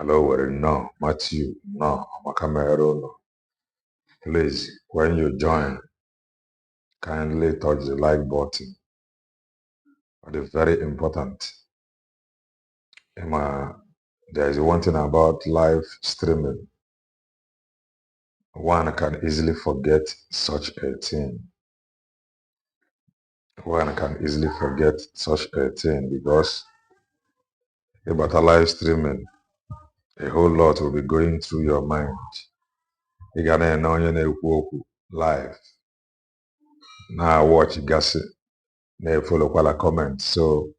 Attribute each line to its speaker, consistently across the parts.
Speaker 1: Hello, where no, Matthew, no, Makamero, no. Please, when you join, kindly touch the like button. It is very important. There is one thing about live streaming. One can easily forget such a thing. One can easily forget such a thing because about a live streaming, a whole lot will be going through your mind. You gotta know you live. Now watch Gassi. Now follow quite comment. So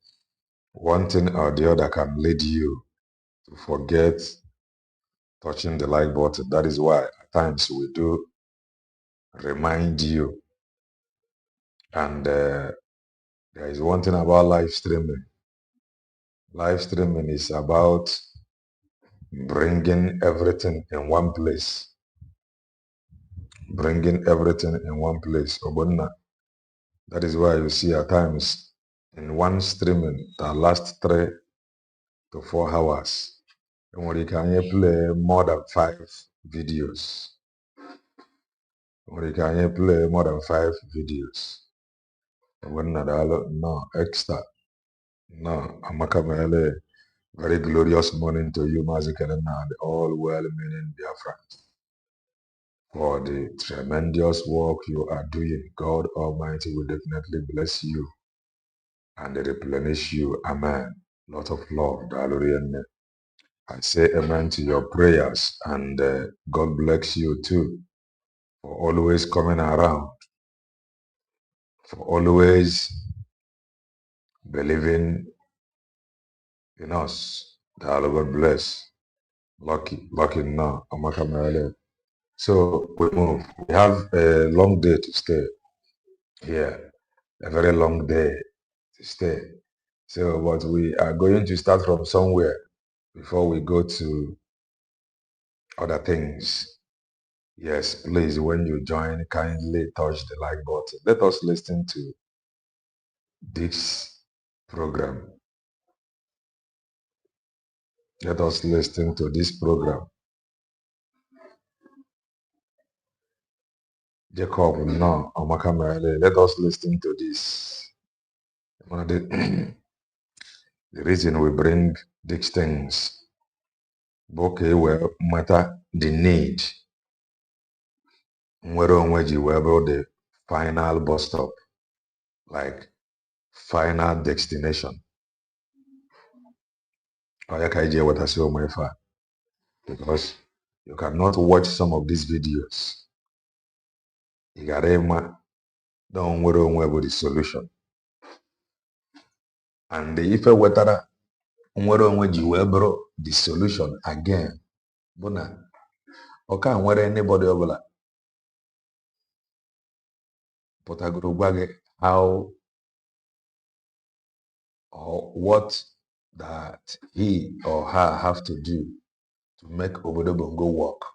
Speaker 1: one thing or the other can lead you to forget touching the like button. That is why at times we do remind you. And there is one thing about live streaming. Live streaming is about bringing everything in one place. Bringing everything in one place. Obonna. That is why you see at times in one streaming that lasts 3 to 4 hours. And when you can play more than 5 videos. When you can play more than 5 videos. No, extra. No, Amaka Mele. Very glorious morning to you, Mazikelena, and all well-meaning dear friends. For the tremendous work you are doing, God Almighty will definitely bless you and replenish you. Amen. Lot of love, Dalorian. I say amen to your prayers, and God bless you too for always coming around, for always believing in us. God bless. Lucky now. Amaka Mele. So we move. We have a long day to stay here, a very long day to stay. So, but we are going to start from somewhere before we go to other things. Yes, please, when you join, kindly touch the like button. Let us listen to this program. Let us listen to this program. Jacob, no, Amaka Merele, let us listen to this. One of the, the reason we bring these things, okay, well, matter the need. Nwere onwe ji wee bụrụ the final bus stop, like final destination. Onye ka iji ewetasi ụmụ ife a, because you cannot watch some of these videos. Ị gara ịma na nwere onwe bụ the solution. And ife wetara nwere onwe ji wee bụrụ the solution again bụ na ọka nwere anybody ọbụla pụtagoro gwa gị how or what that he or her have to do to make obodo bongo work.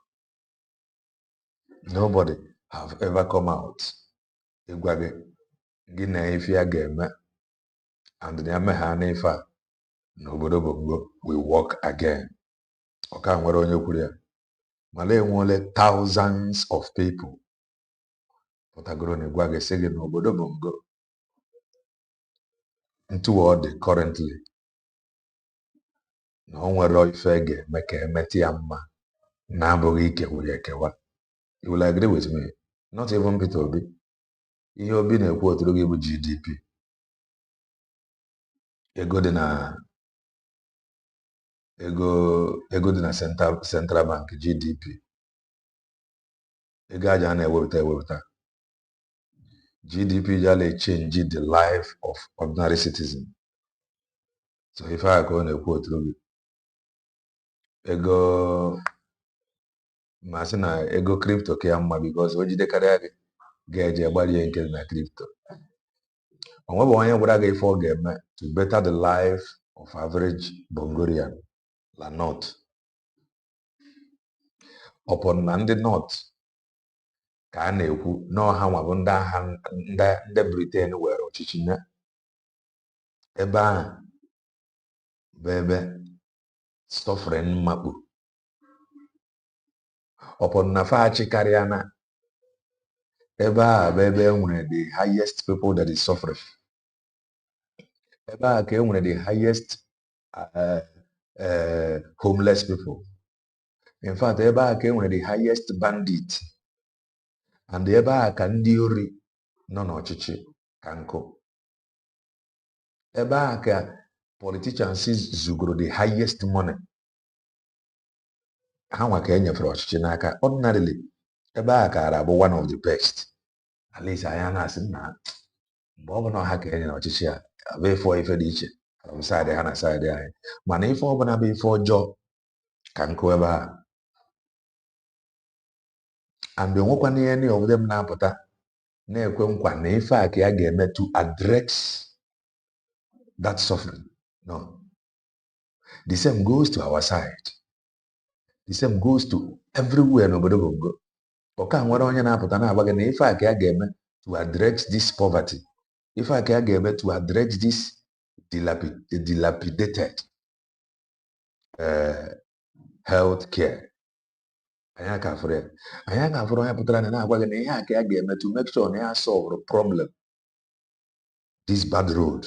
Speaker 1: Nobody have ever come out ịgwa gị gị na ife ya ga-eme and na eme ha n'ife a na obodo bongo will work again. Ọka nwere onye kwuru ya mala enwele thousands of people pụtagoro na ịgwa gị sị gị na obodo bongo ntu ọ dị currently na o nwere ife ga-eme ka emeti ya mma na-abụghị ikewa ya ekewa. You will agree with me. Not even Peter Obi. Ihe Obi na-ekwu oturu gị bụ GDP. Ego dị na Central Bank GDP. Ego aja na-ewepụta. GDP jala change the life of ordinary citizen. So ife a ka ọ na-ekwu oturu gị. Ego ma sị na ego crypto ka ya mma because o jide karịa gị ga-eje gbalie nke na crypto. Onwe bụ onye gwara gị ife ọ ga-eme to better the life of average Bongorian la North. Upon na ndị North ka a na-ekwu na ọha nwa bụ ndị agha ndị Britain were ọchịchị ya. Ebe ahụ bụ ebe suffering mapu. Upon Nafachi Kariana, Eba Bebe, the highest people that is suffering. Eba came the highest homeless people. In fact, Eba came the highest bandit. And Eba can diori no chichi kanko. Eba ka politicians zugro the highest money. How Kenya for Chinaka ordinarily Eba ka one of the best. At least I am asking now. Bob no ha Kenya no chichi a before if ediche from side hana side I. Man if obana before job kanko eba. And the one any of them now put na-ekwe nkwa na ife a ka ya ga-eme to address that suffering. No. The same goes to our side. The same goes to everywhere n'obodo Bongo. Ọka nwere onye na-apụta na-agba gị na ife a ka ya ga-eme to address this poverty. Ife a ka ya ga-eme to address this dilapidated health care. Anyị ga-afụrụ onye pụtara na-agwa gị na ihe a ka ya ga-eme to make sure na ya solve the problem. This bad road.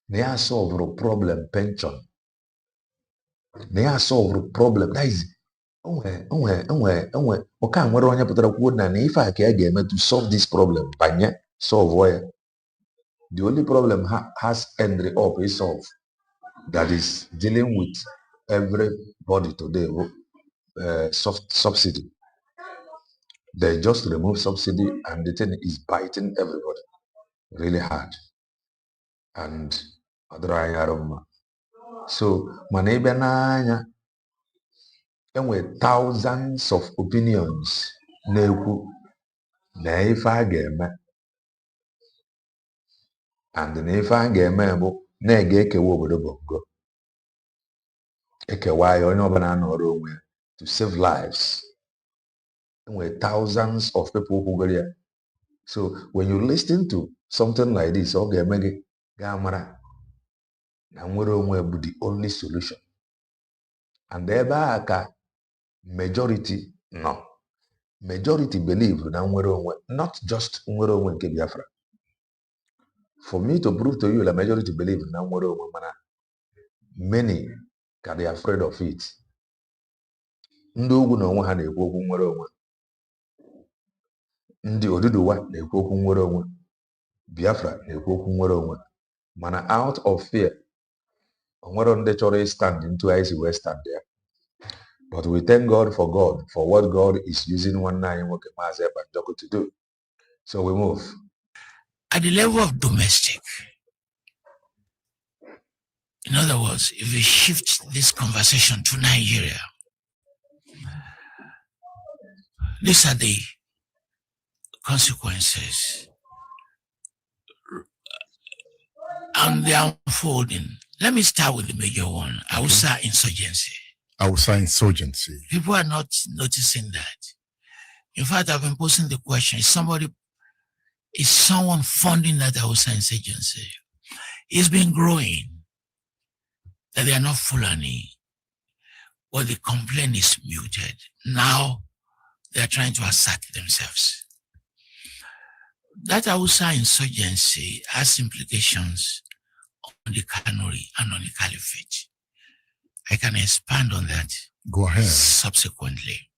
Speaker 1: Na ya solve the problem pension. Na ya solve the problem. That is ọka nwere onye pụtara kwuo na ife a ka ya ga-eme to solve this problem. Banye solve ya. The only problem has ended up is solved. That is dealing with everybody today. Subsidy. They just remove subsidy and the thing is biting everybody really hard. And so manebe n'anya enwe thousands of opinions na-ekwu na ife a ga-eme and na ife a ga-eme bụ na-ege ekewa obodo Bongo ekewa ya onye ọbụla nọrọ onwe to save lives. Enwe thousands of people who go there. So when you listen to something like this, ọ ga-eme gị gaa mara na nwere onwe bụ the only solution. And ebe a ka majority no. Majority believe na nwere onwe, not just nwere onwe nke Biafra. For me to prove to you that majority believe na nwere onwe, mana many can be afraid of it. Ndị ugwu na onwe ha na-ekwu okwu nwere onwe. Ndị Oduduwa na-ekwu okwu nwere onwe. Biafra na-ekwu okwu nwere onwe. Mana out of fear, onwere ndị chọrọ stand into anyị si wee stand there. But we thank God for what God is using one night and Maazị Ekpa Njọkụ to do. So we move.
Speaker 2: At the level of domestic, in other words, if we shift this conversation to Nigeria, these are the consequences and they are unfolding. Let me start with the major one, Hausa insurgency.
Speaker 3: Hausa insurgency.
Speaker 2: People are not noticing that. In fact, I've been posing the question, is someone funding that Hausa insurgency? It's been growing, that they are not Fulani, but the complaint is muted. Now, they are trying to assert themselves. That Hausa insurgency has implications on the Kanuri and on the Caliphate. I can expand on that.
Speaker 3: Go ahead.
Speaker 2: Subsequently.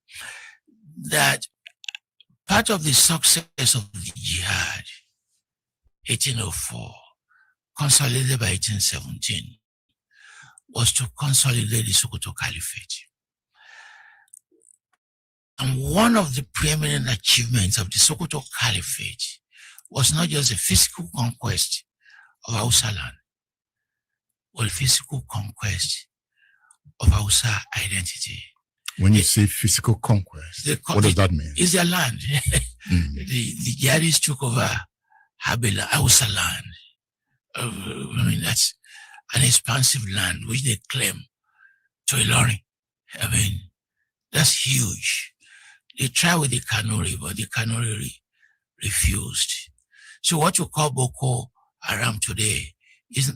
Speaker 2: That part of the success of the jihad, 1804, consolidated by 1817, was to consolidate the Sokoto Caliphate. And one of the preeminent achievements of the Sokoto Caliphate was not just the physical conquest of Hausa land, but the physical conquest of Hausa identity.
Speaker 3: When you say physical conquest, what does that mean?
Speaker 2: It's their land. The jihadists took over Habela, Hausa land. I mean, that's an expansive land which they claim to Ilorin. I mean, that's huge. They tried with the Kanuri, but the Kanuri refused. So what you call Boko Haram today,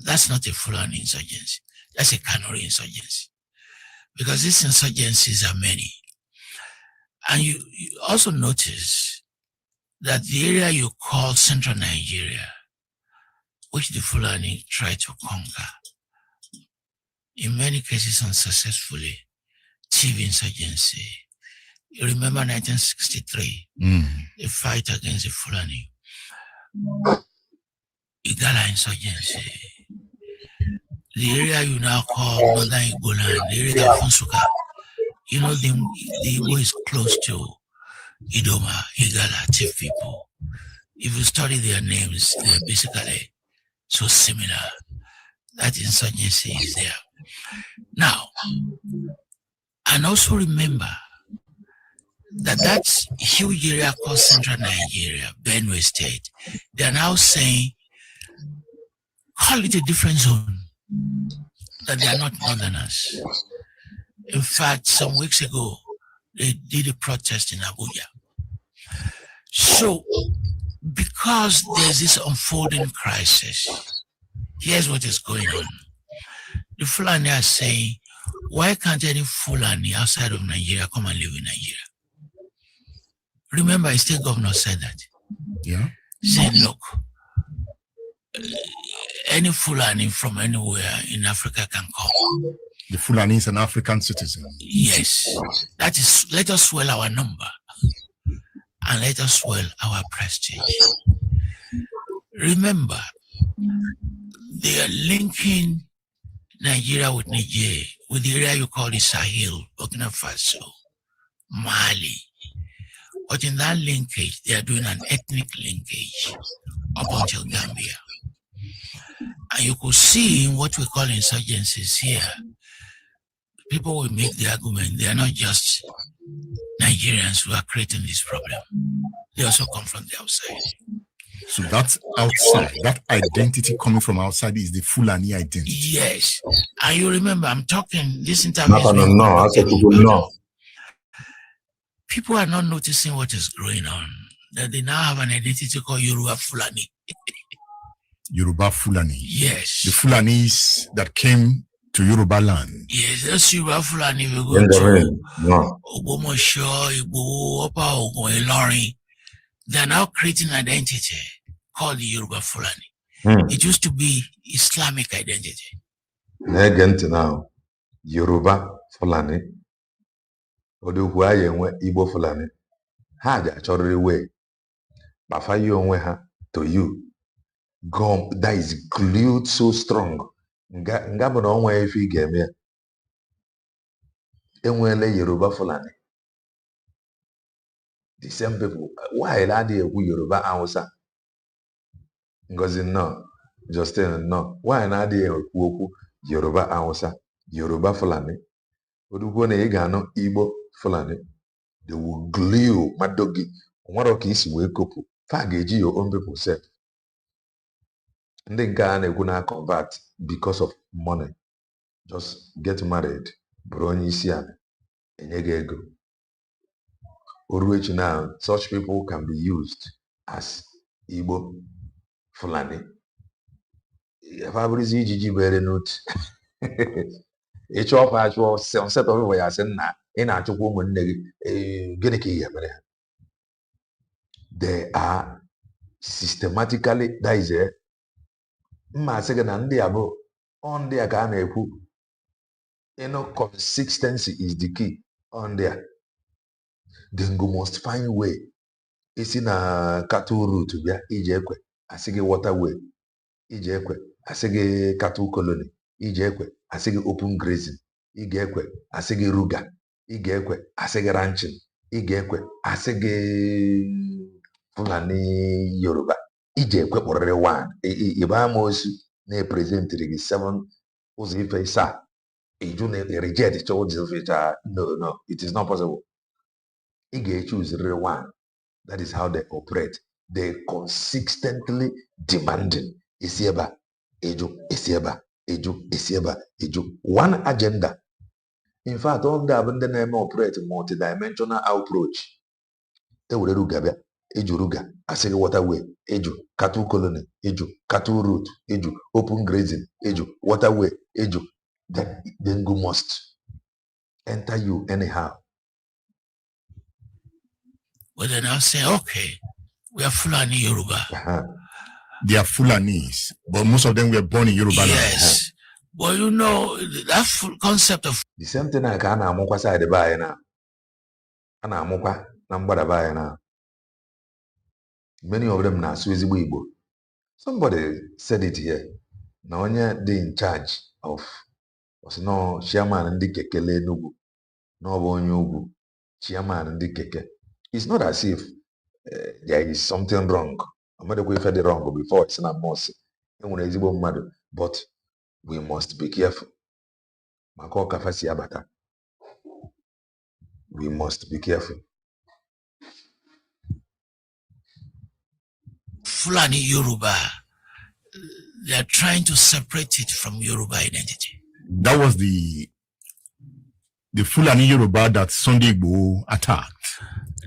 Speaker 2: that's not a Fulani insurgency. That's a Kanuri insurgency. because these insurgencies are many. And you also notice that the area you call Central Nigeria, which the Fulani tried to conquer, in many cases unsuccessfully, chief insurgency. You remember 1963, the fight against the Fulani, Igala insurgency. The area you now call Northern Igboland, the area of Funsuka, you know, the Igbo is close to Idoma, Igala, chief people. If you study their names, they're basically so similar. That insurgency is there. Now, and also remember that huge area called Central Nigeria, Benue State, they are now saying, call it a different zone, that they are not Northerners. In fact, some weeks ago, they did a protest in Abuja. So, because there's this unfolding crisis, here's what is going on. The Fulani are saying, why can't any Fulani outside of Nigeria come and live in Nigeria? Remember, a state governor said that.
Speaker 3: Yeah.
Speaker 2: Saying, look, any Fulani from anywhere in Africa can come.
Speaker 3: The Fulani is an African citizen.
Speaker 2: Yes. That is, let us swell our number and let us swell our prestige. Remember, they are linking Nigeria with Niger, with the area you call the Sahel, Burkina Faso, Mali. But in that linkage, they are doing an ethnic linkage up until Gambia. And you could see in what we call insurgencies here, people will make the argument they are not just Nigerians who are creating this problem. They also come from the outside.
Speaker 3: So that's outside. That identity coming from outside is the Fulani identity.
Speaker 2: Yes. And you remember, I'm talking, this interview people are not noticing what is going on. That they now have an identity called Yoruba Fulani.
Speaker 3: Yoruba Fulani.
Speaker 2: Yes.
Speaker 3: The Fulanis that came to Yoruba land.
Speaker 2: Yes, that's Yoruba Fulani. We go to Ogbomoso, Igbo, Opa Ogun, Ilorin. They're now creating an identity called the Yoruba Fulani. It used to be Islamic identity.
Speaker 1: Now, Yoruba Fulani. Odugwa yenwe Igbo Fulani. Ha ja choriri way. Bafa you onwe ha to you. Gum that is glued so strong. Nga bụ na onwe ife ị ga-eme ya. Enwele Yoruba Fulani. The same people. Why adịghị ekwu Yoruba Hausa? Ngozi no. Justin no. Why adịghị ekwu okwu Yoruba Hausa? Yoruba Fulani. Odugwo na ị ga-anụ Igbo Fulani. They will glue madogi. Nwere ka isi wee kopu. Fa ga-eji your own people say. Ndị nke a na-ekwu na convert because of money. Just get married. Bụrụ onye isi ala. Enye gị ego. Oruechi now, such people can be used as Igbo Fulani. Fabrizi ijiji bere note. Ịchọ ọfa achọ set of people ya sị na ị na-achụkwa ụmụnne gị gịnị ka ihe mere ha? They are systematically, that is it. Mma sị gị na ndị a bụ on there ka a na-ekwu. Consistency is the key on there. Then you must find way. Isi na cattle route bịa iji ekwe asị gị waterway, iji ekwe asị gị cattle colony, iji ekwe asị gị open grazing, iji ekwe asị gị ruga, iji ekwe asị gị ranching, iji ekwe asị gị Fulani Yoruba, iji ekwe kpọrịrị one. Ibe amosu na-epresentịrị gị 7 ụzọ ife isaa. Iju na-reject ụzọ ife isaa. No, it is not possible. You get choose one. That is how they operate. They consistently demanding isieba, eju, isieba, eju, isieba, eju. One agenda. In fact, all the abundant name operate multidimensional approach. They will ruga bia, eju ruga, asigi waterway, eju, cattle colony, eju, cattle route, eju, open grazing, eju, waterway, eju. Then you must enter you anyhow.
Speaker 2: But then I'll say, okay, we are Fulani Yoruba.
Speaker 3: They are Fulanis, but most of them were born in Yoruba land.
Speaker 2: Yes. But you know, that full concept of
Speaker 1: The same thing I can amukwa side by na. Ana amukwa na mgbada by na. Many of them na ezigbo Igbo. Somebody said it here. Na onye dị in charge of was no chairman ndị keke Enugu. No bụ onye ugwu. Chairman ndị keke. It's not as if there is something wrong. Amadekwe ife dị wrong before it's not mercy. Enwere ezigbo mmadụ, but we must be careful. Maka ọkafa si abata. We must be careful.
Speaker 2: Fulani Yoruba, they are trying to separate it from Yoruba identity.
Speaker 3: That was the Fulani Yoruba that Sunday Igboho attacked.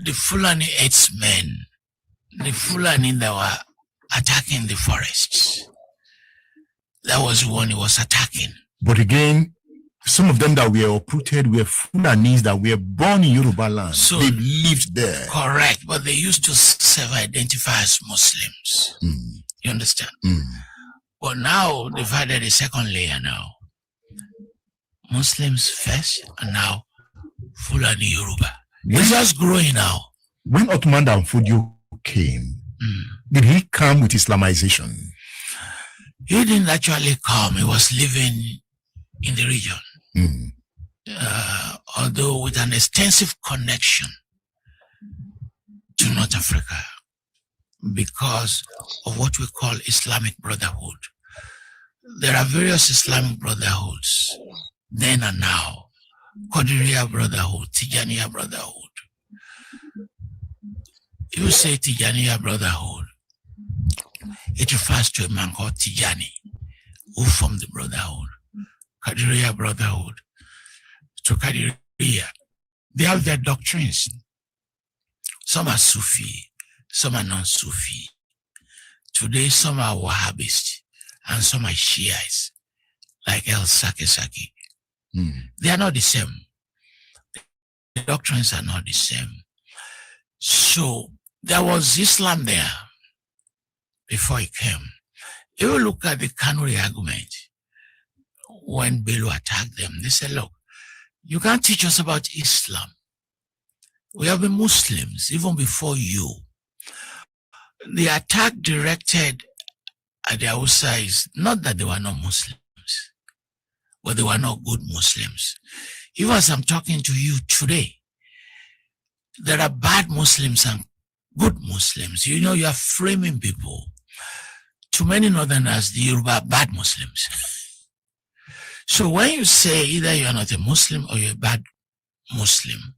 Speaker 2: The Fulani herdsmen, the Fulani that were attacking the forests. That was the one he was attacking.
Speaker 3: But again, some of them that were uprooted were Fulanis that were born in Yoruba land.
Speaker 2: So
Speaker 3: they lived there.
Speaker 2: Correct, but they used to self-identify as Muslims. You understand? But now they've added a second layer now. Muslims first, and now Fulani Yoruba. It's just growing now.
Speaker 3: When Ottoman Danfodio came, did he come with Islamization?
Speaker 2: He didn't actually come. He was living in the region. Although with an extensive connection to North Africa because of what we call Islamic Brotherhood. There are various Islamic Brotherhoods then and now. Qadiriya Brotherhood, Tijaniya Brotherhood. If you say Tijaniya Brotherhood, it refers to a man called Tijani who formed the Brotherhood. Qadiriya Brotherhood to Qadiriya. They have their doctrines. Some are Sufi, some are non-Sufi. Today, some are Wahhabists and some are Shiites, like El Saki. They are not the same. The doctrines are not the same. So there was Islam there before it came. If you look at the Kanuri argument, when Bello attacked them, they said, look, you can't teach us about Islam. We have been Muslims even before you. The attack directed at the Hausa is not that they were not Muslims, but they were not good Muslims. Even as I'm talking to you today, there are bad Muslims and good Muslims. You know, you are framing people. To many Northerners, the Yoruba are bad Muslims. So when you say either you are not a Muslim or you're a bad Muslim,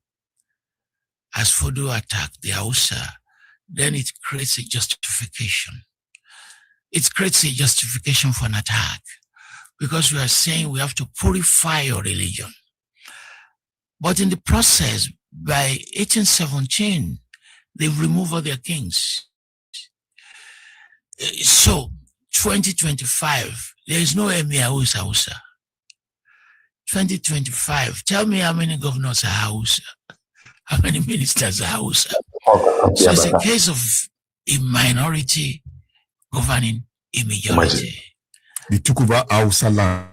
Speaker 2: as Fodo attacked the Hausa, then it creates a justification. It creates a justification for an attack because we are saying we have to purify your religion. But in the process, by 1817, they've removed all their kings. So 2025, there is no Emir who is Hausa. 2025, tell me how many governors are Hausa, how many ministers are Hausa. So it's a case of a minority governing a majority.
Speaker 3: They took over Hausa land.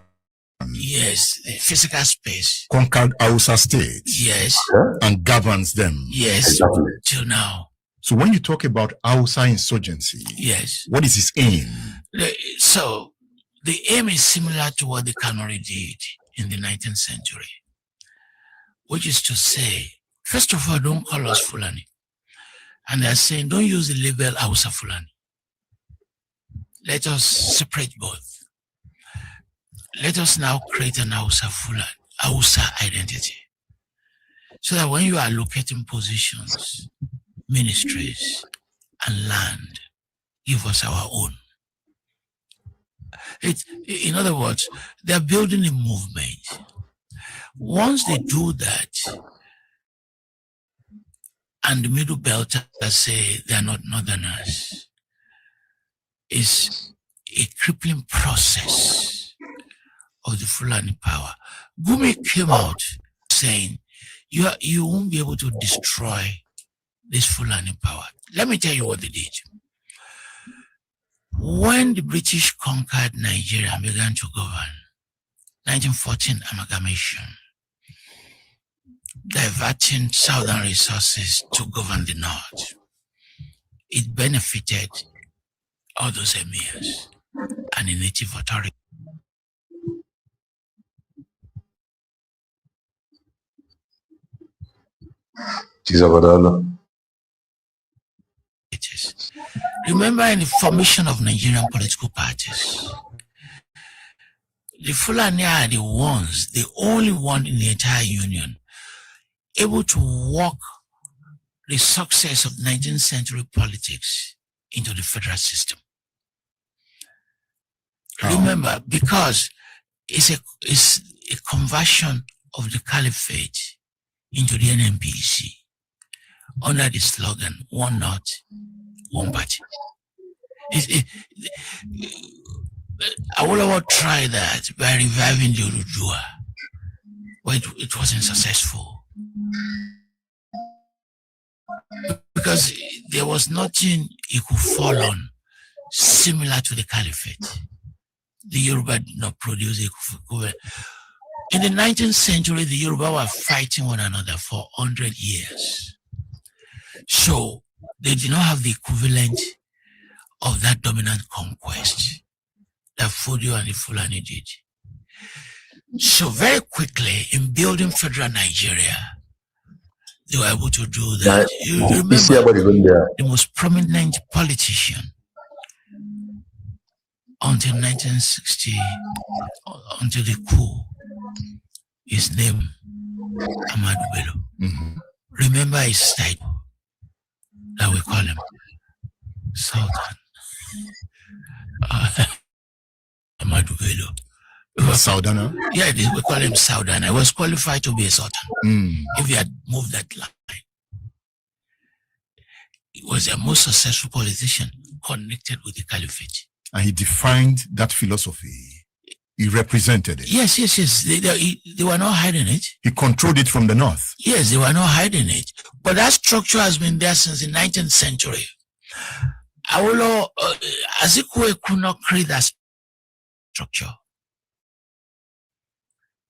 Speaker 2: Yes, the physical space.
Speaker 3: Conquered Hausa state.
Speaker 2: Yes.
Speaker 3: And governs them.
Speaker 2: Yes,
Speaker 1: Exactly.
Speaker 2: till now.
Speaker 3: So when you talk about Hausa insurgency,
Speaker 2: Yes.
Speaker 3: what is its aim?
Speaker 2: So the aim is similar to what the Kanuri did in the 19th century, which is to say, first of all, don't call us Fulani. And they're saying, don't use the label Hausa Fulani. Let us separate both. Let us now create an Hausa Fulani, Hausa identity. So that when you are allocating positions, ministries, and land, give us our own. In other words, they're building a movement. Once they do that, and the Middle Belters say they're not Northerners, it's a crippling process of the Fulani power. Gumi came out saying, you won't be able to destroy this Fulani power. Let me tell you what they did. When the British conquered Nigeria and began to govern, 1914 amalgamation, diverting southern resources to govern the north, it benefited all those emirs and the native authority. Remember, in the formation of Nigerian political parties, the Fulani are the ones, the only one in the entire union, able to walk the success of 19th century politics into the federal system. Remember, because it's a conversion of the caliphate into the NNPC under the slogan, one North, one party. Awolowo tried that by reviving the Urudua, but it wasn't successful. Because there was nothing he could fall on similar to the caliphate. The Yoruba did not produce equivalent. In the 19th century, the Yoruba were fighting one another for 100 years. So they did not have the equivalent of that dominant conquest that Fodio and the Fulani did. So very quickly, in building federal Nigeria, they were able to do that. You remember the most prominent politician until 1960, until the coup, his name, Ahmadu Bello.
Speaker 3: Mm-hmm.
Speaker 2: Remember his title that we call him Sultan. Ahmadu Bello.
Speaker 3: Saudana?
Speaker 2: Yeah, we call him Saudana. He was qualified to be a Sultan if he had moved that line. He was the most successful politician connected with the caliphate.
Speaker 3: And he defined that philosophy. He represented it.
Speaker 2: Yes. They were not hiding it.
Speaker 3: He controlled it from the north.
Speaker 2: Yes, they were not hiding it. But that structure has been there since the 19th century. Awolowo, Azikiwe could not create that structure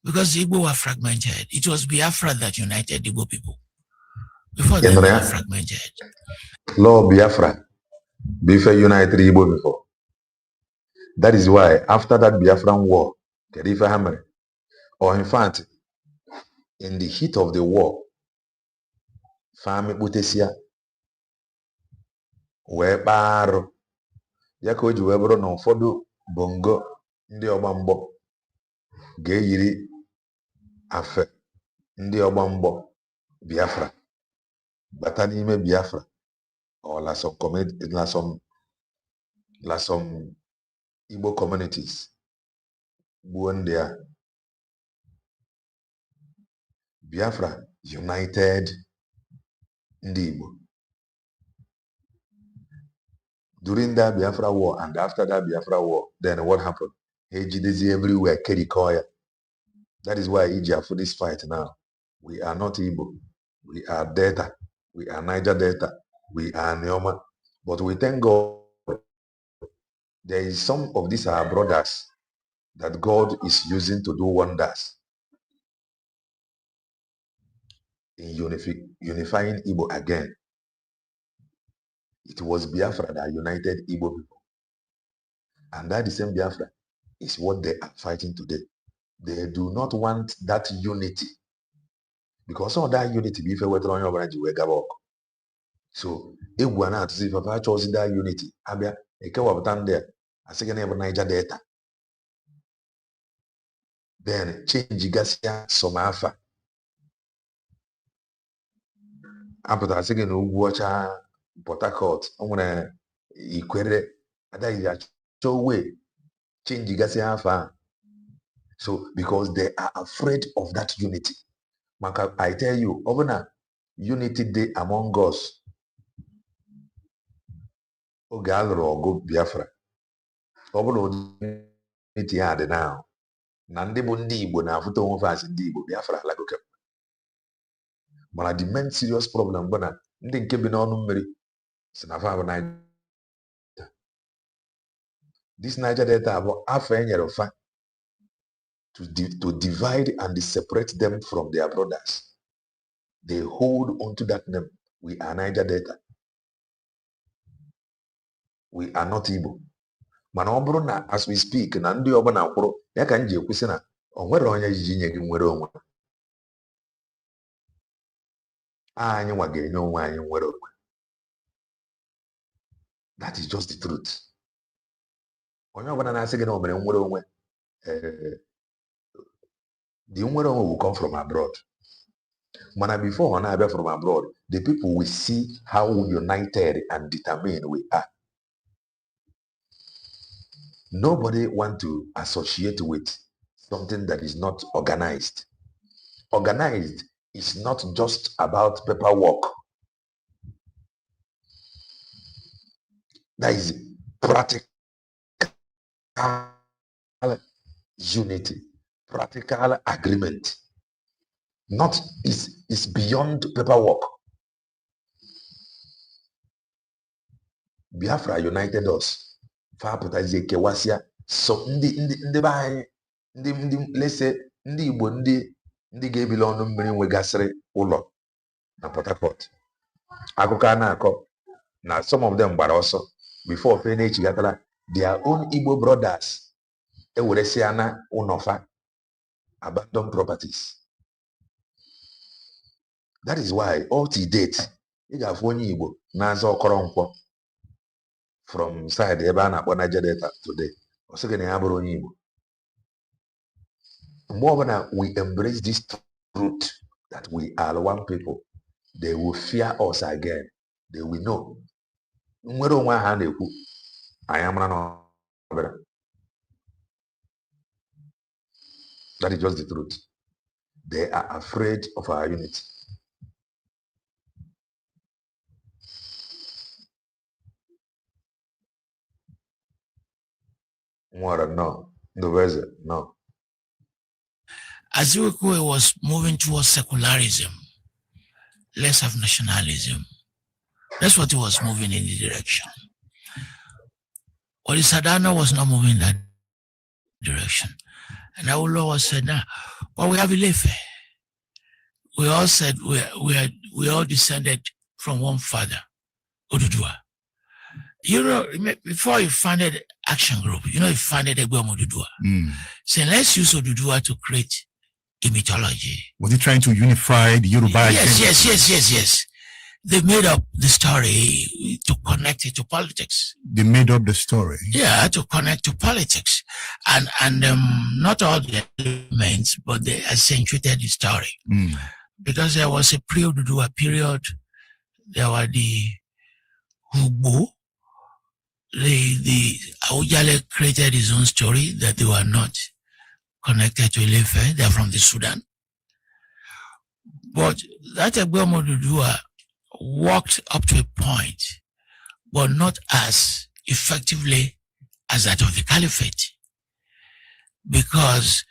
Speaker 2: because the Igbo were fragmented. It was Biafra that united the Igbo people. Before they were fragmented.
Speaker 1: Law Biafra, Biafra united Igbo before. That is why after that Biafran war, Khalifa Hamre, or in fact, in the heat of the war, Fami Butesia, wee kpaarụ ya ka o ji wee bụrụ na ụfọdụ bongo ndị ọgba mgbọ ga-eyiri afe ndị ọgba mgbọ Biafra bata n'ime Biafra or some Igbo communities gbuo ndị a. Biafra united ndị Igbo. During that Biafra war and after that Biafra war, then what happened? Ejidezi everywhere, Kerikoya. That is why Iji for this fight now. We are not Igbo. We are Delta. We are Niger Delta. We are Neoma. But we thank God there is some of these our brothers that God is using to do wonders in unifying Igbo again. It was Biafra that united Igbo people. And that the same Biafra is what they are fighting today. They do not want that unity. Because of that unity, so if we are not to see if I chose that unity, Abia, a Kawabatan there, a second ever Niger Delta. Then change Gasia Somafa. After a second, watch Port Harcourt, I'm gonna equate that way change Gasia. So because they are afraid of that unity. I tell you, over unity day among us. Ogalro Biafra. Over unity had now. Nandi Bundi Igbo na foto fast in Igbo Biafra like okay. But the main serious problem bụ na ndị nke bi n'ọnụ mmiri si na fa bụ Niger. This Niger Delta bụ afọ e nyere fa to divide and separate them from their brothers. They hold onto that name. We are Niger Delta. We are not Igbo. Mana ọ bụrụ na as we speak na ndị ọbụla kwụrụ ya ka m ji ekwusị na o nwere onye jiji nye gị nwere onwe. Anyị nwa ga-enye onwe anyị nwere onwe. That is just the truth. Onye ọbụla na-asị gị na o mere nwere onwe, the nwere onwe will come from abroad. Mana before ọ na-abịa from abroad, the people will see how united and determined we are. Nobody want to associate with something that is not organized. Organized is not just about paperwork. That is practical unity, practical agreement. Not is beyond paperwork. Biafra united us. Fapụtazie kewasịa so ndị be anyị ndị lese ndị Igbo ndị ga-ebili ọnụ mmiri nwegasịrị ụlọ na Port Harcourt. Akụkọ a na-akọ na some of them gbara ọsọ before fe na-echigatara their own Igbo brothers eweresịa na ụnọfa abandoned properties. That is why up to date ị ga-afụ onye Igbo na-aza Ọkọrọnkwọ from side ebe a na-akpọ Niger Delta today. Ọ sị gị na ya bụrụ onye Igbo. Mgbe ọbụla we embrace this truth that we are one people, they will fear us again. They will know. Nwere onwe ha na-ekwu anyị amara na ọbịara. That is just the truth. They are afraid of our unity. No. No.
Speaker 2: Azikiwe was moving towards secularism, less of nationalism. That's what he was moving in the direction. But Sadana was not moving in that direction. And Awolowo said, nah, well, we have Ilefe. We all said we all descended from one father, Oduduwa. You know, before he founded Action Group, you know, he founded Egbeom Oduduwa. So let's use Oduduwa to create a mythology.
Speaker 3: Was he trying to unify the Yoruba?
Speaker 2: Yes. They made up the story to connect it to politics.
Speaker 3: They made up the story?
Speaker 2: Yeah, to connect to politics. And not all the elements, but they accentuated the story. Because there was a pre-Oduduwa period. There were the Ugbo. The Awujale created his own story that they were not connected to Ilefe. They're from the Sudan. But that Egbeom Oduduwa worked up to a point, but not as effectively as that of the Caliphate. Because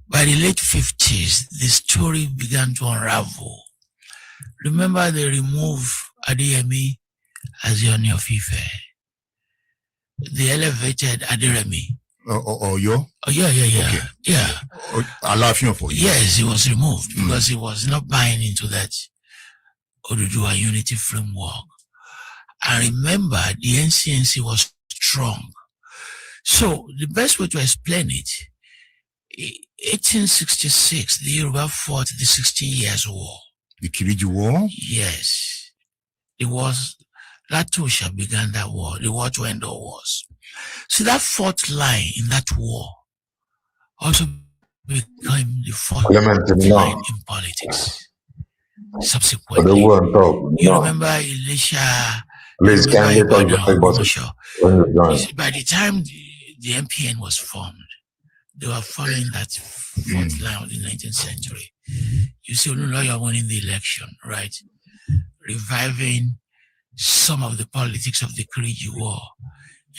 Speaker 2: by the late 50s, the story began to unravel. Remember, they removed Adeyemi as the Ooni of Ife. They elevated Aderemi.
Speaker 3: Oyo?
Speaker 2: Oh, yeah.
Speaker 3: Okay.
Speaker 2: Yeah.
Speaker 3: Alaafin for you.
Speaker 2: Yes, he was removed because he was not buying into that Oduduwa unity framework. And remember, the NCNC was strong. So the best way to explain it, 1866, the Yoruba fought the 16 Years' War.
Speaker 3: The Kiriji War?
Speaker 2: Yes. It was Latosha began that war, the war to end all wars. So that fourth line in that war also became the fourth line in politics. Subsequently, you remember Elisha?
Speaker 1: Please, can you talk
Speaker 2: By the time the MPN was formed, they were following that fourth line of the 19th century. You see, Oluloyo winning the election, right? Reviving some of the politics of the Kiriji War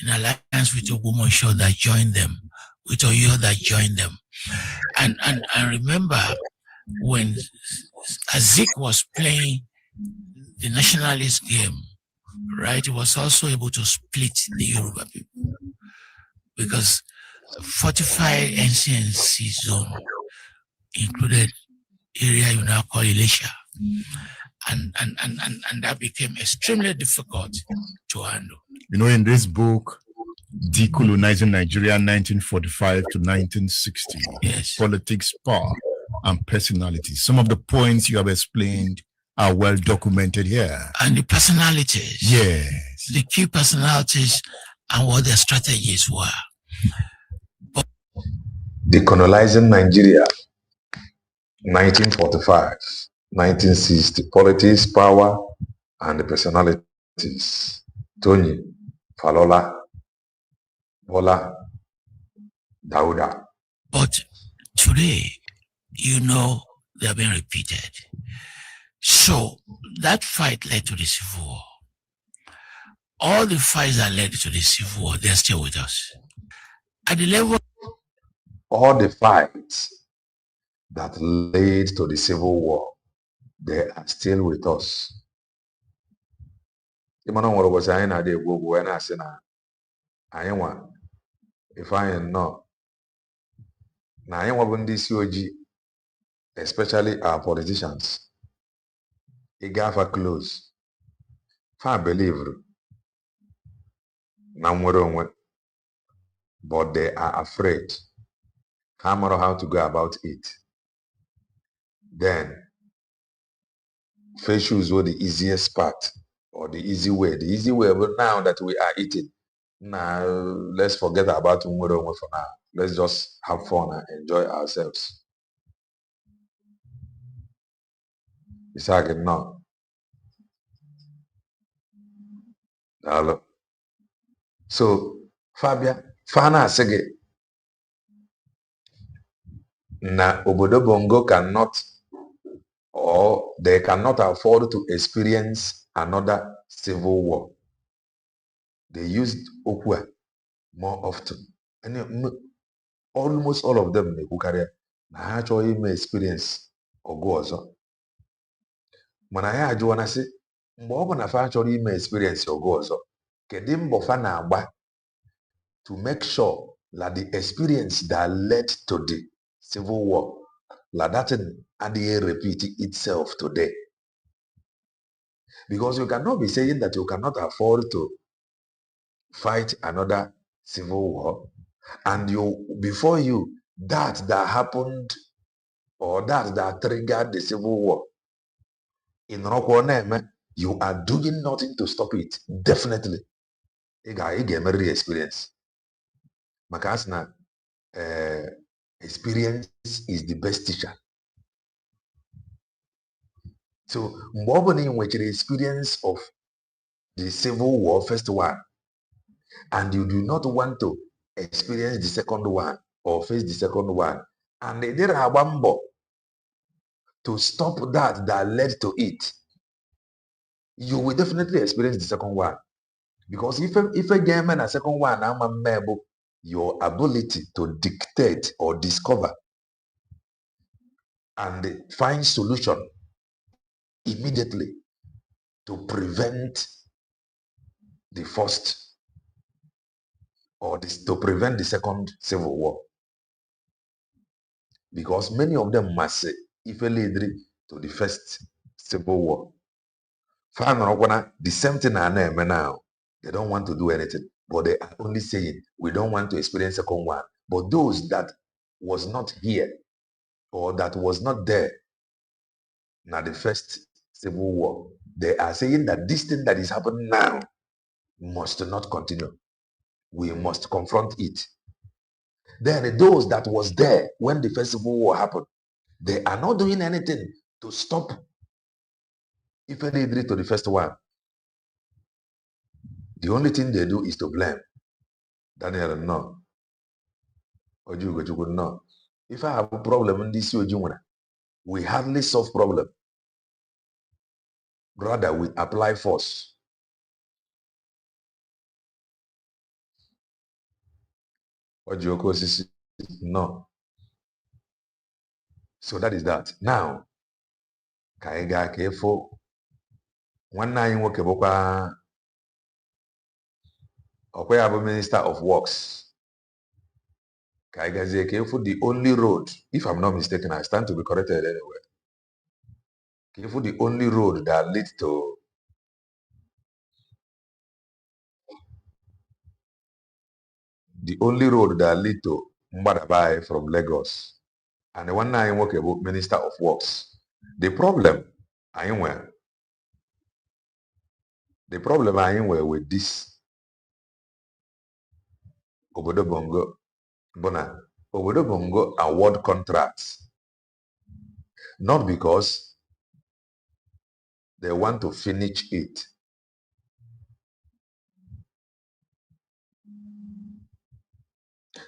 Speaker 2: in alliance with Ogbomoso that joined them, with Oyo that joined them. And remember when Zik was playing the nationalist game, right? He was also able to split the Yoruba people because fortified NCNC zone included area you now call Elisha. And that became extremely difficult to handle.
Speaker 3: You know, in this book, Decolonizing Nigeria 1945 to 1960,
Speaker 2: Yes.
Speaker 3: Politics, Power, and Personality. Some of the points you have explained are well documented here.
Speaker 2: And the personalities.
Speaker 3: Yes.
Speaker 2: The key personalities and what their strategies were.
Speaker 1: Decolonizing Nigeria, 1945, 1960, Politics, Power, and the Personalities. Tony, Falola, Bola, Dauda.
Speaker 2: But today, you know, they have been repeated. So that fight led to the Civil War. All the fights that led to the Civil War, they're still with us. At the level,
Speaker 1: all the fights that led to the Civil War, they are still with us. Imana nwere ụbọchị anyị na-adị egwu ogwu wee na-asị na anyị nwa ife anyị nnọọ na anyị nwa bụ ndị isi ojii, especially our politicians. Ị gafa close fa believe na nwere onwe, but they are afraid. Ha mara how to go about it. Then first choose the easiest part or the easy way. The easy way, but now that we are eating, now let's forget about nwere onwe for now. Let's just have fun and enjoy ourselves. It's like no. Hello. So Fabia, Fana Sege na obodo bongo cannot, or they cannot afford to experience another civil war. They used Okwa more often. And almost all of them actually may experience Ogo. When I had you wanna say, more than actually may experience Ogo. Kedim Bofana Agba to make sure that the experience that led to the civil war, like that repeat itself today. Because you cannot be saying that you cannot afford to fight another civil war, and you before you that happened or that triggered the civil war in Rokwane, you are doing nothing to stop it. Definitely. Ị experience. Makasna experience is the best teacher. So Mbobani which the experience of the civil war, first one, and you do not want to experience the second one or face the second one, and they did a bambo to stop that led to it, you will definitely experience the second one. Because if a game and a second one, I'm able, your ability to dictate or discover and find solution immediately to prevent the first or to prevent the second civil war. Because many of them must say, if a lead to the first civil war, the same thing I know now. They don't want to do anything, but they are only saying we don't want to experience second one. But those that was not here or that was not there now the first civil war, they are saying that this thing that is happening now must not continue. We must confront it. Then those that was there when the first civil war happened, they are not doing anything to stop if they agree to the first one. The only thing they do is to blame. Daniel, no. Ojugo, no. If I have a problem in this, we hardly solve problem. Rather, we apply force. Ojugo, no. So that is that. Now, ka anyị gaa ka ịfụ nwanne anyị nwoke bụkwa ọkwa ya bụ Minister of Works ka anyị gazie ka ịfụ the only road, if I'm not mistaken, I stand to be corrected anyway, ka ịfụ the only road that leads to Mbadabai from Lagos, and nwanne anyị nwoke bụ Minister of Works. The problem anyị nwere with this obodo Bongo bụ na obodo Bongo award contracts not because they want to finish it.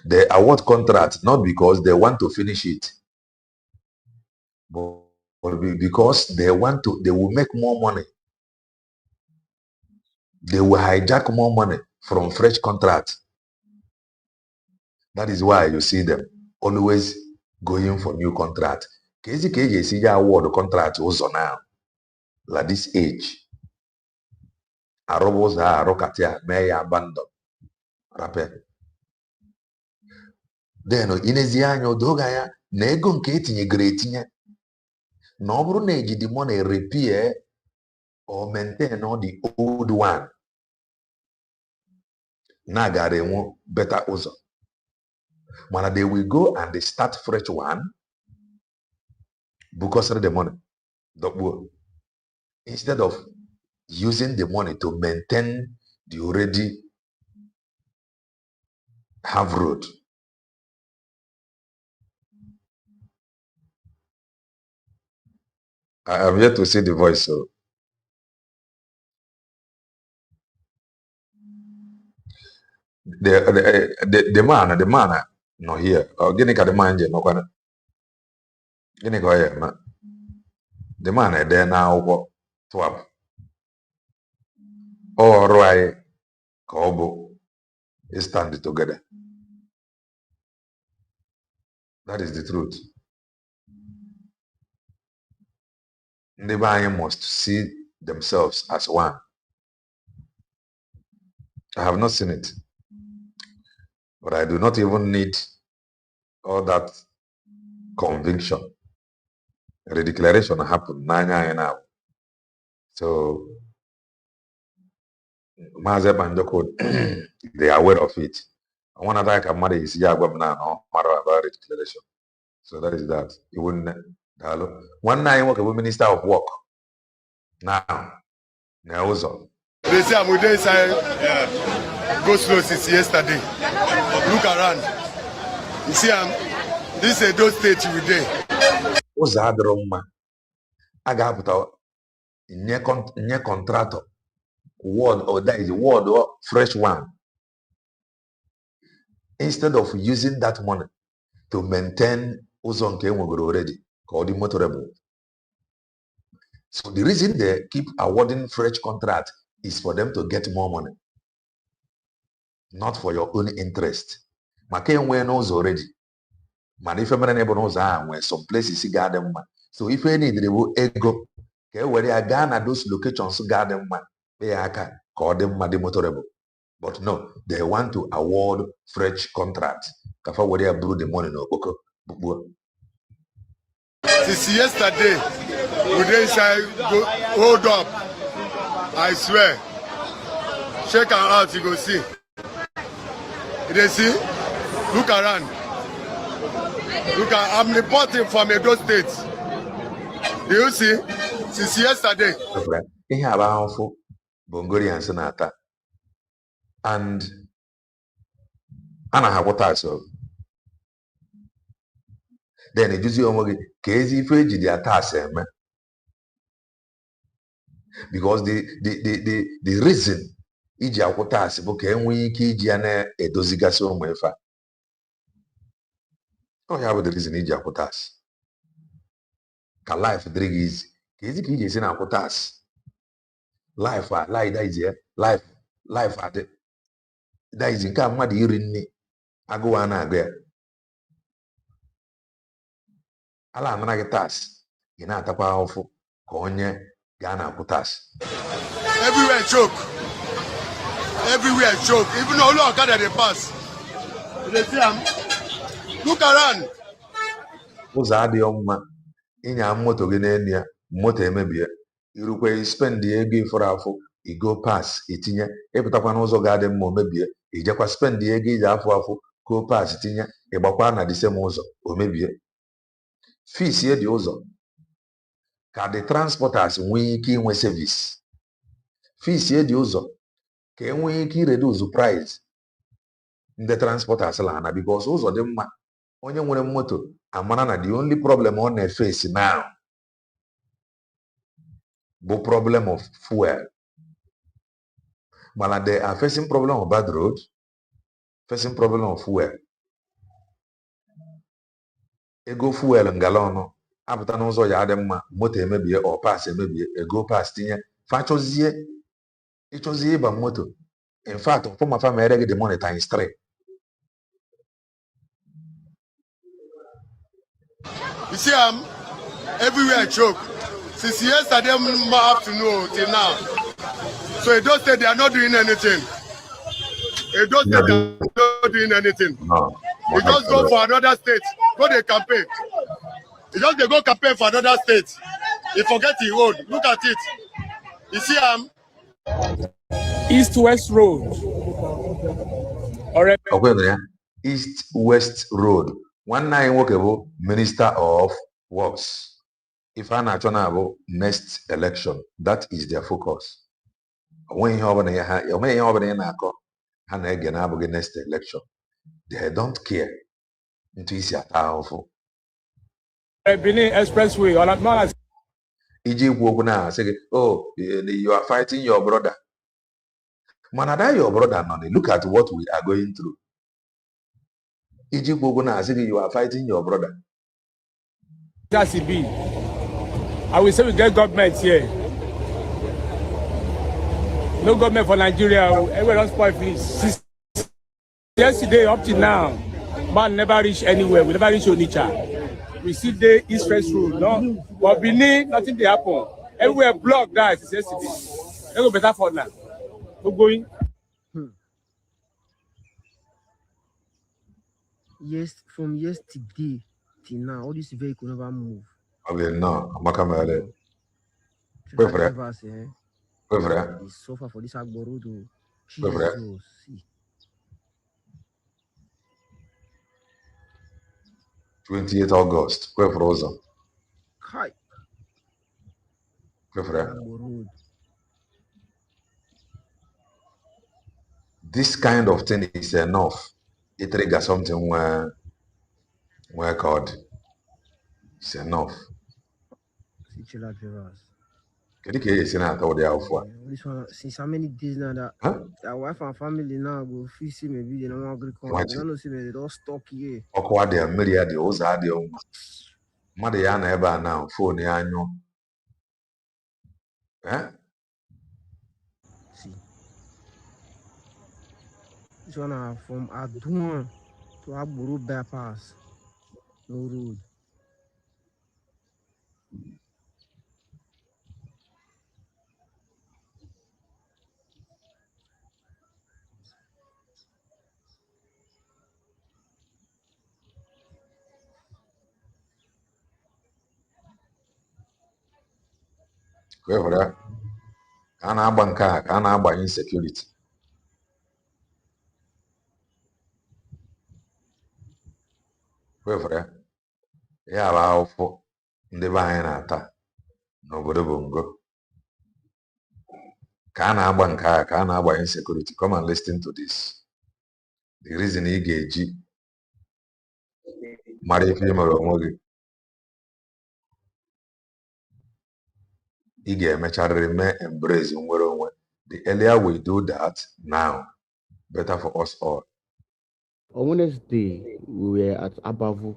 Speaker 1: They award contracts not because they want to finish it, but because they will make more money. They will hijack more money from fresh contracts. That is why you see them always going for new contract. KG award contract also now, like this age. Arobos are rokatia, may abandon. Rappel. Then inezianyo dogaya, nego nke etinyegoro etinye. Na ọ bụrụ na eji the money repair or maintain all the old one, na gara enwe better ụzọ. Mana they will go and they start fresh one because of the money. Instead of using the money to maintain the already have road. I am yet to see the voice, so the man no here. Gini ka the man je no kwana. Gini ka ya ma. The man there now go twab. All right, Kobo is stand together. That is the truth. The buyer must see themselves as one. I have not seen it, but I do not even need all that conviction. The declaration happened now. So Maze Banjoko, they are aware of it. I want to like a mother is Yagwam now, matter about the declaration. So that is that. You wouldn't. One night I work with Minister of Work. Now also.
Speaker 4: They say I'm with inside go slow since yesterday. Look around. You see this is those states we dey.
Speaker 1: Uzadroma. I got nye contractor. Word or that is word or fresh one. Instead of using that money to maintain Uzon Kenwogo already, called the motorable. So the reason they keep awarding fresh contract is for them to get more money, not for your own interest. Makenwe knows already. Man, if I'm able knows where some places see garden man. So if any they will ego, okay, where they are Ghana those locations garden man, they are call them motorable. But no, they want to award fresh contracts. Kafa where they are brew the money no okay.
Speaker 4: Since yesterday, we dey inside go hold up. I swear. Check am out, you go see. You dey see? Look around. Look at I'm reporting from Edo State. Do you see? Since yesterday.
Speaker 1: Ihe about Bongorians na-ata. And ana ha kwụta so. Then ejuzi onwe gị ka ezi ife eji dị ata asa eme. Because the reason iji akwụta asị bụ ka enwee ike iji ya na-edozigasị ụmụ ife a. Oh ya bụ the reason iji akwụta asị. Ka life dịrị gị izi. Ka ezi ka iji esi na akwụta asị. Life a lie that is here. Life adị. That is nke a mmadụ iri nne agụụ a na-agụ ya. Ala anara gị tas, ị na-atakwa ahụfụ ka onye gaa na-akwụ tax.
Speaker 4: Everywhere choke. Everywhere choke. Even though all Okada they pass. They see am. Look around.
Speaker 1: Ụzọ adịghị mma ịnya moto gị n'elu ya, moto emebie, irukwe spend ego ifuru afụ, igo pass itinye, ịpụtakwa n'ụzọ ga-adị mma omebie, ijekwa spend ego iji afụ go pass tinye, ịgbakwa na disem ụzọ omebie. Fees dị ụzọ ka the transporters nwee ike inwe service. Fees dị ụzọ ka enwee ike ireduce price ndị transporters lana, because ụzọ dị mma, onye nwere moto amara na the only problem ọ na-face now bụ problem of fuel. Mana they are facing problem of bad road, facing problem of fuel. Ego fuel ngala ọnụ apụta n'ụzọ ya dị mma, moto emebie or pass emebie, ego pass tinye, ịchọzie ịba moto. In fact, ọfụma fa mere gị the money times 3.
Speaker 4: You see everywhere choke. Since yesterday afternoon till now. So it don't say they are not doing anything. It don't say they are not doing anything.
Speaker 1: No.
Speaker 4: You just go for another state. Go the campaign. You just they go campaign for another state. You forget the road. Look at it. You see
Speaker 5: East-West Road.
Speaker 1: Okay, East-West Road. One nine workable Minister of Works. If I not next election, that is their focus. When you have next election, they don't care. Into is powerful.
Speaker 5: Benin Expressway.
Speaker 1: Oh, you are fighting your brother. Manada, your brother, none. Look at what we are going through. You are fighting your brother.
Speaker 5: That's it be. I will say we get government here. No government for Nigeria. Everyone don't spoil please. Since yesterday up to now, man never reach anywhere. We never reach Onitsha. We see the East-West Road. No, but Benin, nothing they happen. Everywhere blocked, guys. Since yesterday. They go better for now. No going.
Speaker 6: Yes, from yesterday till now, all this vehicle never move.
Speaker 1: Okay, no, I'm not coming.
Speaker 6: They
Speaker 1: Wait,
Speaker 6: suffer for this Agbo road.
Speaker 1: Wait,
Speaker 6: Jesus, see.
Speaker 1: 28 August. Wait for us.
Speaker 6: Kai.
Speaker 1: Wait for
Speaker 6: Agbo road.
Speaker 1: This kind of thing is enough. It triggers something where called. It's enough. This
Speaker 6: one, since how many days now that their wife and family now go see maybe they don't want to come. They don't know see they don't stuck here.
Speaker 1: Ọkwa dị mmiri ya dị ụzọ adị ọnwa. Mmadụ ya na ebe a na phone ya anyụ.
Speaker 6: See. This one from Adouan to Agboro bypass. No road.
Speaker 1: Wait for that. Ka a na-agba nke a ka a na-agba insecurity. Wait for that. Ya bụ ahụhụ ndị be anyị na-ata n'obodo Bongo. Ka a na-agba nke a ka a na-agba insecurity. Come and listen to this. The reason ị ga-eji mara ife ị mere onwe gị. Ị ga-emecharịrị mee embrace nwere onwe. The earlier we do that now, better for us all.
Speaker 7: On Wednesday, we were at Abavu,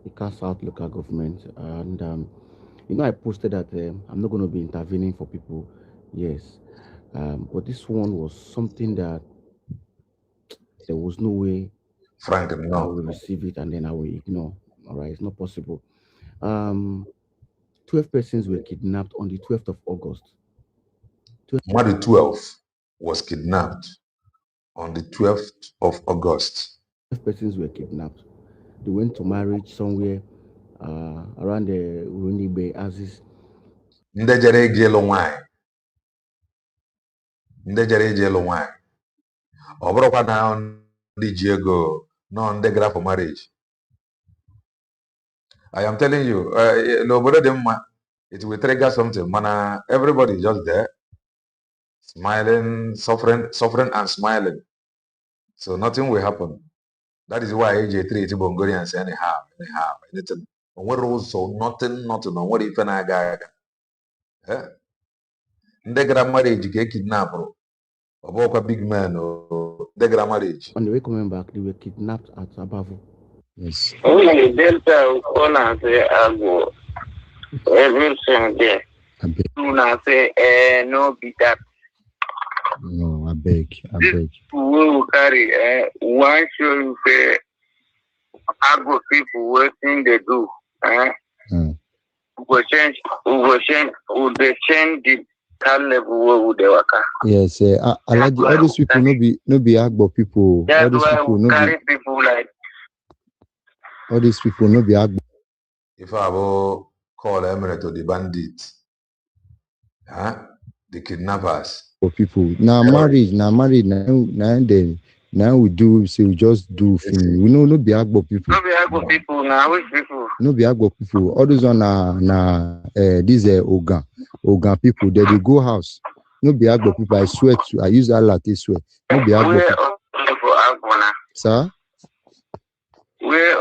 Speaker 7: Ika South local government, and I posted that I'm not going to be intervening for people. Yes, but this one was something that there was no way
Speaker 1: Frank, no.
Speaker 7: I will receive it and then I will ignore. All right, it's not possible. 12 persons were kidnapped on the 12th of August.
Speaker 1: Madu 12 was kidnapped on the 12th of August.
Speaker 7: 12 persons were kidnapped. They went to marriage somewhere around the Urunibe Aziz.
Speaker 1: Ndị jere eji elu nwanyị. Ndị jere eji elu nwanyị. Ọ bụrụkwa na ndị ji ego nọ ndị gara for marriage. I am telling you, n'obodo dị mma, it will trigger something. Mana everybody just there, smiling, suffering and smiling. So nothing will happen. That is why AJ treat Bongorians anyhow, anything. What also nothing. What if an aga? The grand marriage get kidnapped. About a big man or the grand marriage.
Speaker 7: On the way coming back, they were kidnapped at Abavo.
Speaker 3: Yes.
Speaker 8: Only Delta Kona say Ago. Everything there. Do say no be that.
Speaker 3: No, I beg.
Speaker 8: We will carry one show you say Ago people working they do. We will change the level where they work.
Speaker 3: Yes, all these people no be Agbo people.
Speaker 8: That's why we carry people like
Speaker 3: all these people no be Agbo.
Speaker 1: If I will call Emirate or the bandits, the kidnappers.
Speaker 3: For people now married now we do say we just do thing. We no be Agbo people.
Speaker 8: No be Agbo people now. Which people?
Speaker 3: No be Agbo people. All those on these Ogan people. They go house. No be Agbo people. I swear to. I use Allah to swear. No be Agbo people. Sir?
Speaker 8: Where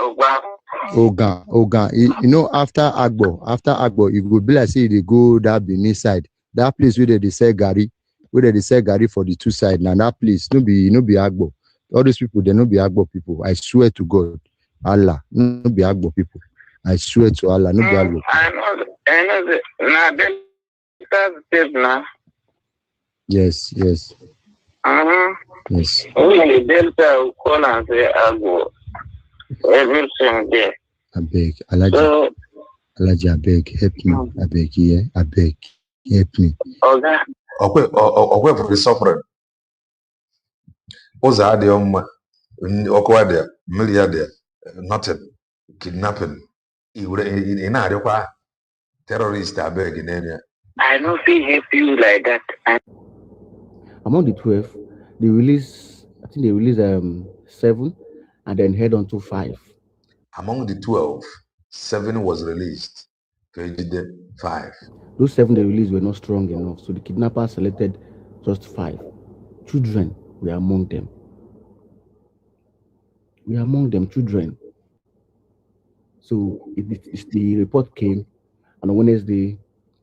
Speaker 3: Ogan. You know after Agbo, you go be like say they go that Benin side. That place where they sell Gary. Where they sell Gary for the two sides. Now that place no be Agbo. All those people, they no be Agbo people. I swear to God, Allah, no be Agbo people. I swear to Allah, no be Agbo.
Speaker 8: I know. Now that's now.
Speaker 3: Yes.
Speaker 8: Yes.
Speaker 3: Only
Speaker 8: Delta Kona say Agbo. Everything there.
Speaker 3: I beg, Alaji, I beg, help me. I beg, yeah, I beg, help me.
Speaker 8: Okay.
Speaker 1: Okay, for the suffering. Oza de okwa there, million there, nothing, kidnapping. In a terrorist, I beg in area.
Speaker 8: I don't feel help you like that.
Speaker 7: Among the 12, they release 7 and then head on to 5.
Speaker 1: Among the 12, 7 was released. 5.
Speaker 7: Those 7 they released were not strong enough, so the kidnappers selected just 5. Children were among them. Children. So the report came, and on Wednesday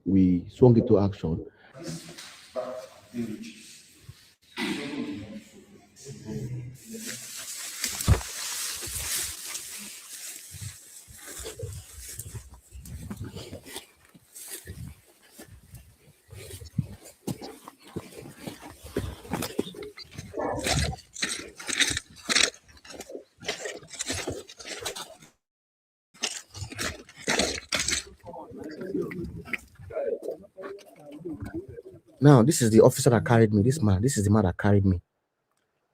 Speaker 7: we swung into action. Now, this is the officer that carried me. This is the man that carried me.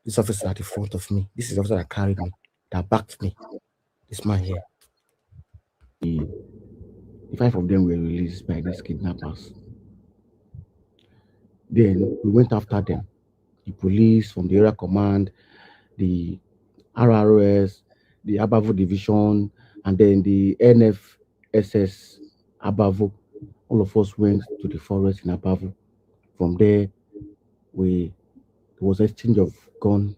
Speaker 7: This officer at the front of me. This is the officer that carried me, that backed me. This man here. The 5 of them were released by these kidnappers. Then we went after them. The police from the area command, the RRS, the Abavo division, and then the NFSS Abavo. All of us went to the forest in Abavo. From there, there was exchange of gun.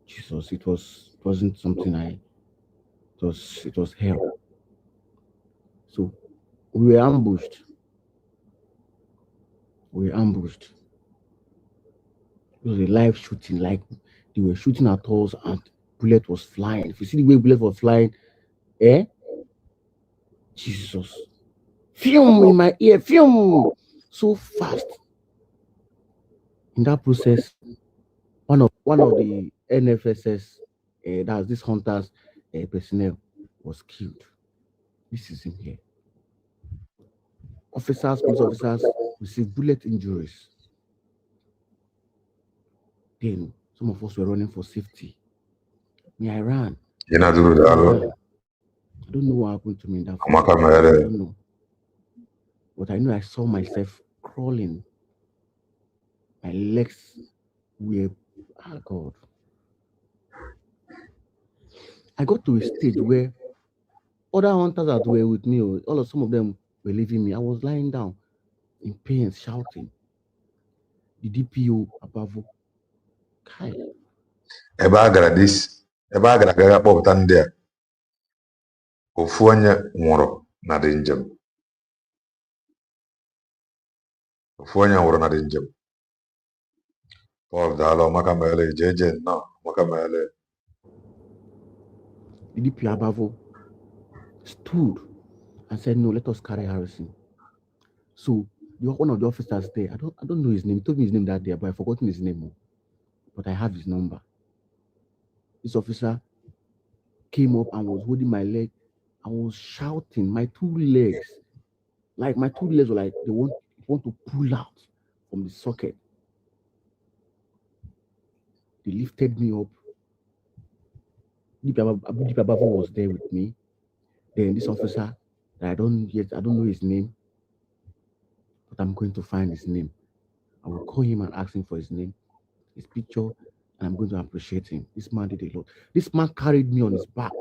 Speaker 7: Jesus, it wasn't something it was hell. So we were ambushed. It was a live shooting, like they were shooting at us and bullet was flying. If you see the way bullet was flying, Jesus. Film in my ear, film so fast. In that process, one of the NFSS, that's this hunters personnel, was killed. This is in here. police officers received bullet injuries. Then some of us were running for safety. Me, I ran.
Speaker 1: You know, do that.
Speaker 7: I don't know what happened to me in that
Speaker 1: I
Speaker 7: don't know. But I know I saw myself crawling. My legs were, oh God. I got to a stage where other hunters that were with me, some of them were leaving me. I was lying down in pain, shouting. The DPO above. Kai.
Speaker 1: Ebe a gara gaga kpọpụta ndị a, ofu onye nwụrụ na dị njem. Paul daalụ maka mere jeje nnọọ maka mere.
Speaker 7: The DPO above stood and said, "No, let us carry Harrison." So one of the officers there, I don't know his name. He told me his name that day, but I've forgotten his name. But I have his number. This officer came up and was holding my leg. I was shouting. My two legs were like they want to pull out from the socket. They lifted me up. Abu Baba was there with me. Then this officer that I don't know his name, but I'm going to find his name. I will call him and ask him for his name, his picture, and I'm going to appreciate him. This man did a lot. This man carried me on his back.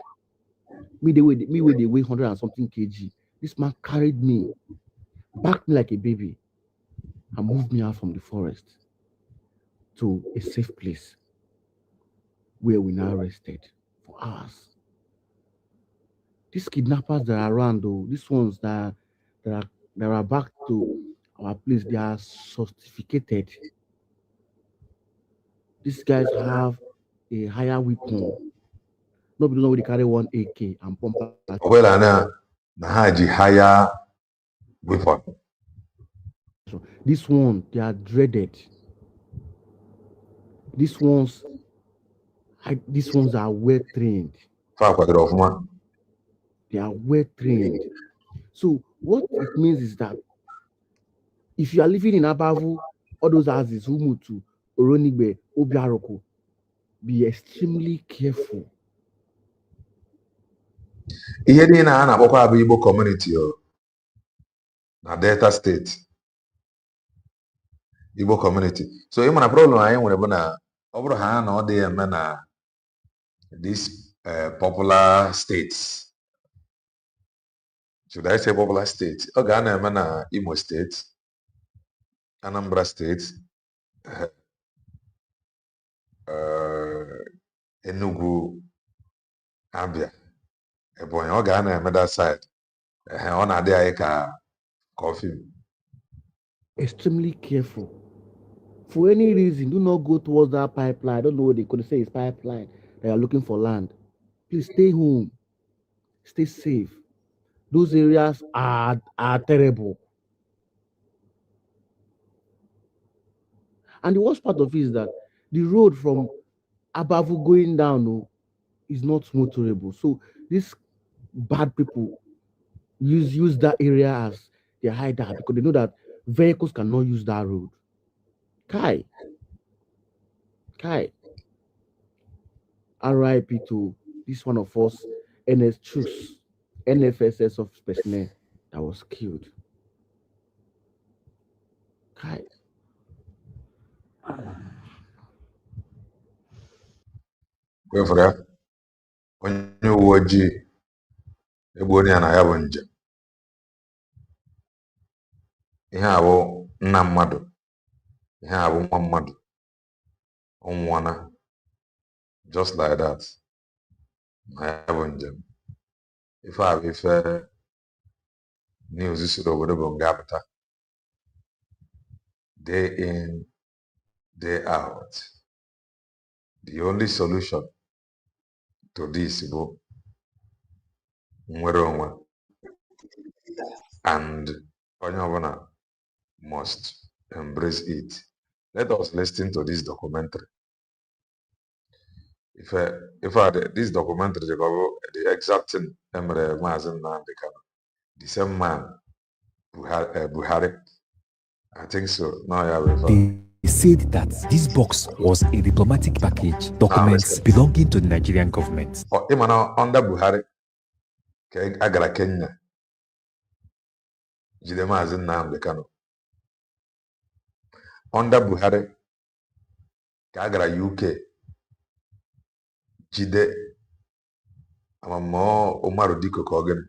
Speaker 7: Me they weigh 100 and something kg. This man carried me, backed me like a baby, and moved me out from the forest to a safe place where we now rested for hours. These kidnappers that are around, though, these ones that are back to our place, they are sophisticated. These guys have a higher weapon. Nobody knows they carry one AK and pump.
Speaker 1: Well, Nahaji higher weapon.
Speaker 7: So this one, they are dreaded. These ones are well trained. They are well trained. So what it means is that if you are living in Abavu, all those houses, Umutu, Oronigbe, Obiaroko, be extremely careful.
Speaker 1: Ihe dị na a na-akpọkwa abụ Igbo community na Delta State. Igbo community. So ị mara problem anyị nwere bụ na ọ bụrụ ha na ọ dị eme na these popular states. Should I say popular states? Ọ ga na-eme na Imo State, Anambra State, Enugu, Abia, Ebonyi. Ọ ga na-eme that side. Ọ na-adị anyị ka coffee.
Speaker 7: Extremely careful. For any reason, do not go towards that pipeline. I don't know what they could say is pipeline. They are looking for land. Please stay home. Stay safe. Those areas are terrible. And the worst part of it is that the road from Abavu going down is not motorable. So these bad people use that area as their hideout because they know that vehicles cannot use that road. Kai. RIP to this one of us, NFSS of personnel that was killed. Kai.
Speaker 1: Kwefere onye uwe ojii egbuo ya na ya bụ njem. Ihe a bụ nna mmadụ, ihe a bụ nwa mmadụ, ọnwụọna just like that na ya bụ njem. Ife a bụ ife news siri obodo bụ nga apụta day in day out. The only solution to this bụ nnwere onwe, and onye ọbụla must embrace it. Let us listen to this documentary. This documentary, the exact thing Emre Mazi Nnamdi Kanu, the same man Buhari. I think so. Now I refer.
Speaker 9: They said that this box was a diplomatic package, documents belonging to the Nigerian government.
Speaker 1: Under Buhari, agara Kenya, jide Maazị Nnamdi Kanu. Under Buhari, agara UK, jide Umaru Diko Kogen.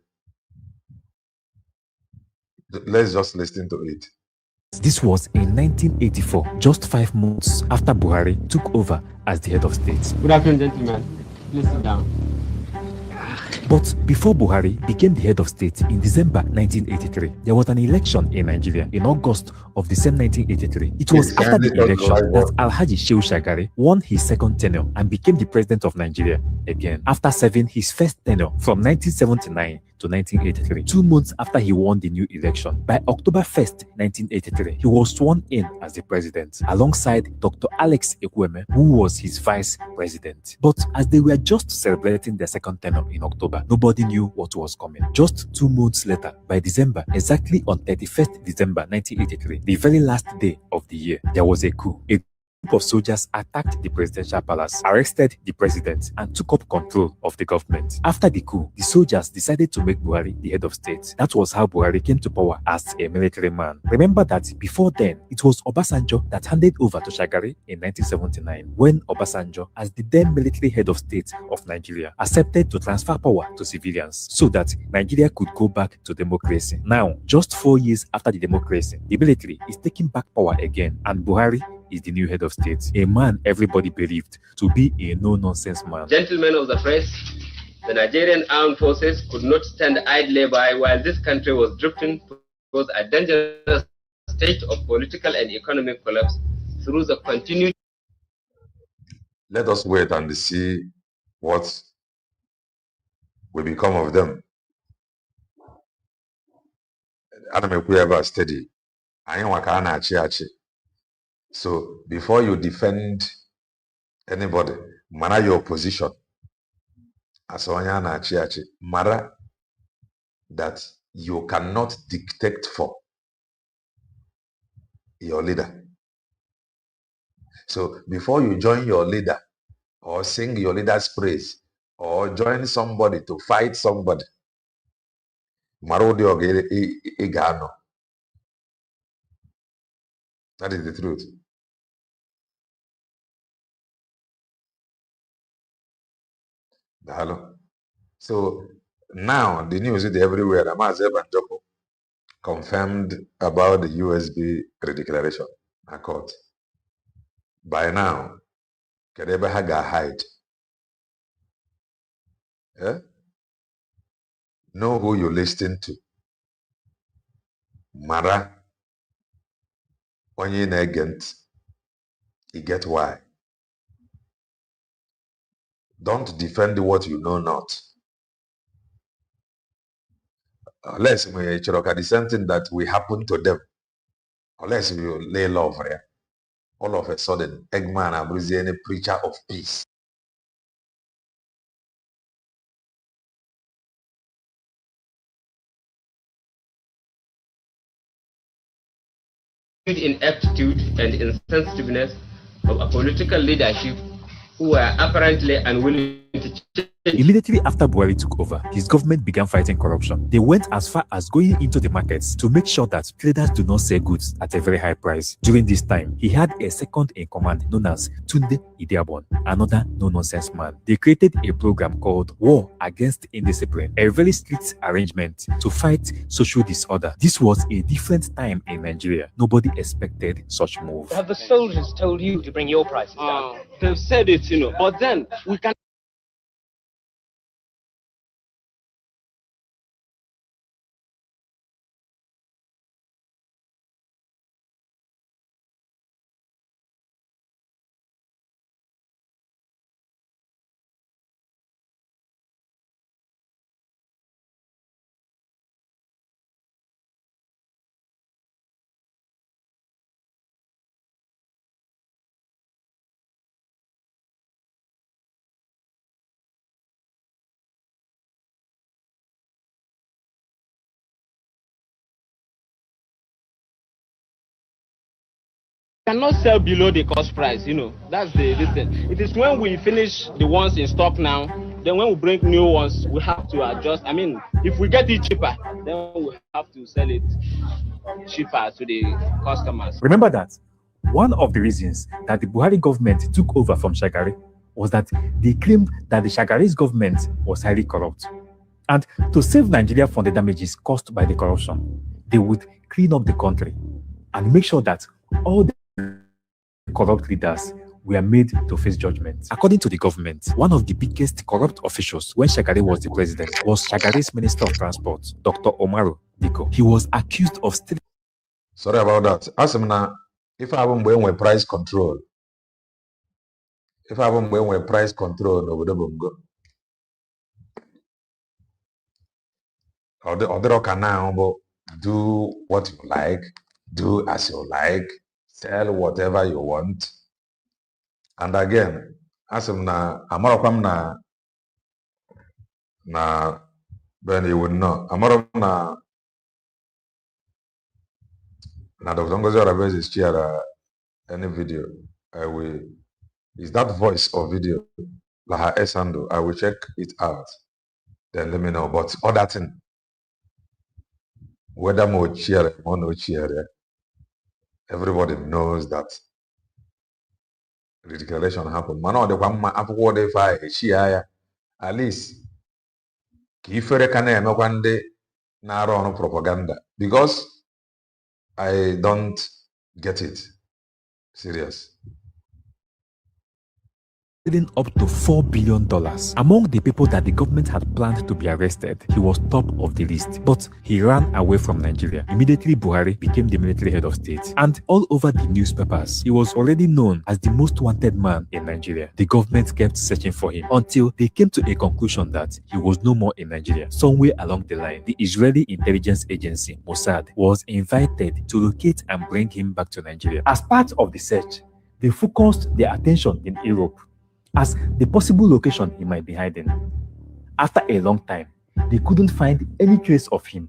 Speaker 1: Let's just listen to it.
Speaker 9: This was in 1984, just 5 months after Buhari took over as the head of state.
Speaker 10: Good afternoon, gentlemen. Please sit down.
Speaker 9: But before Buhari became the head of state in December 1983, there was an election in Nigeria in August of the same 1983. It was after the election that Alhaji Shehu Shagari won his second tenure and became the president of Nigeria again, after serving his first tenure from 1979 to 1983. 2 months after he won the new election, by October 1st, 1983, he was sworn in as the president alongside Dr. Alex Ekwueme, who was his vice president. But as they were just celebrating their second tenure in October, nobody knew what was coming. Just 2 months later, by December, exactly on 31st December 1983, the very last day of the year, there was a coup. A group of soldiers attacked the presidential palace, arrested the president, and took up control of the government. After the coup, the soldiers decided to make Buhari the head of state. That was how Buhari came to power as a military man. Remember that before then, it was Obasanjo that handed over to Shagari in 1979, when Obasanjo, as the then military head of state of Nigeria, accepted to transfer power to civilians so that Nigeria could go back to democracy. Now, just 4 years after the democracy, the military is taking back power again, and Buhari is the new head of state, a man everybody believed to be a no-nonsense man.
Speaker 10: Gentlemen of the press, the Nigerian armed forces could not stand idly by while this country was drifting towards a dangerous state of political and economic collapse through the continued...
Speaker 1: Let us wait and see what will become of them. Adam Ekwueme steady. I ain't wakana achi. So before you defend anybody, mara your position as Onyana Achiachi, mara that you cannot dictate for your leader. So before you join your leader or sing your leader's praise or join somebody to fight somebody, that is the truth. Hello. So now the news is everywhere. Maazị Banjoko confirmed about the USB redeclaration accord. By now, Kedebe Haga hide. Yeah? Know who you listen to. Mara. Onye na-egent. You get why. Don't defend what you know not. Unless the same thing that will happen to them. Unless you lay love here. All of a sudden, Eggman Abruziani, preacher of peace.
Speaker 10: Ineptitude and insensitiveness of a political leadership who were apparently unwilling to change.
Speaker 9: Immediately after Buhari took over, his government began fighting corruption. They went as far as going into the markets to make sure that traders do not sell goods at a very high price. During this time, he had a second in command known as Tunde Idiabon, another no-nonsense man. They created a program called War Against Indiscipline, a very strict arrangement to fight social disorder. This was a different time in Nigeria. Nobody expected such move.
Speaker 11: Have the soldiers told you to bring your prices down?
Speaker 10: They've said it, but then we can
Speaker 12: cannot sell below the cost price, That's this thing. It is when we finish the ones in stock now, then when we bring new ones, we have to adjust. I mean, if we get it cheaper, then we have to sell it cheaper to the customers.
Speaker 9: Remember that one of the reasons that the Buhari government took over from Shagari was that they claimed that the Shagari's government was highly corrupt. And to save Nigeria from the damages caused by the corruption, they would clean up the country and make sure that all the corrupt leaders were made to face judgment. According to the government, one of the biggest corrupt officials when Shagari was the president was Shagari's Minister of Transport, Dr. Umaru Dikko. He was accused of stealing.
Speaker 1: Sorry about that. Asimna, if I haven't been with price control, over the bungo. Other can now do what you like, do as you like, sell whatever you want. And again, Asimna, Amarokwam na Ben you would know. Amarom na Dr. Ngozi Oravez is share any video. I will is that voice or video Laha Esando. I will check it out. Then let me know. But other thing, whether more cheer or no cheer, everybody knows that the declaration happened. Man, the one after if I share at least Kifere Kane no one day no propaganda because I don't get it. Serious.
Speaker 9: Up to $4 billion. Among the people that the government had planned to be arrested, he was top of the list. But he ran away from Nigeria. Immediately, Buhari became the military head of state. And all over the newspapers, he was already known as the most wanted man in Nigeria. The government kept searching for him until they came to a conclusion that he was no more in Nigeria. Somewhere along the line, the Israeli intelligence agency, Mossad, was invited to locate and bring him back to Nigeria. As part of the search, they focused their attention in Europe as the possible location he might be hiding. After a long time, they couldn't find any trace of him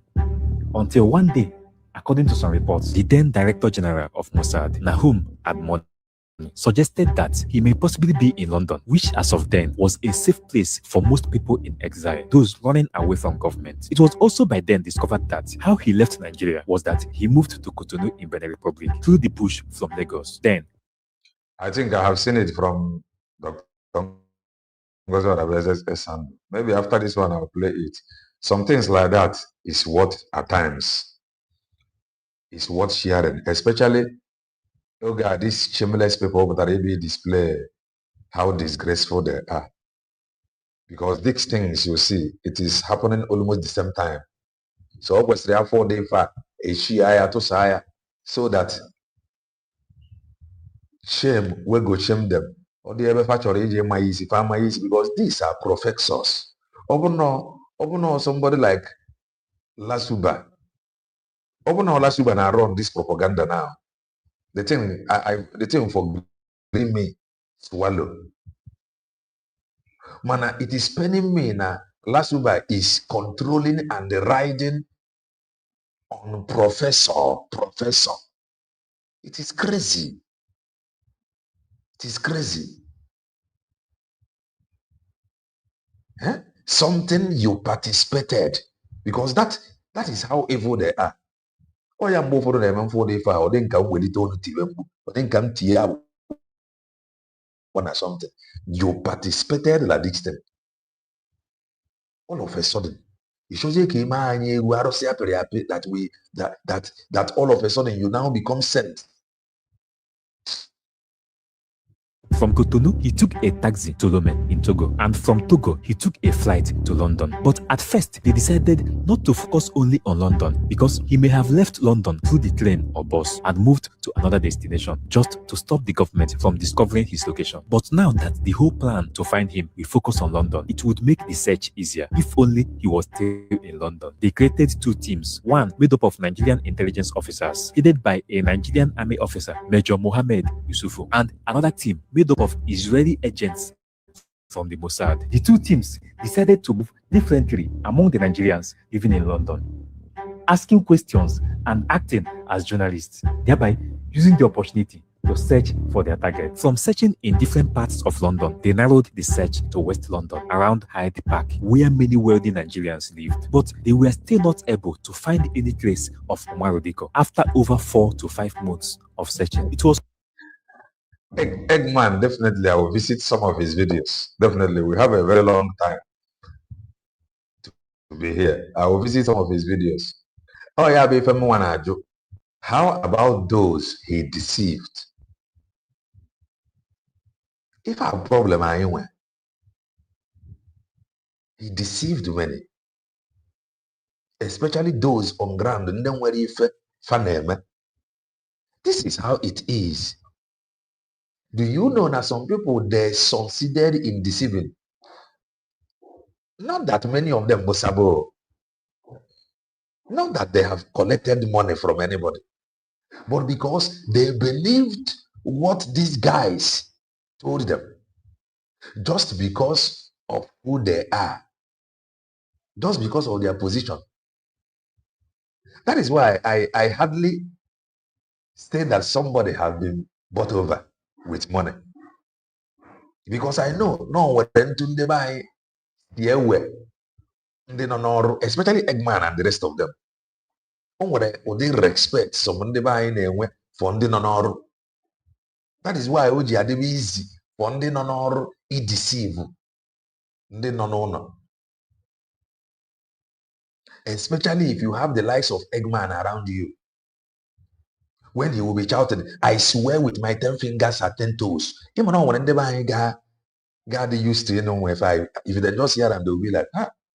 Speaker 9: until one day, according to some reports, the then Director General of Mossad, Nahum Admon, suggested that he may possibly be in London, which as of then was a safe place for most people in exile, those running away from government. It was also by then discovered that how he left Nigeria was that he moved to Cotonou in Benin Republic through the bush from Lagos. Then,
Speaker 1: I think I have seen it from Dr. Maybe after this one I'll play it. Some things like that is what at times is what sharing, especially look at these shameless people that they display how disgraceful they are. Because these things you see, it is happening almost the same time. So always 3 or 4 days for a Shia to Saya, so that shame will go shame them. Or the ever factory because these are professors. Open somebody like Lasuba. Open Lasuba now run this propaganda now. The thing for me swallow. Mana, it is paining me now. Lasuba is controlling and riding on professor. It is crazy. It is crazy. Something you participated, because that is how evil they are. Oh, yeah, move for them for the fire, or then come with it on the TV, or then come to or something. You participated like this thing. All of a sudden, it shows you that all of a sudden you now become sent.
Speaker 9: From Cotonou, he took a taxi to Lomé in Togo, and from Togo, he took a flight to London. But at first, they decided not to focus only on London because he may have left London through the train or bus and moved to another destination just to stop the government from discovering his location. But now that the whole plan to find him will focus on London, it would make the search easier if only he was still in London. They created 2 teams, one made up of Nigerian intelligence officers, headed by a Nigerian army officer, Major Mohammed Yusufu, and another team made up of Israeli agents from the Mossad. The 2 teams decided to move differently among the Nigerians living in London, asking questions and acting as journalists, thereby using the opportunity to search for their target. From searching in different parts of London, they narrowed the search to West London, around Hyde Park, where many wealthy Nigerians lived. But they were still not able to find any trace of Umaru Dikko. After over 4 to 5 months of searching, it was
Speaker 1: Eggman, definitely I will visit some of his videos. Definitely, we have a very long time to be here. I will visit some of his videos. Oh yeah, how about those he deceived? If our problem anyway, he deceived many, especially those on ground. And then where if this is how it is. Do you know that some people they succeeded in deceiving? Not that many of them Bosabo. Not that they have collected money from anybody, but because they believed what these guys told them, just because of who they are, just because of their position. That is why I hardly say that somebody has been bought over with money. Because I know, no, when they buy the airway, especially Eggman and the rest of them, they respect someone they buy in funding on or. That is why Oji Adebe easy funding on or deceive. Especially if you have the likes of Eggman around you. When he will be shouting, I swear with my 10 fingers and 10 toes. Even on when they buy God used to, if they just hear them, they'll be like,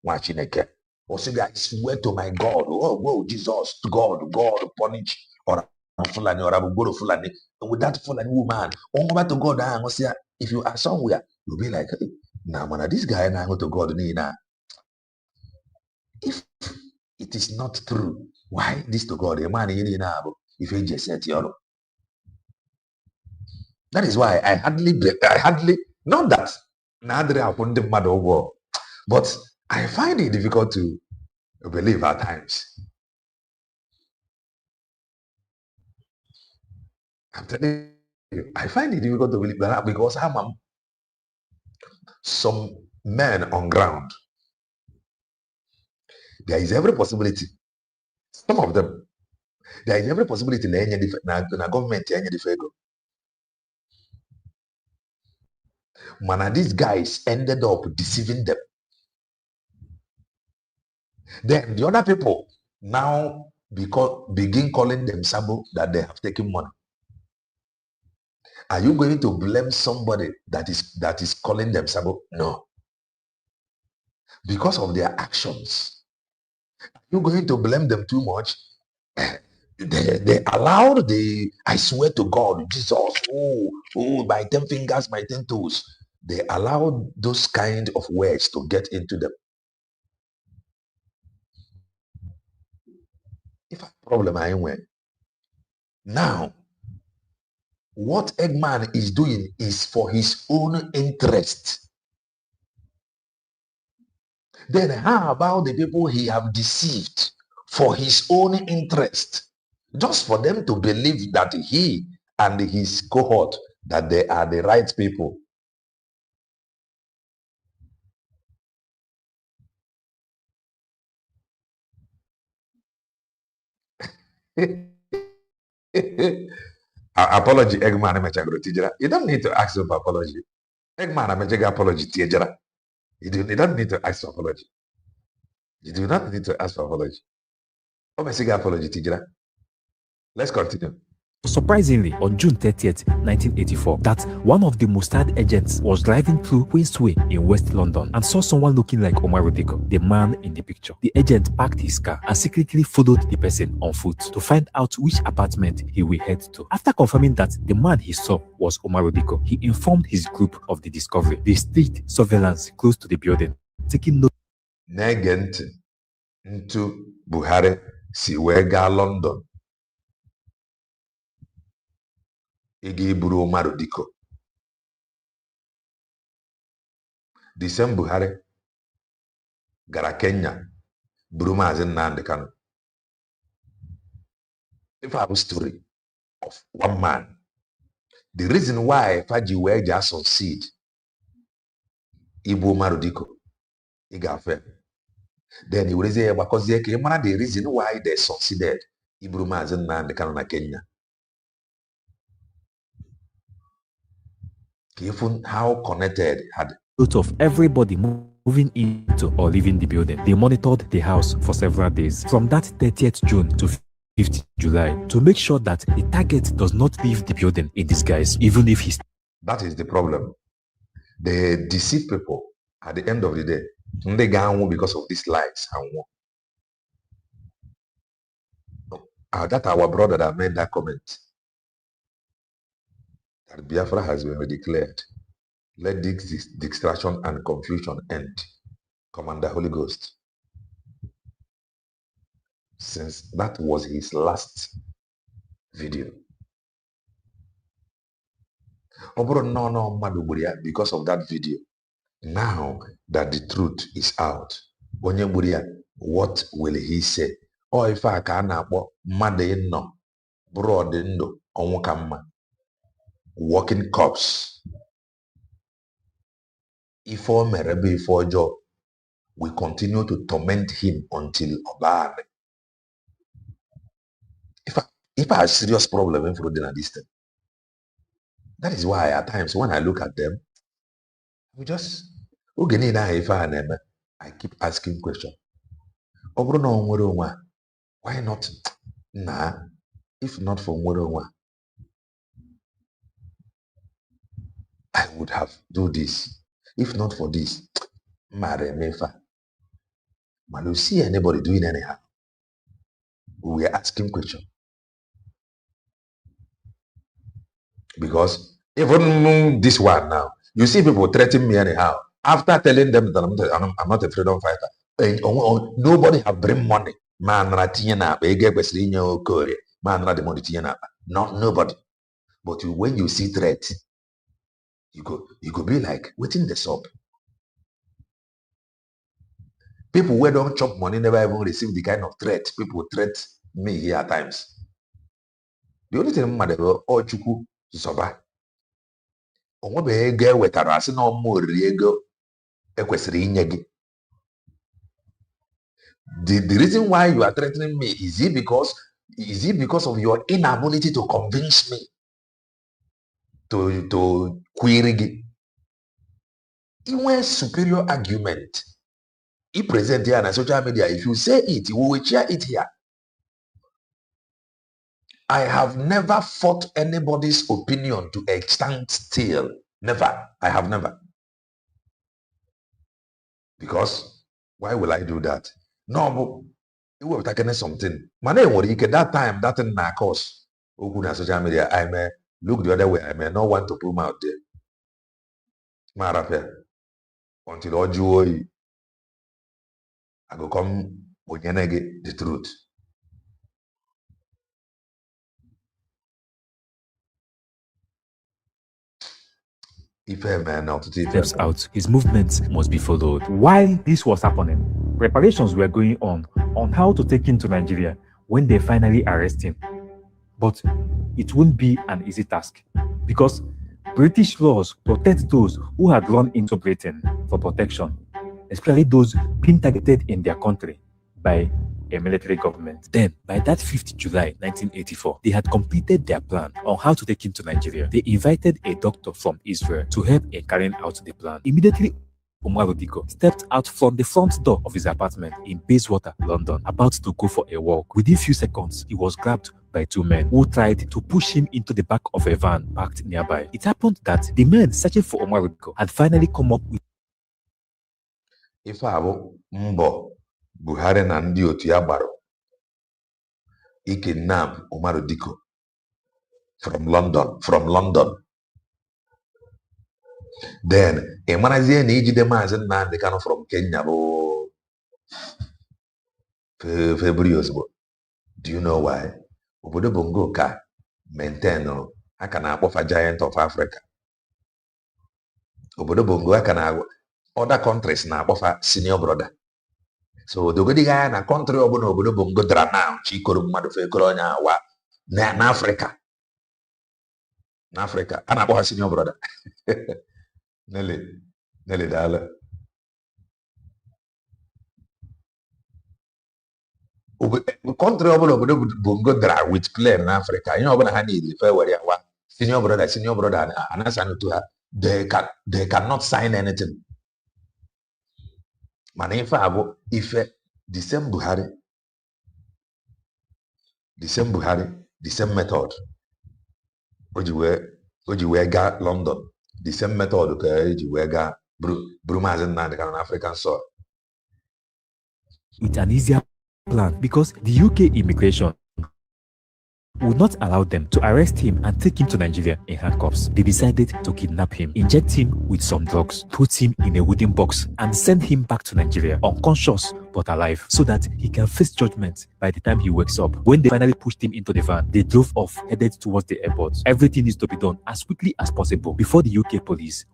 Speaker 1: watching again. Or say, I swear to my God, oh, Jesus, God, punish, or Fulani, or Abu Guru Fulani. And with that Fulani woman, over to God, if you are somewhere, you'll be like, hey, nah, man, this guy and I go to God. If it is not true, why this to God? A man, if he just said, that is why I hardly, not that, but I find it difficult to believe at times. I'm telling you, I find it difficult to believe that because some men on ground, there is every possibility. Some of them, there is every possibility in the government. Man, these guys ended up deceiving them. Then the other people now begin calling them Sabo that they have taken money. Are you going to blame somebody that is calling them Sabo? No. Because of their actions. Are you going to blame them too much? They allowed I swear to God, Jesus, my 10 fingers, my 10 toes. They allowed those kind of words to get into them. If a problem I went. Now, what Eggman is doing is for his own interest. Then how about the people he have deceived for his own interest? Just for them to believe that he and his cohort, that they are the right people. Apology, Eggman. You don't need to ask for apology. Eggman, apology. You don't need to ask for apology. You do not need to ask for apology. Apology, let's continue.
Speaker 9: Surprisingly, on June 30th, 1984, that one of the Mossad agents was driving through Queensway in West London and saw someone looking like Umaru Dikko, the man in the picture. The agent parked his car and secretly followed the person on foot to find out which apartment he will head to. After confirming that the man he saw was Umaru Dikko, he informed his group of the discovery. They staged surveillance close to the building, taking note.
Speaker 1: Negent into Buhari Siwega London. Igi buru Umaru Dikko. The same Buhari gara Kenya buru Mazi Nnamdi Kanu. If I have a story of one man The reason why Faji were just succeed Igbo Marudiko Igafe. Then he was there because the reason why they succeeded Ibru Mazen and the Canada Kenya. How connected had
Speaker 9: of everybody moving into or leaving the building. They monitored the house for several days, from that 30th June to 5th July, to make sure that the target does not leave the building in disguise, even if he's...
Speaker 1: That is the problem. They deceive people at the end of the day. They go because of these lies. That our brother that made that comment. That Biafra has been declared. Let this distraction and confusion end. Commander Holy Ghost. Since that was his last video. Because of that video. Now that the truth is out, what will he say? Or if I can no broad no walking corpse. If all merebe for job, we continue to torment him until Obad. If I have serious problem in fraud this thing, that is why at times when I look at them, we just I keep asking questions. Why not? Nah, if not for Mworonwa, I would have do this. If not for this, Maremefa. But you see anybody doing anyhow? We are asking questions. Because even this one now, you see people threatening me anyhow. After telling them that I'm not a freedom fighter, nobody have bring money. Man, not nobody. But when you see threat, you go be like, waiting the sub. People who don't chop money never even receive the kind of threat. People threat me here at times. The only thing matter or chuku soba. Onwe ego wetara asị na ọmụ oriri ego ekwesịrị inye gị. The reason why you are threatening me is it because of your inability to convince me to query gị? Inwe superior argument. He present here on social media. If you say it, we will share it here. I have never fought anybody's opinion to a standstill. Never. I have never. Because why will I do that? No, but it will take something. My name was that time, that in my course. On social media, I may look the other way. I may not want to put my out there. My rapper. Until all joy, I go come when the truth.
Speaker 9: Steps out, his movements must be followed. While this was happening, preparations were going on how to take him to Nigeria when they finally arrest him. But it won't be an easy task because British laws protect those who had run into Britain for protection, especially those being targeted in their country by a military government. Then, by that 5th July 1984, they had completed their plan on how to take him to Nigeria. They invited a doctor from Israel to help in carrying out the plan. Immediately, Umaru Dikko stepped out from the front door of his apartment in Bayswater, London, about to go for a walk. Within few seconds, he was grabbed by two men who tried to push him into the back of a van parked nearby. It happened that the men searching for Umaru Dikko had finally come up with
Speaker 1: Buhari na ndị otu ya gbara ikidnap Umaru Dikko from London. Then emanazie na ijide Maazị Nnamdi Kanu from Kenya bụ February ozugbo. Do you know why? Obodo Bongo ka maintain aka na-akpọfa Giant of Africa. Obodo Bongo aka na other countries na-akpọfa senior brother. So the good guy na country obodo Bongo dara now chikoro mmadụ fekoro onye awa na Africa. n'Africa a na-akpọ ha senior brother. Nelly daalụ. Kọntrị ọbụla obodo Bongo dara with plane n'Africa, ihe ọbụla ha niile fe were ya wa senior brother anasa n'otu ha, they cannot sign anything. Mana ife a bụ ife the same Buhari, the same method o ji wee gaa London, the same method ka eji wee gaa buru Maazị Nnamdi Kanu n'African soil.
Speaker 9: With an easier plan, because the UK immigration would not allow them to arrest him and take him to Nigeria in handcuffs. They decided to kidnap him, inject him with some drugs, put him in a wooden box, and send him back to Nigeria, unconscious but alive, so that he can face judgment by the time he wakes up. When they finally pushed him into the van, they drove off, headed towards the airport. Everything needs to be done as quickly as possible before the UK police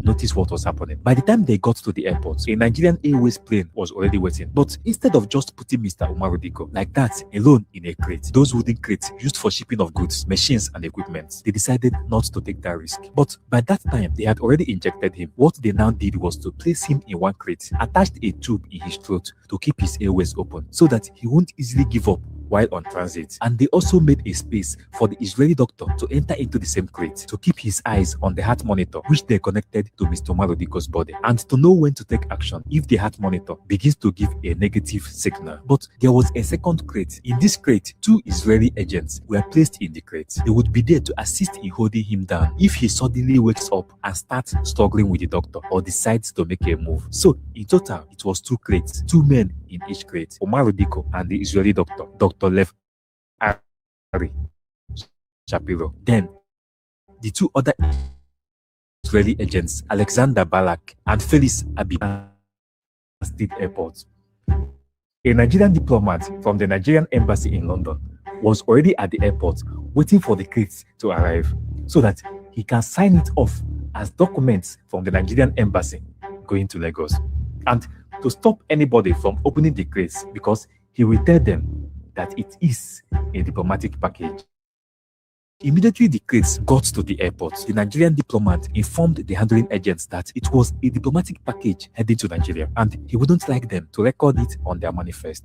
Speaker 9: notice what was happening. By the time they got to the airport, a Nigerian Airways plane was already waiting. But instead of just putting Mr. Umaru Dikko like that alone in a crate, those wooden crates used for shipping of goods, machines and equipment, they decided not to take that risk. But by that time, they had already injected him. What they now did was to place him in one crate, attached a tube in his throat to keep his airways open so that he won't easily give up while on transit. And they also made a space for the Israeli doctor to enter into the same crate to keep his eyes on the heart monitor, which they connected to Mr. Umaru Dikko's body, and to know when to take action if the heart monitor begins to give a negative signal. But there was a second crate. In this crate, 2 Israeli agents were placed in the crate. They would be there to assist in holding him down if he suddenly wakes up and starts struggling with the doctor or decides to make a move. So in total, it was 2 crates, 2 men in each crate, Umaru Dikko and the Israeli doctor, Dr. Lev Ari Shapiro. Then the 2 other Israeli agents, Alexander Balak and Felix Abib, State Airport. A Nigerian diplomat from the Nigerian embassy in London was already at the airport waiting for the crates to arrive so that he can sign it off as documents from the Nigerian embassy going to Lagos, and to stop anybody from opening the crates, because he will tell them that it is a diplomatic package. Immediately the crates got to the airport, the Nigerian diplomat informed the handling agents that it was a diplomatic package heading to Nigeria, and he wouldn't like them to record it on their manifest.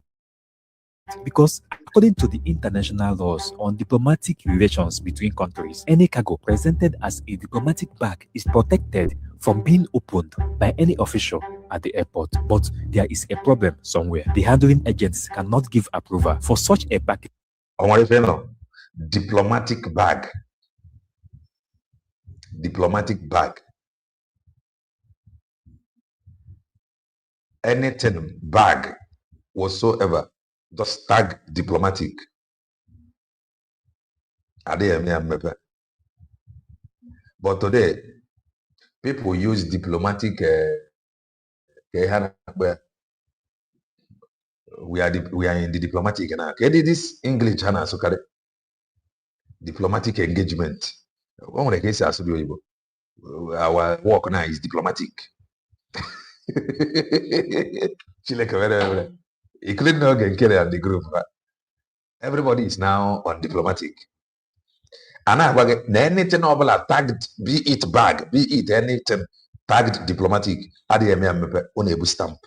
Speaker 9: Because according to the international laws on diplomatic relations between countries, any cargo presented as a diplomatic bag is protected from being opened by any official at the airport. But there is a problem somewhere. The handling agents cannot give approval for such a package.
Speaker 1: Diplomatic bag. Diplomatic bag. Anything bag whatsoever, just tag diplomatic. But today, people use diplomatic. We are in the diplomatic now. This English so diplomatic engagement. Our work now is diplomatic. Including the group. Everybody is now on diplomatic. And anything tagged, be it bag, be it anything tagged diplomatic, unable stamp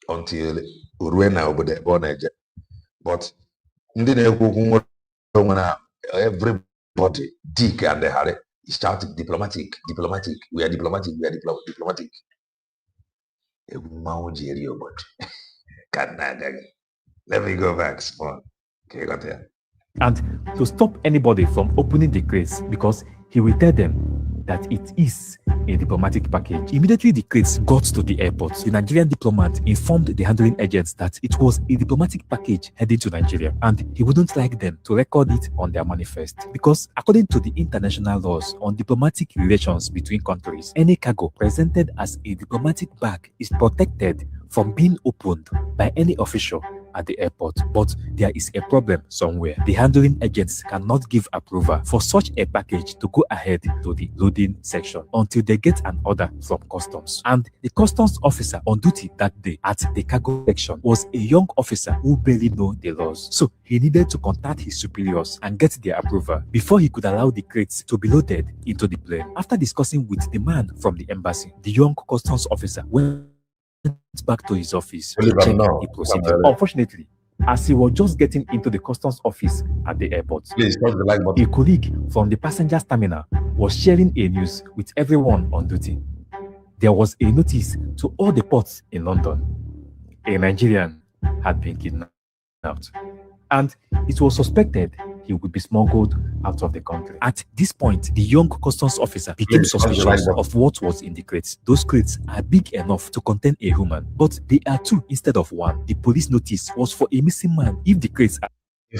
Speaker 1: until Uruena over there born. But everybody, Dick and the Harry, is shouting diplomatic, diplomatic. We are diplomatic. We are diplomatic. Let me go back. Okay, got there.
Speaker 9: And to stop anybody from opening the crates, because he will tell them that it is a diplomatic package. Immediately the crates got to the airport, the Nigerian diplomat informed the handling agents that it was a diplomatic package heading to Nigeria, and he wouldn't like them to record it on their manifest. Because according to the international laws on diplomatic relations between countries, any cargo presented as a diplomatic bag is protected from being opened by any official at the airport, but there is a problem somewhere. The handling agents cannot give approval for such a package to go ahead to the loading section until they get an order from customs. And the customs officer on duty that day at the cargo section was a young officer who barely knew the laws. So he needed to contact his superiors and get their approval before he could allow the crates to be loaded into the plane. After discussing with the man from the embassy, the young customs officer went back to his office to check the procedure. Unfortunately, as he was just getting into the customs office at the airport, a colleague from the passengers terminal was sharing a news with everyone on duty. There was a notice to all the ports in London. A Nigerian had been kidnapped, and it was suspected he would be smuggled out of the country. At this point, the young customs officer became suspicious of what was in the crates. Those crates are big enough to contain a human, but they are two instead of one. The police notice was for a missing man. If the crates are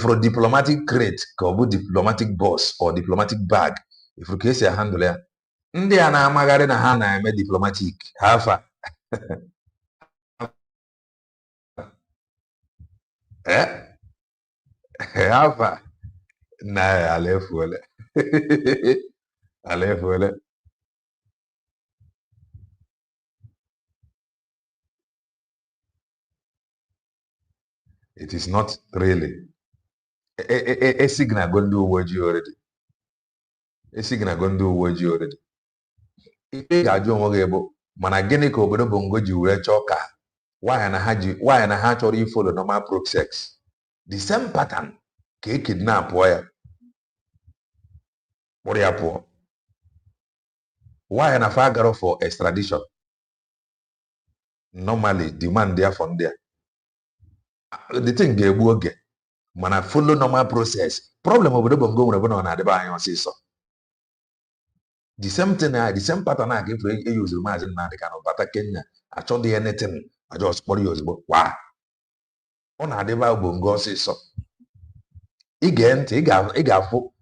Speaker 1: for a diplomatic crate, or diplomatic box or diplomatic bag, if you case a handler, India na magari na hana me diplomatic. Hafa. Hafa. Nah, alefuele. Alefuele. It is not really. A signal going to do what you already. A signal going to do what you already. If you are doing Managenic obodo bongo ji were choka. Why and a hatch or you follow normal process? The same pattern. Ke kidnap wire. What are you poor? Why and a fagaro for extradition? Normally, demand there from there. The thing they work. Man, I follow normal process. Problem over the bongo when on the buy on so. The same thing, the same pattern I give for a use the kind of butter Kenya. I told the anything. I just put yours. Wow. On a deba bongo so. Again, take a for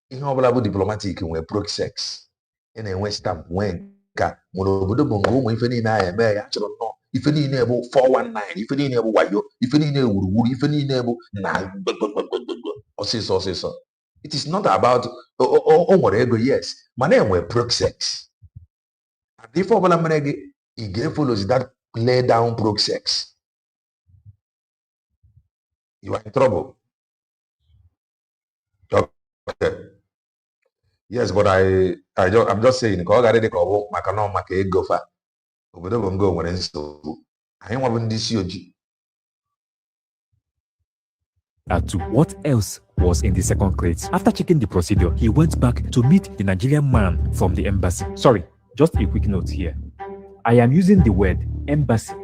Speaker 1: inhonorable diplomatic when pro sex. And then when stamp when ka monobodo bongo if any na eme actually no. If any enable 419, if any enable wayo, if any enable, if any enable na so. It is not about whatever, yes. My name were pro sex. And therefore, he follows that lay down pro sex. You are in trouble. Okay. Yes, but I'm just saying, because I go far. Go when so I want this
Speaker 9: to what else was in the second crate. After checking the procedure, he went back to meet the Nigerian man from the embassy. Sorry, just a quick note here. I am using the word embassy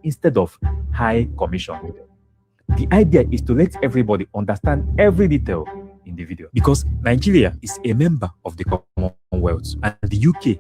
Speaker 9: instead of High Commission. The idea is to let everybody understand every detail in the video, because Nigeria is a member of the Commonwealth and the UK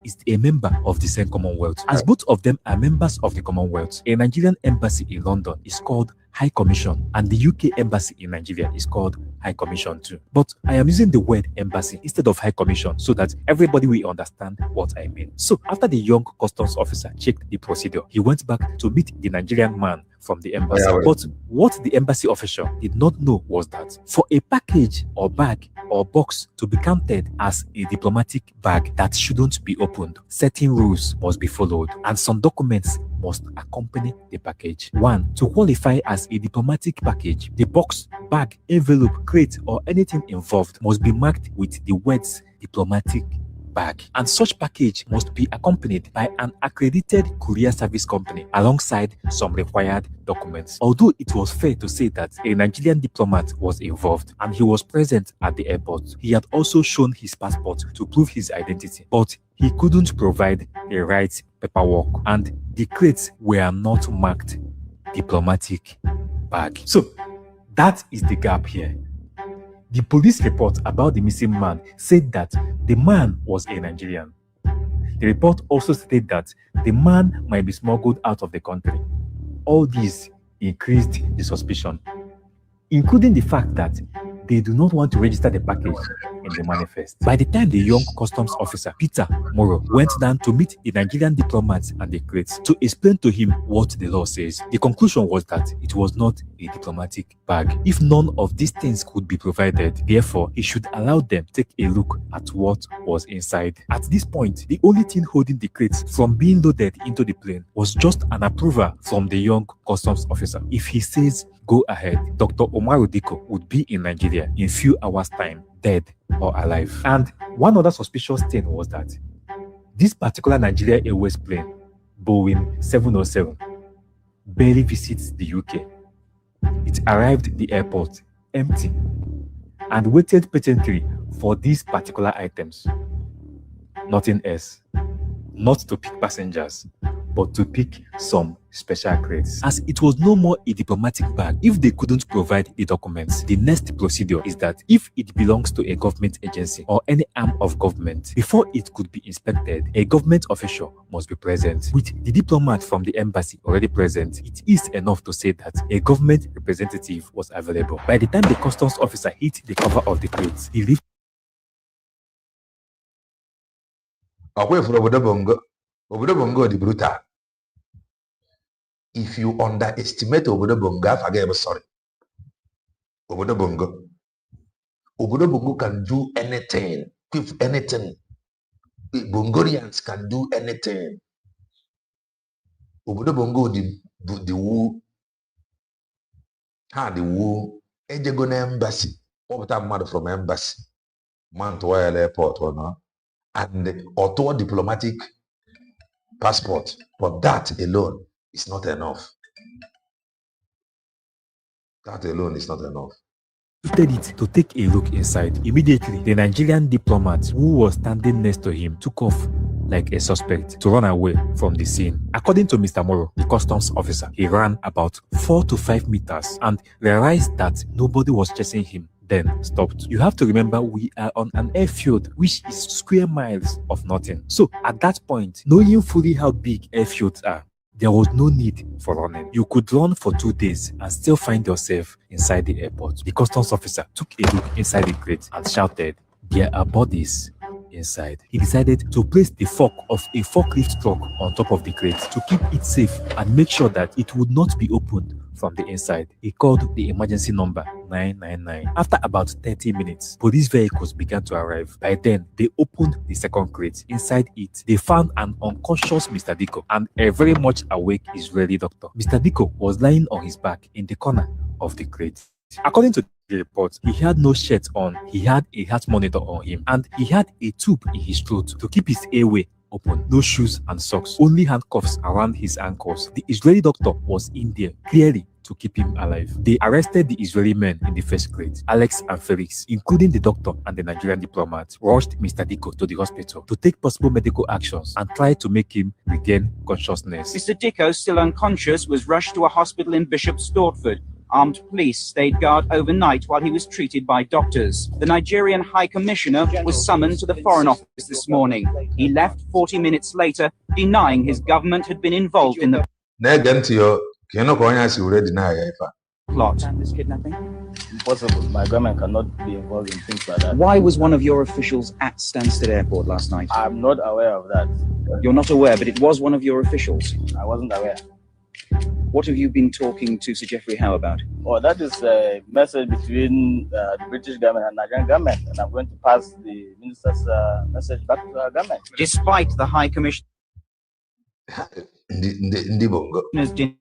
Speaker 9: is a member of the same Commonwealth. As both of them are members of the Commonwealth, a Nigerian embassy in London is called High Commission and the UK embassy in Nigeria is called High Commission too. But I am using the word embassy instead of High Commission so that everybody will understand what I mean. So after the young customs officer checked the procedure, he went back to meet the Nigerian man from the embassy. But what the embassy official did not know was that for a package or bag or box to be counted as a diplomatic bag that shouldn't be opened, certain rules must be followed and some documents must accompany the package. 1. To qualify as a diplomatic package, the box, bag, envelope, crate, or anything involved must be marked with the words diplomatic bag, and such package must be accompanied by an accredited courier service company alongside some required documents. Although it was fair to say that a Nigerian diplomat was involved and he was present at the airport, he had also shown his passport to prove his identity, but he couldn't provide the right paperwork and the crates were not marked diplomatic bag. So that is the gap here. The police report about the missing man said that the man was a Nigerian. The report also stated that the man might be smuggled out of the country. All this increased the suspicion, including the fact that they do not want to register the package in the manifest. By the time the young customs officer, Peter Moro, went down to meet the Nigerian diplomats and the crates to explain to him what the law says, the conclusion was that it was not a diplomatic bag. If none of these things could be provided, therefore, he should allow them take a look at what was inside. At this point, the only thing holding the crates from being loaded into the plane was just an approval from the young customs officer. If he says, go ahead, Dr. Umaru Dikko would be in Nigeria in few hours' time, dead or alive. And one other suspicious thing was that this particular Nigeria Airways plane, Boeing 707, barely visits the UK. It arrived at the airport empty and waited patiently for these particular items. Nothing else. Not to pick passengers, but to pick some special crates. As it was no more a diplomatic bag, if they couldn't provide the documents, the next procedure is that if it belongs to a government agency or any arm of government, before it could be inspected, a government official must be present. With the diplomat from the embassy already present, it is enough to say that a government representative was available. By the time the customs officer hit the cover of the crates, he lifted
Speaker 1: away from Obodo Bongo the brutal. If you underestimate Obodo Bongo, forget sorry. Obodo Bongo can do anything. If anything, Bongorians can do anything. Obodo Bongo the woo. The woo. Ejego na embassy. What about mad from embassy? Man to airport or not? And auto diplomatic passport, but that alone is not enough. That alone is not enough.
Speaker 9: it to take a look inside. Immediately, the Nigerian diplomat who was standing next to him took off like a suspect to run away from the scene. According to Mr. Moro, the customs officer, he ran about 4 to 5 meters and realized that nobody was chasing him, then stopped. You have to remember we are on an airfield which is square miles of nothing. So at that point, knowing fully how big airfields are, there was no need for running. You could run for 2 days and still find yourself inside the airport. The customs officer took a look inside the crate and shouted, "There are bodies inside." He decided to place the fork of a forklift truck on top of the crate to keep it safe and make sure that it would not be opened from the inside. He called the emergency number 999. After about 30 minutes, police vehicles began to arrive. By then, they opened the second crate. Inside it, they found an unconscious Mr. Dikko and a very much awake Israeli doctor. Mr. Dikko was lying on his back in the corner of the crate. According to the report, he had no shirt on, he had a heart monitor on him, and he had a tube in his throat to keep his airway open. No shoes and socks, only handcuffs around his ankles. The Israeli doctor was in there, clearly to keep him alive. They arrested the Israeli men in the first crate. Alex and Felix, including the doctor and the Nigerian diplomat, rushed Mr. Dikko to the hospital to take possible medical actions and try to make him regain consciousness.
Speaker 13: Mr. Dikko, still unconscious, was rushed to a hospital in Bishop Stortford. Armed police stayed guard overnight while he was treated by doctors. The Nigerian High Commissioner was summoned to the Foreign Office this morning. He left 40 minutes later, denying his government had been involved in the plot.
Speaker 11: This kidnapping? Impossible. My government cannot be involved in things like that.
Speaker 13: Why was one of your officials at Stansted Airport last night?
Speaker 11: I'm not aware of that.
Speaker 13: You're not aware, but it was one of your officials.
Speaker 11: I wasn't aware.
Speaker 13: What have you been talking to Sir Geoffrey Howe about?
Speaker 11: Oh, that is a message between the British government and Nigerian government, and I'm going to pass the minister's message back to our government.
Speaker 13: Despite the High Commissioner's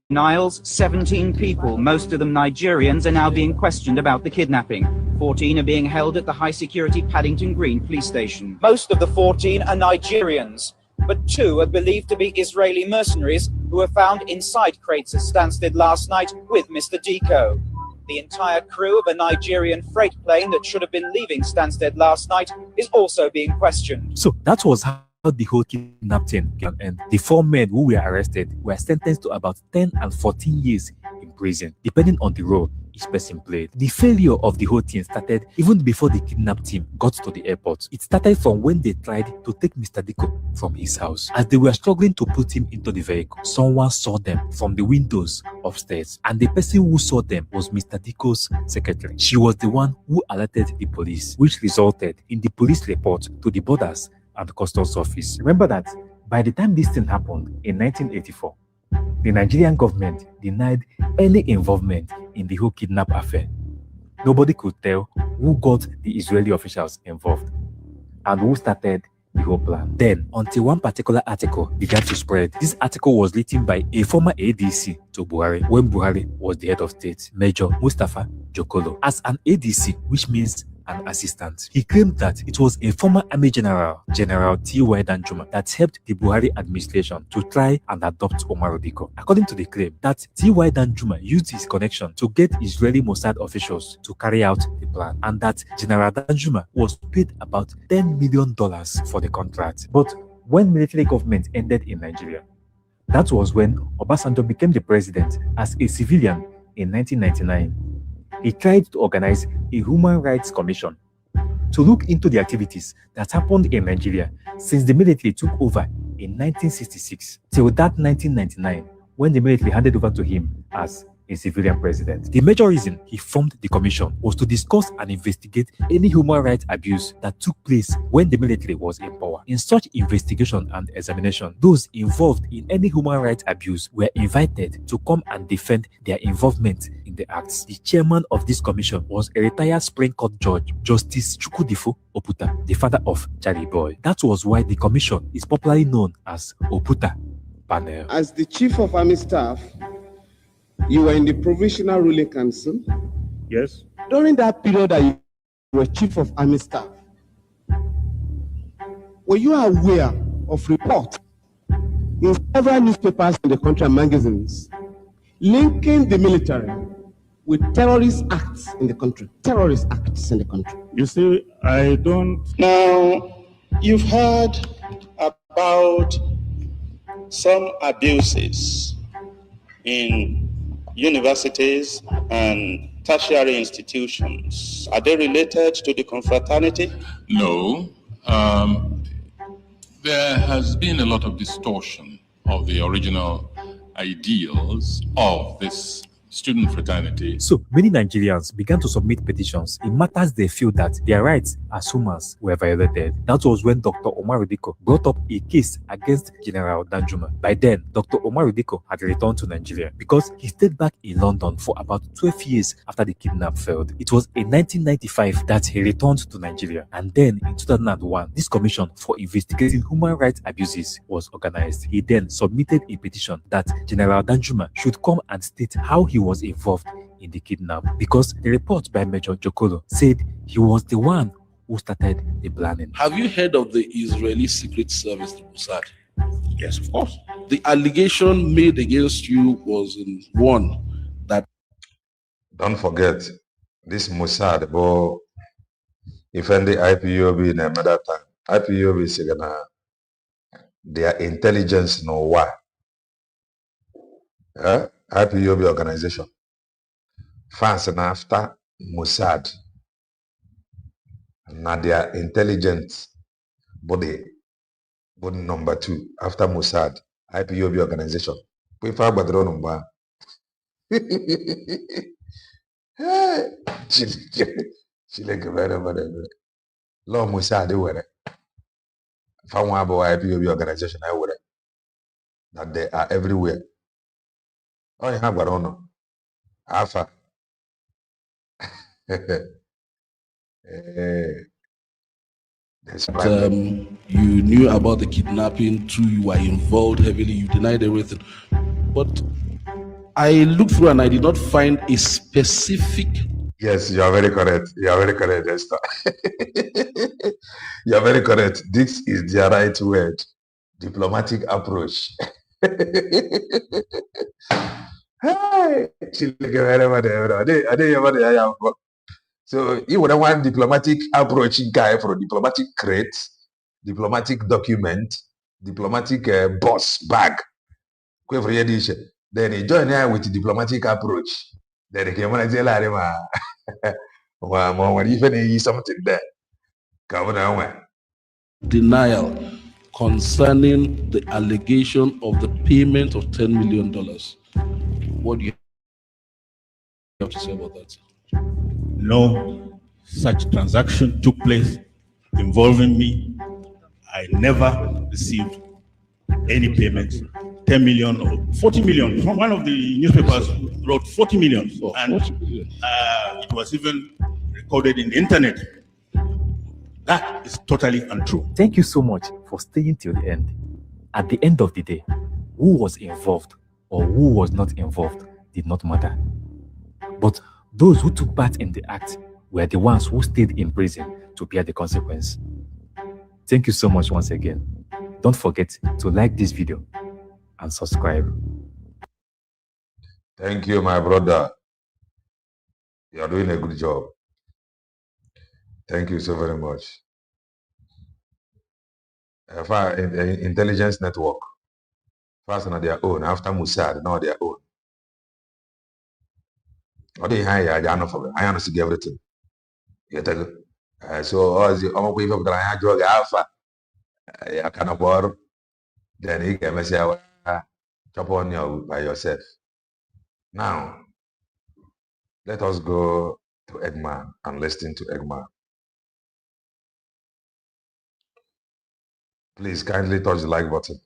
Speaker 13: denials, 17 people, most of them Nigerians, are now being questioned about the kidnapping. 14 are being held at the high-security Paddington Green police station. Most of the 14 are Nigerians, but 2 are believed to be Israeli mercenaries who were found inside crates at Stansted last night with Mr. Dikko. The entire crew of a Nigerian freight plane that should have been leaving Stansted last night is also being questioned.
Speaker 9: So that was how the whole kidnap thing can end. The 4 men who were arrested were sentenced to about 10 and 14 years in prison, depending on the role each person played. The failure of the whole thing started even before the kidnap team got to the airport. It started from when they tried to take Mr. Diko from his house. As they were struggling to put him into the vehicle, someone saw them from the windows upstairs, and the person who saw them was Mr. Diko's secretary. She was the one who alerted the police, which resulted in the police report to the Borders and Customs Office. Remember that by the time this thing happened in 1984, the Nigerian government denied any involvement in the whole kidnap affair. Nobody could tell who got the Israeli officials involved and who started the whole plan. Then, until one particular article began to spread. This article was written by a former ADC to Buhari when Buhari was the head of state, Major Mustafa Jokolo, as an ADC, which means an assistant. He claimed that it was a former Army General, General T.Y. Danjuma, that helped the Buhari administration to try and adopt Omar Diko. According to the claim, that T.Y. Danjuma used his connection to get Israeli Mossad officials to carry out the plan, and that General Danjuma was paid about $10 million for the contract. But when military government ended in Nigeria, that was when Obasanjo became the president as a civilian in 1999. He tried to organize a human rights commission to look into the activities that happened in Nigeria since the military took over in 1966 till that 1999 when the military handed over to him as a civilian president. The major reason he formed the commission was to discuss and investigate any human rights abuse that took place when the military was in power. In such investigation and examination, those involved in any human rights abuse were invited to come and defend their involvement in the acts. The chairman of this commission was a retired Supreme Court judge, Justice Chukwudifo Oputa, the father of Charlie Boy. That was why the commission is popularly known as Oputa Panel.
Speaker 14: As the Chief of Army Staff, you were in the Provisional Ruling Council.
Speaker 15: Yes.
Speaker 14: During that period that you were Chief of Army Staff, were you aware of reports in several newspapers in the country and magazines linking the military with terrorist acts in the country? Terrorist acts in the country.
Speaker 15: You see, I don't.
Speaker 16: Now, you've heard about some abuses in universities and tertiary institutions. Are they related to the confraternity?
Speaker 17: No. There has been a lot of distortion of the original ideals of this student fraternity.
Speaker 9: So many Nigerians began to submit petitions in matters they feel that their rights as humans were violated. That was when Dr. Omar Diko brought up a case against General Danjuma. By then, Dr. Omar Diko had returned to Nigeria because he stayed back in London for about 12 years after the kidnap failed. It was in 1995 that he returned to Nigeria, and then in 2001, this commission for investigating human rights abuses was organized. He then submitted a petition that General Danjuma should come and state how he was involved in the kidnap, because the report by Major Jokolo said he was the one who started the planning.
Speaker 18: Have you heard of the Israeli Secret Service, the Mossad?
Speaker 15: Yes, of course.
Speaker 18: The allegation made against you was in one that.
Speaker 1: Don't forget, this Mossad, but if any IPOB in another time, IPOB is gonna their intelligence know why. IPOB organization. Fans and after Mossad. Now their intelligence body number 2 after Mossad, IPOB organization. We found but number. Chile Law Mossad they were. Found one about IPOB organization I would that they are everywhere. Oh, you have got Alpha.
Speaker 18: You knew about the kidnapping too, you were involved heavily, you denied everything. But I looked through and I did not find a specific.
Speaker 1: Yes, you are very correct. You are very correct, Esther. You are very correct. This is the right word. Diplomatic approach. Hey, so you would want diplomatic approach guy for diplomatic crate, diplomatic document, diplomatic boss bag. Then you join here with diplomatic approach. Then came on and said, well, when even he something there. Come on,
Speaker 18: denial concerning the allegation of the payment of $10 million. What do you have to say about that?
Speaker 15: No such transaction took place involving me. I never received any payments. 10 million or 40 million. From one of the newspapers wrote 40 million. And it was even recorded in the internet. That is totally untrue.
Speaker 9: Thank you so much for staying till the end. At the end of the day, who was involved or who was not involved did not matter. But those who took part in the act were the ones who stayed in prison to bear the consequence. Thank you so much once again. Don't forget to like this video and subscribe.
Speaker 1: Thank you, my brother. You are doing a good job. Thank you so very much. Intelligence network, first on their own, after Mossad, now their own. What do you hire? I don't know for I honestly give everything. So, as the only way that I drug alpha, I can afford, then you can say, chop on you by yourself. Now, let us go to Eggman and listen to Eggman. Please kindly touch the like button.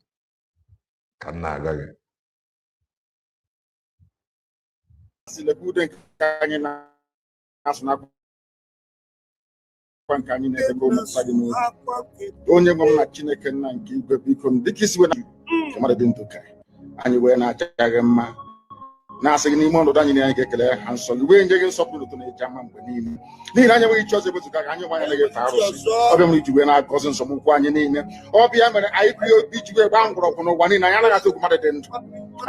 Speaker 19: onye nwe m na Chineke nna nke igwe biko dịka isi wee mmadụ dị ndụ ka anyị wee na-achaghị mma na-asị gị n'ime ọnọdụ anyị na-anyị ga-ekele ha nsọ gị wee nye gị nsọpụrụ ụtọ na-eji ama mgbe niile n'ihi na anyị enweghị iche ọzọ ebezuga ka anyị nwe anya na-efe arụsị ọbịa nwere iji wee na-agọzi nsọgbukwu anyị niile ọbịa mere anyị pụrụ obi iji wee gbaa mgbọrọgwụ n'ụwa niile anyị anaghị atụ okwu mmadụ dị ndụ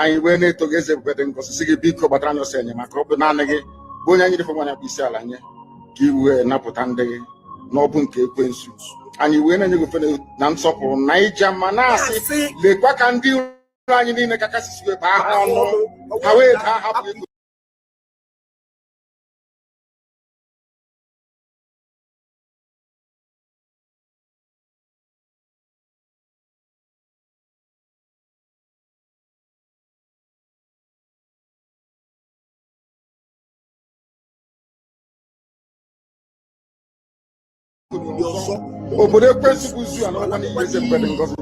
Speaker 19: anyị wee na-eto gị eze ebube dị ngọzi sị gị biko gbatara anyị ọsọ enyemaka ọ bụ naanị gị bụ onye anyị dịfọ nwanyị akpụ isi ala nye ka i wee napụta ndị gị n'ọbụ nke ekwensu anyị wee na-enye gị ofe na nsọpụrụ na ije ama na-asị lekwa ka ndị ụlọ anyị niile ka kasị wee kpaa ha ọnụ ha wee daa hapụ ego obodo ekwensu bụ zu ala ọkwa n'ihe eze mgbe dị ngọzi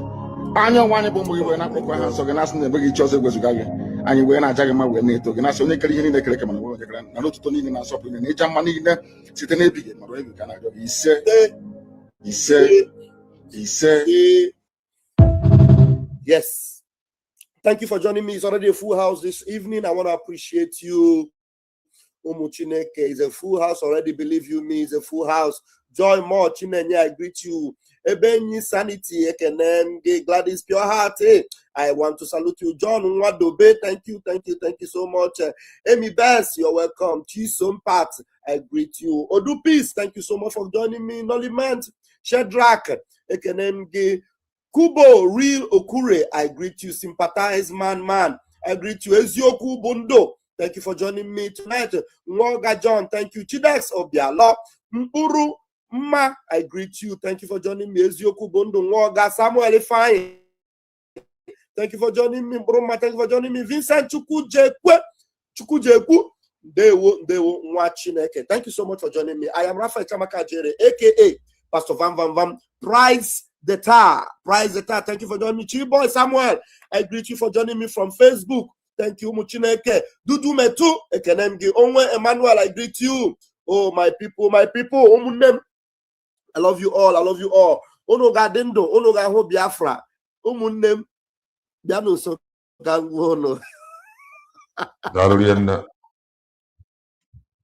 Speaker 19: anya ọnwa anyị bụ ụmụ gị wee na-akpọkwa ha nsọ gị na-asị na ebe gị iche ọzọ egwezuga gị anyị wee na-aja gị mma wee na-eto gị na-asị onye kere ihe niile kere eke mana onye kere na n'ụtụtụ niile na nsọpụrụ niile na ịja mma niile site n'ebighị mara onye ka na-arịọ gị ise.
Speaker 20: Yes. Thank you for joining me. It's already a full house this evening. I want to appreciate you. Umu Chineke is a full house already. Believe you me, it's a full house. Joy more Chinenye, I greet you. Ebenyi Sanity, Ekenem, Gladys Pure Heart. I want to salute you. John Nwadobe, thank you so much. Amy Bass, you're welcome. Chisom Pat, I greet you. Odu Peace, thank you so much for joining me. Noliment, Shedrack, Ekenem, Kubo, Real Okure, I greet you. Sympathize, man, I greet you. Ezioku Bundo, thank you for joining me tonight. Ngoga John, thank you. Chidax Obialo, Mpuru Ma, I greet you. Thank you for joining me. Ezioku Bundo, Ngoga Samuel Fine. Thank you for joining me. Broma, thank you for joining me. Vincent Chukujekwu. Dewo Nwachineke. Thank you so much for joining me. I am Raphael Chamaka Jere, aka Pastor Vam. Prize the tar. Thank you for joining me. Chiboy Samuel, I greet you for joining me from Facebook. Thank you, Muchineke. Dudu Metu, Ekenemgi. Onwe Emmanuel, I greet you. Oh, my people. Omunem. I love you all. Onoga Dendo, Onoga Ho Biafra. Omunem. Biano so gangono.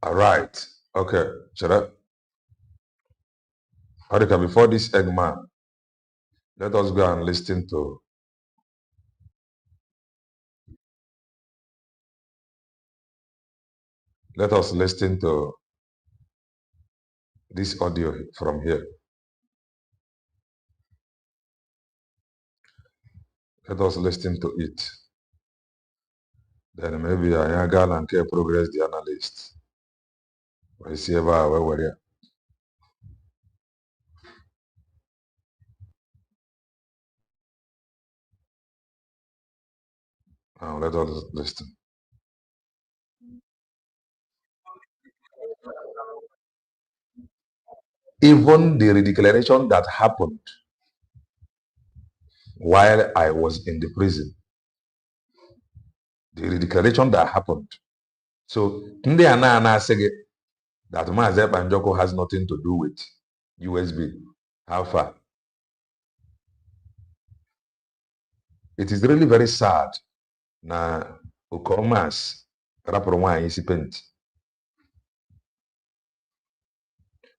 Speaker 1: All right. Okay. Shut up. Harika, before this Eggman, let us go and listen to this audio from here. Let us listen to it. Then maybe I got and progress the analyst. We see about where we're. Now let us listen. Even the redeclaration that happened while I was in the prison, the redeclaration that happened. So Ndi Ana say that Mazi Banjoko has nothing to do with USB. How far? It is really very sad. Na Ukomas raporo nwaanyị isi penti.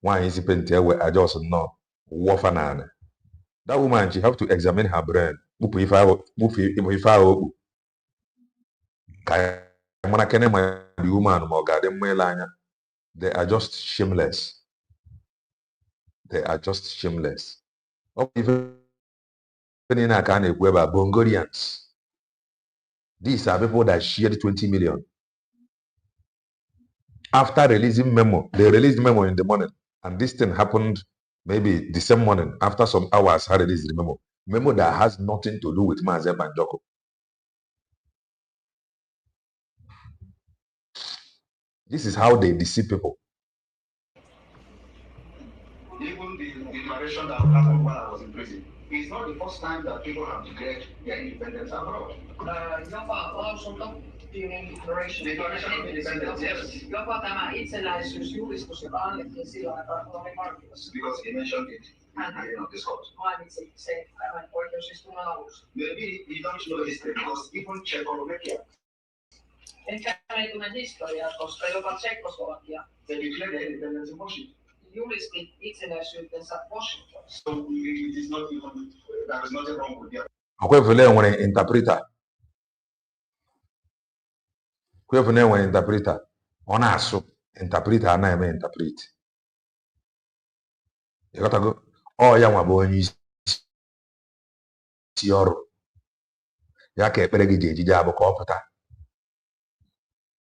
Speaker 1: Nwaanyị isi penti ewe ajọs nnọọ wọfa n'ala. That woman, she have to examine her brain. Mupu ife ahụ ka mara kene ma the woman ma ọ ga-adị mma ile anya. They are just shameless. They are just shameless. Even in a kind of web, Bongorians. These are people that shared 20 million. After releasing memo, they released memo in the morning, and this thing happened maybe the same morning. After some hours, I released the memo. Memo that has nothing to do with Mazi Banjoko. This is how they deceive people.
Speaker 21: Even the declaration that happened while I was in prison, it's not the first time that people have declared their independence abroad. Declaration of independence, yes. Because he mentioned it in this court. Maybe you don't know history because even Czechoslovakia, they declared their independence in Washington. So it is not even, there is nothing wrong with that.
Speaker 1: When interpreter. When interpreter. On aso interpreter anaghị interpret. You got to go. Oh, ya nwa bụ onye isi ọrụ. Ya ka ekpere gị ji ejije abụ ka ọ pụta.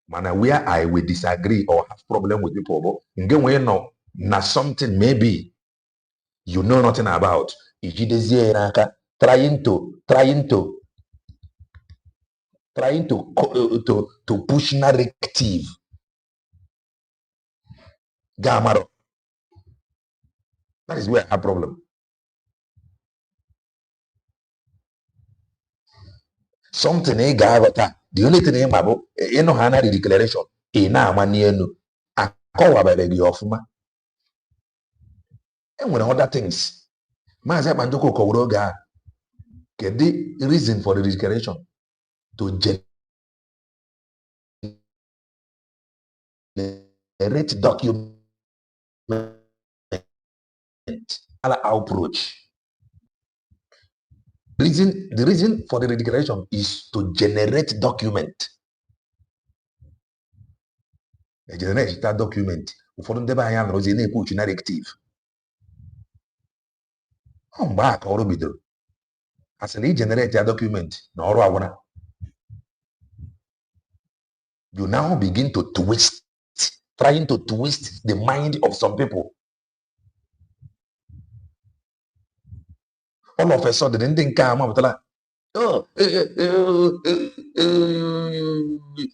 Speaker 1: Mana where I will disagree or have problem with people, but when know na something maybe you know nothing about, trying to push narrative. Gamaro. That is where I have problem. Something the only thing about hana the declaration na amani enu akọwa bere gị ọfụma. Enwere other things. Mazi Banjoko kọwara oge a. The reason for the declaration to generate document approach. The reason for the declaration is to generate document. Generate that document. For them, they are push narrative. Come back or bidro. As a generate a document, no, you now begin to twist, trying to twist the mind of some people. All of a sudden, they didn't come up with like,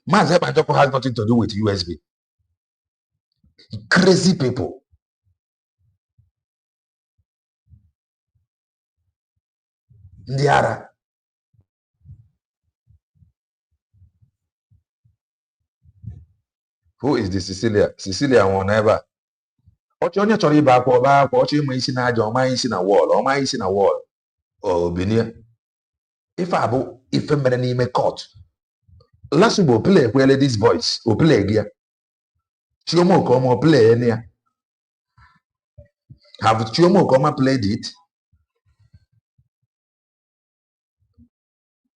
Speaker 1: Mazi Banjoko has nothing to do with USB. Crazy people. Ndiara. Who is the Cecilia? Cecilia won ever. Onye chọrọ ịba akwa ọba akwa ọchọ ịma isi na aja ọma isi na wall obinie ife abụ ife mere n'ime court. Last Igbo play ekwele this voice o play gị ya Chioma Okoma play ene ya. Have Chioma Okoma played it?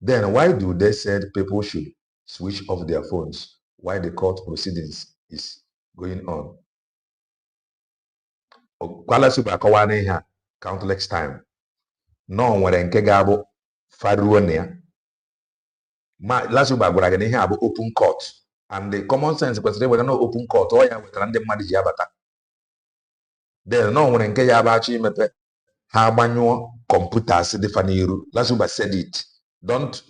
Speaker 1: Then why do they say people should switch off their phones while the court proceedings is going on? Kwala Super akọwa n'ihe countless time. No nwere nke ga-abụ faruo na ya Last week, I have open court. And the common sense kwesịrị were no open court ọ ya wetara ndị mmadụ ji abata. Then no nwere nke ya abachi imepe ha agbanyụọ computers dị fa n'iru. Lasuba said it. Don't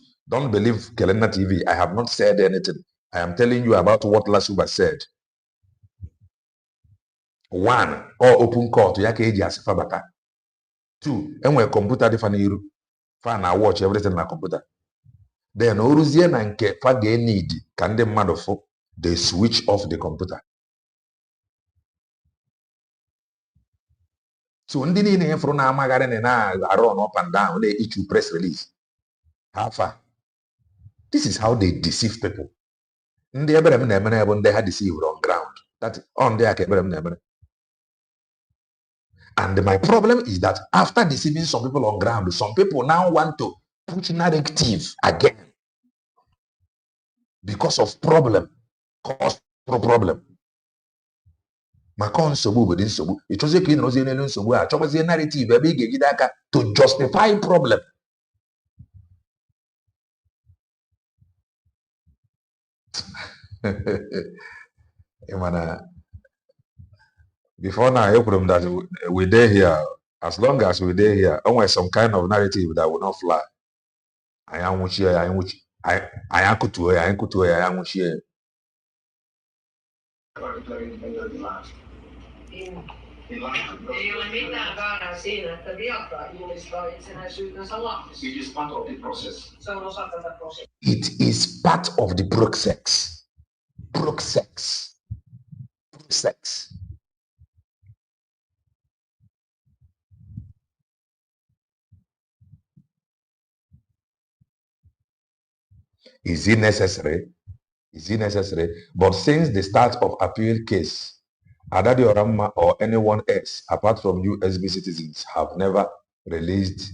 Speaker 1: believe Kelena TV. I have not said anything. I am telling you about what Lasuba said. One, or open court ya ka eji asifa bata. Two, enwere computer dị fa n'iru. Fa na watch everything na computer. Then oruzie na nke fa ga-need ka ndị mmadụ fụ, they switch off the computer. So ndị niile nye fụrụ na amagharị na run up and down they issue press release. How far? This is how they deceive people. Ndị ebere m na-emere bụ ndị ha deceive on ground. That on ndị aka ebere m na-emere. And my problem is that after deceiving some people on ground, some people now want to put narrative again. Because of problem, cause problem. Maka nsogbu bụ dị nsogbu. Ịchọzie ka ị nọrọzie n'elu nsogbu a, chọkwazie narrative ebe ị ga-ejide aka to justify problem. Before now, I told that we there here. As long as we there here, always some kind of narrative that will not fly. I am which here, I am which I am kutu, I am kutu, I am which here.
Speaker 21: Ei ole mitään väärää siinä, että viattaa julistaa itsenäisyytensä Lahdessa. It is part of the process. Se on osa tätä prosessia.
Speaker 1: It is part of the process. Process. Is it necessary? Is it necessary? But since the start of appeal case, Adadi Oramma or anyone else, apart from USB citizens, have never released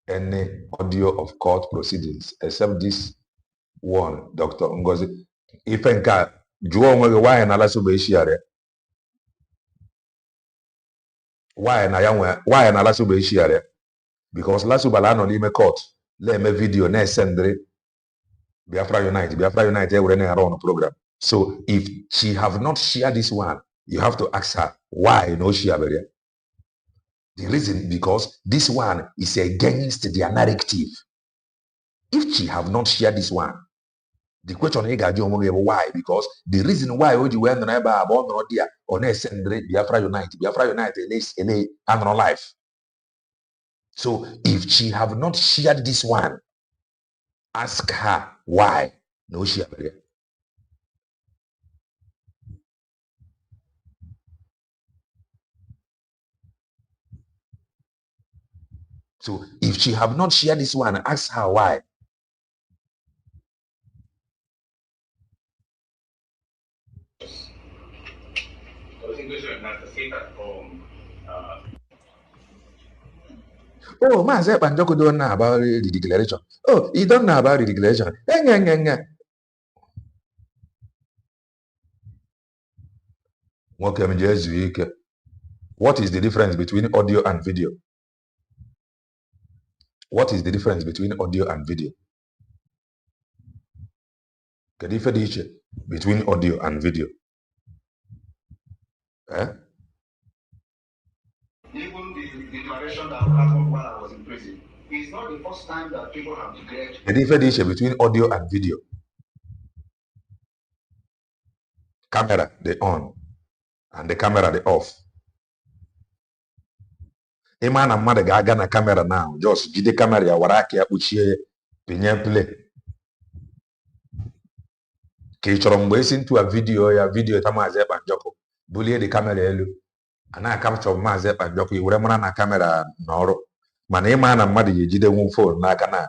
Speaker 1: any audio of court proceedings, except this one, Dr. Ngozi. Ifenka, why na Lasuba share? Why na Lasuba share? Because Lasuba la no lime court, let me video na sendre Biafra Unite, every around the program. So if she have not shared this one, you have to ask her why no share. The reason, because this one is against their narrative. If she have not shared this one, the question is why? Because the reason why you went on about on Biafra Unite is another life. So if she have not shared this one, ask her why no share. So if she have not shared this one, ask her why. Oh, man, say Banjoko don't know about the declaration. Oh, he don't know about the declaration. What is the difference between audio and video? What is the difference between audio and video? The difference between audio and video.
Speaker 21: Even the declaration that happened while I was in prison, it's not the first time that people have declared.
Speaker 1: The difference between audio and video. Camera, they on, and the camera, they off. A man and mother gaga na camera now. Just get the camera, waraki uchiye pinye play. Kichorombo into a video tamaze banjoko. Bully the camera elu. Ana capture maze banjoko. You remember na camera noro. Man, a man and mother jide one phone na kana.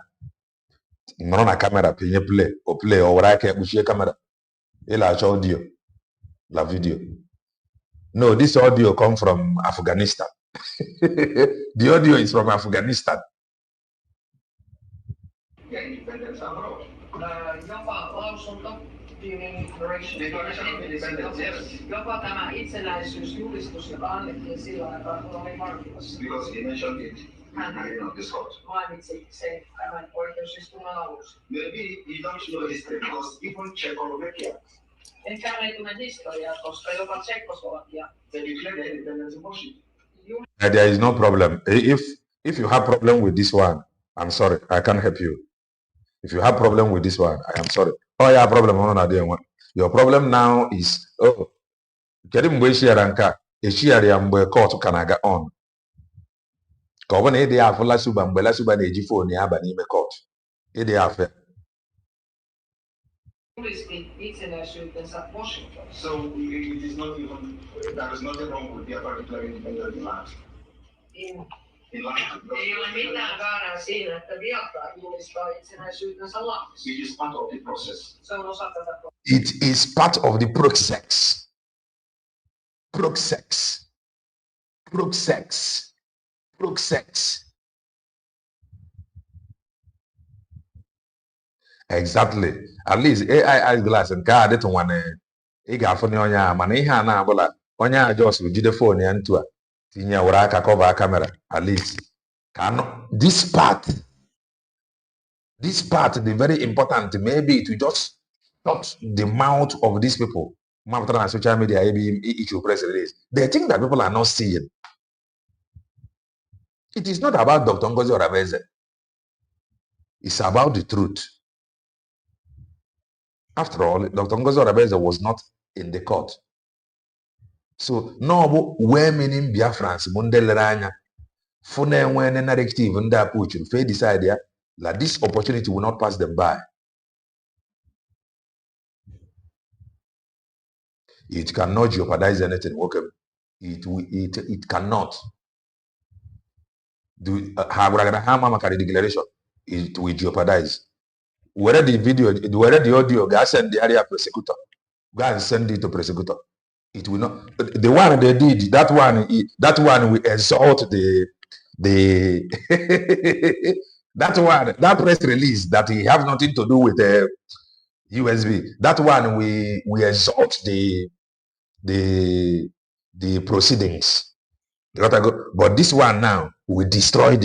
Speaker 1: Na camera pinye play or waraki uchiye camera. Ela audio, la video. No, this audio come from Afghanistan. The audio is from Afghanistan.
Speaker 21: Jopa tämä itsenäisyysjulistus, joka annettiin silloin, että oli vankilassa. Because he mentioned it. mainitsi sen tämän oikeusistuman alussa. En tunne historiaa, koska jopa Tsekkoslovakia.
Speaker 1: There is no problem. If you have problem with this one, I'm sorry, I can't help you. If you have problem with this one, I am sorry. Oh yeah, problem. Your problem now is kedu mgbe echiara nka echiara ya mgbe court ka na-aga on ka ọ bụ na ịdị afụ Lasuba mgbe Lasuba na-eji fon ya aba n'ime court ịdị afụ
Speaker 21: So it is not even, there is nothing wrong with their particular independent demand. Ei ole mitään väärää siinä, että Biafra julistaa itsenäisyytensä Lahdessa. It is part of the process. Se on osa tätä.
Speaker 1: It is part of the process. Process. Exactly. At least AI eyeglass and card it one ị ga-afụ na onye a mana ihe a na-abụla onye a just jide phone ya ntu a tinye were aka cover camera at least this part the very important maybe to just shut the mouth of these people on social media issue press release. They think that people are not seeing. It is not about Dr. Ngozi Orabeze. It's about the truth. After all, Dr. Ngozi Orabeze was not in the court. So, no, where meaning Biafrans, Mundeleranya, Fune when a narrative and that push, they decide that this opportunity will not pass them by. It cannot jeopardize anything. Okay, it cannot. Do the declaration? It will jeopardize. Whether the video, whether the audio, go send the area prosecutor. Go and send it to prosecutor. It will not. The one they did, that one will exalt the that press release that he have nothing to do with the USB. That one we exalt the proceedings. But this one now will destroy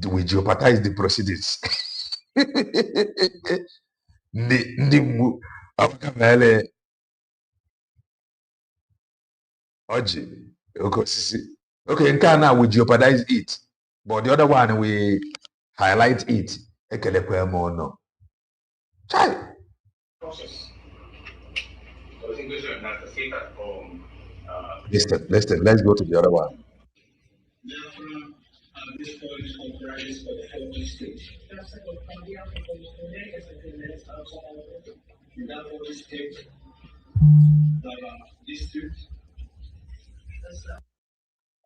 Speaker 1: will jeopardize the proceedings. Okay, now we jeopardize it, but the other one we highlight it.
Speaker 21: Process.
Speaker 1: Listen, let's go to the other one.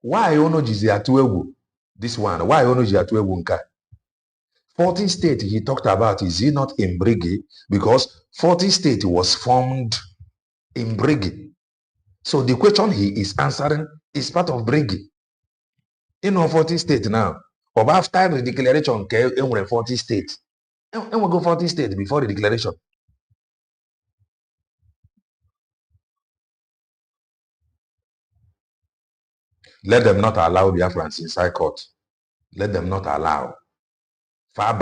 Speaker 1: Why ono jizi atu egwu? This one, why ono jizi atu egwu nka? 14th state he talked about, is he not in Briggy? Because 14th state was formed in Briggy. So the question he is answering is part of Briggy. You know 14th state now. But after the declaration, we 40 states. And we go 40 states before the declaration. Let them not allow Biafrans inside court. Let them not allow. I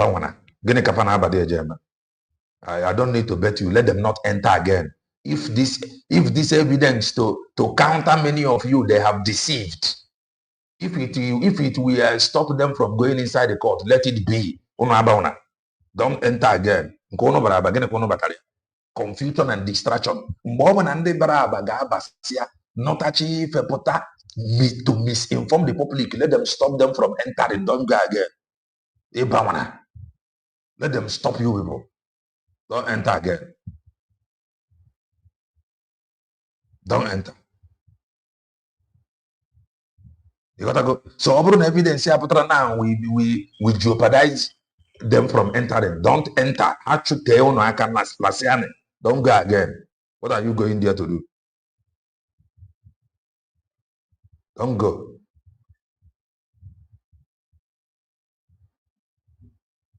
Speaker 1: don't need to bet you. Let them not enter again. If this evidence to counter many of you, they have deceived. If it will stop them from going inside the court, let it be. Don't enter again. Confusion and distraction. Not achieve to misinform the public. Let them stop them from entering. Don't go again. Let them stop you people. Don't enter again. Don't enter. You gotta go. So evidence here now we jeopardize them from entering. Don't enter. Don't go again. What are you going there to do? Don't go.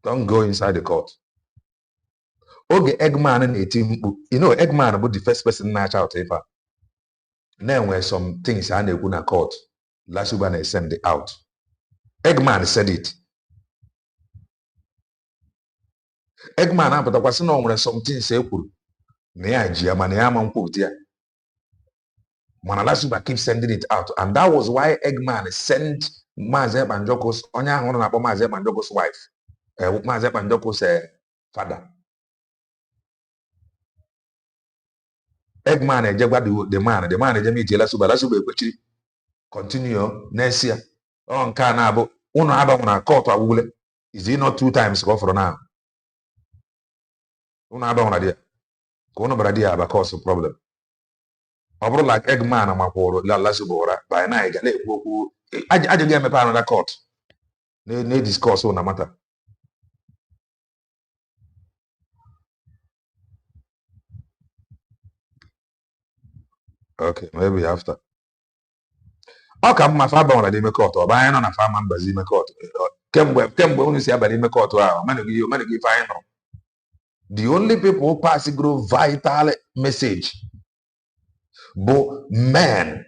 Speaker 1: Don't go inside the court. Okay, Eggman and a team. You know, Eggman about the first person match out. Then were some things I never court. Lasuba send it out. Eggman said it. Eggman apụtakwasị na o nwere something say kwuru na ya ji ya mana ya ama nkwupụta ya. Mana Lasuba keep sending it out, and that was why Eggman sent Mazi Ekpanjoko's onye ahụ na akpọ Mazi Ekpanjoko's wife, Mazi Ekpanjoko's father. Eggman ejegwa the man eje meet Lasuba ekwechiri continue next year. Oh, nke a na-abụ ụnụ abanwụ na court agwụgwule. Is it not 2 times ka ọ fọrọ now? Ụnụ abanwụ na di ya ka ụnụ bara di ya aba cause problem. Ọ bụrụ like Eggman amakwụrụ Lasuba ụra by na ga na-ekwu okwu ajụghị emepe another court na-discuss na matter. Okay, maybe after. Ọ ka mma fa abanwara n'ime court ọ bụ anyị nọ na fa ama mbazi ime court kemgbe unu si aba n'ime court ahụ manụ gị ife anyị nọ. The only people pass through vital message bụ men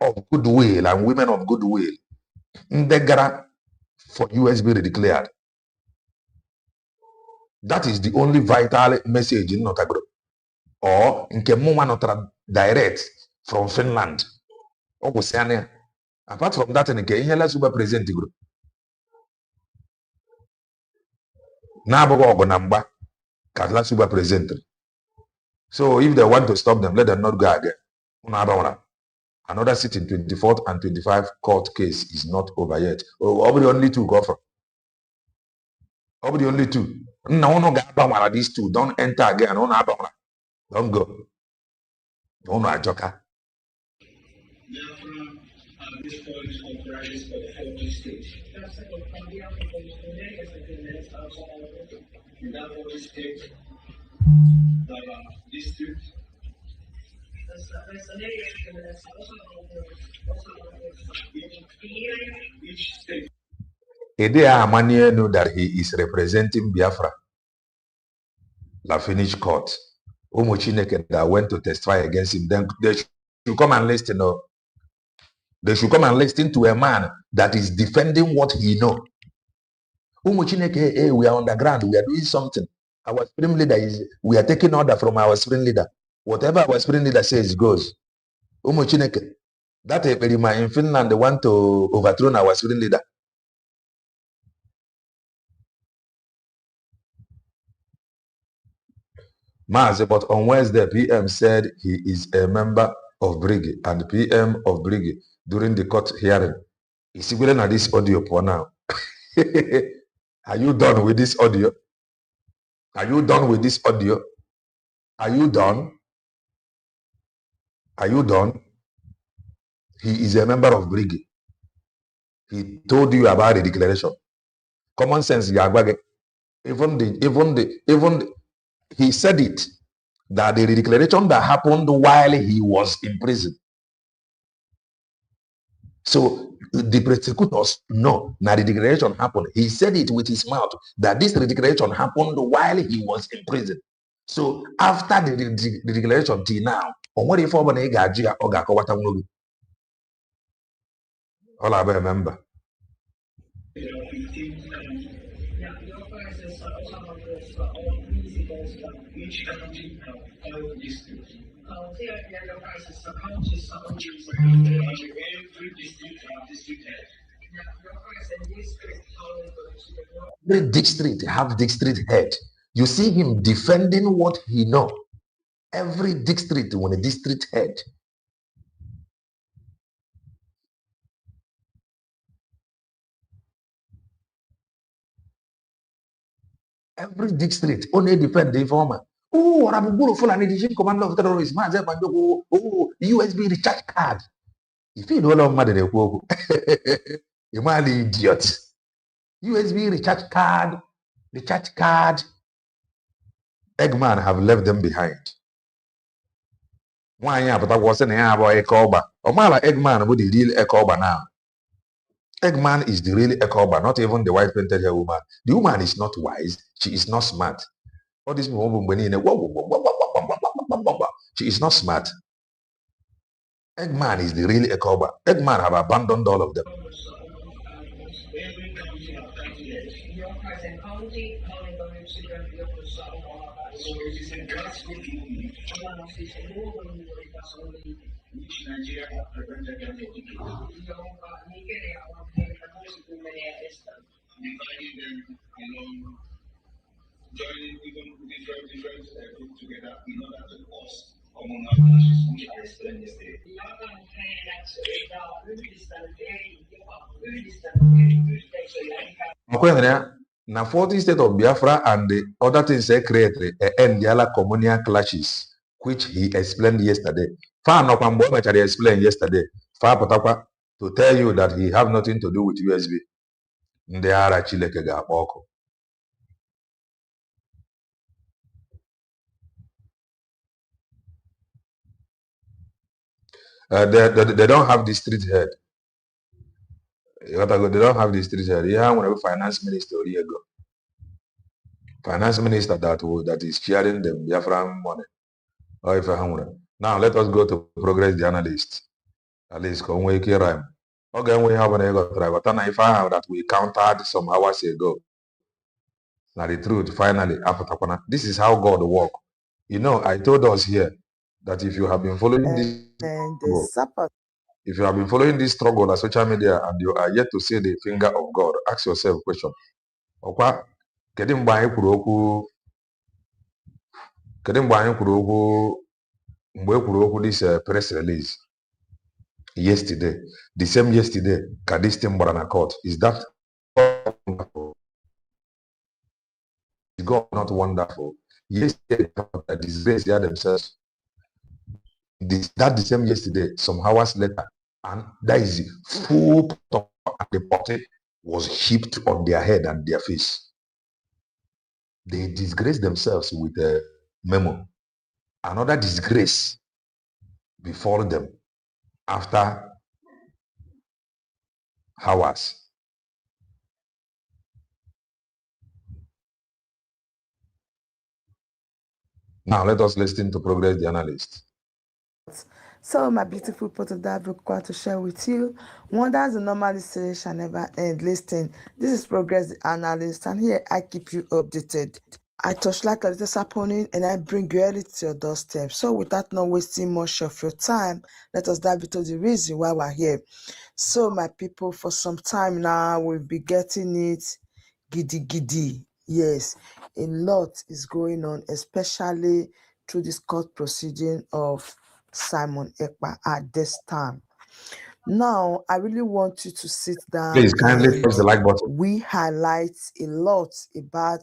Speaker 1: of goodwill and women of goodwill ndị gara for USB declared. That is the only vital message in Notagro. Or nke mụnwa nọtara direct from Finland. Apart from that, nke ihe Lasuba present group. Na-abụghị ọgụ na mgba ka Lasuba present. So if they want to stop them, let them not go again. Another sitting, 24th and 25th court case is not over yet. Obviously only 2 go for. Obviously only 2. No, these 2 don't enter again. Don't go. Don't know Ajoka. Idea Amanienu that he is representing Biafra. La Finnish court. Umuchineke that went to testify against him. Then they should come and listen. They should come and listen to a man that is defending what he knows. Umuchineke, hey, we are underground. We are doing something. Our spring leader we are taking order from our spring leader. Whatever our spring leader says goes. Umuchineke, that in Finland they want to overthrow our spring leader. Mazi, but on Wednesday, PM said he is a member of Brigade and PM of Brigade during the court hearing. Is he willing at this audio for now? Are you done with this audio? Are you done with this audio? Are you done? Are you done? He is a member of Brigade. He told you about the declaration. Common sense, he said it, that the declaration that happened while he was in prison. So the prosecutors know that the declaration happened. He said it with his mouth, that this declaration happened while he was in prison. So after the declaration till now, on what if all I remember. Every district have district head. You see him defending what he know. Every district when a district head. Every district only defend the informer. Oh, Rabuguru Fulani, the chief commander of terrorism, oh, USB recharge card. If you don't know mother, you might be idiot. USB recharge card. Eggman have left them behind. Why yeah, but I wasn't here about Ekoba. Omala Eggman would the real Ekoba now. Eggman is the real Ekoba, not even the white painted hair woman. The woman is not wise. She is not smart. All this woman she is not smart. Eggman is the real Ekoba. Eggman have abandoned all of them.
Speaker 21: hallintoyksikön johdossa oma suorisisen kasvukin. Tämä siis ruohonjuuritasolla, jonka Nigeria on heiltä vuosikymmeniä estänyt. Joining different groups together in order to cause common which I explained yesterday. Jakanut heidät ja yhdistänyt eri
Speaker 1: yhteisöjä. Na 14th state of Biafra and the other things they created end the communal clashes, which he explained yesterday. Far no kwambo which I explained yesterday. Far Potapa to tell you that he have nothing to do with USB. Ndị ara Chineke ga-akpọ ọkụ. They don't have the street head. They don't have the street head. You have a finance minister. Finance minister that is sharing the Biafran money. Now let us go to Progress the Analyst. At least Conway Kiram. Okay, we have an ego driver. If I have that we countered some hours ago. Now the truth, finally, this is how God works. You know, I told us here that if you have been following this if you have been following this struggle on social media and you are yet to see the finger of God, ask yourself a question. Kedu mgbe anyị kwuru okwu this press release yesterday, the same yesterday, ka this thing gbara na court? Is that is God not wonderful? Yesterday, the disgrace they themselves. That the same yesterday, some hours later, and that is full pot and the potty was heaped on their head and their face. They disgraced themselves with a memo. Another disgrace befall them after hours. Now let us listen to Progress the Analyst.
Speaker 2: So my beautiful people, that I've required to share with you. Wonders the normal series shall never end. Listen, this is Progress the Analyst, and here I keep you updated. I touch like a little happening and I bring reality to your doorstep. So without not wasting much of your time, let us dive into the reason why we're here. So my people, for some time now, we'll be getting it giddy. Yes, a lot is going on, especially through this court proceeding of Simon Ekpa at this time. Now, I really want you to sit down.
Speaker 1: Please kindly press the like button.
Speaker 2: We highlight a lot about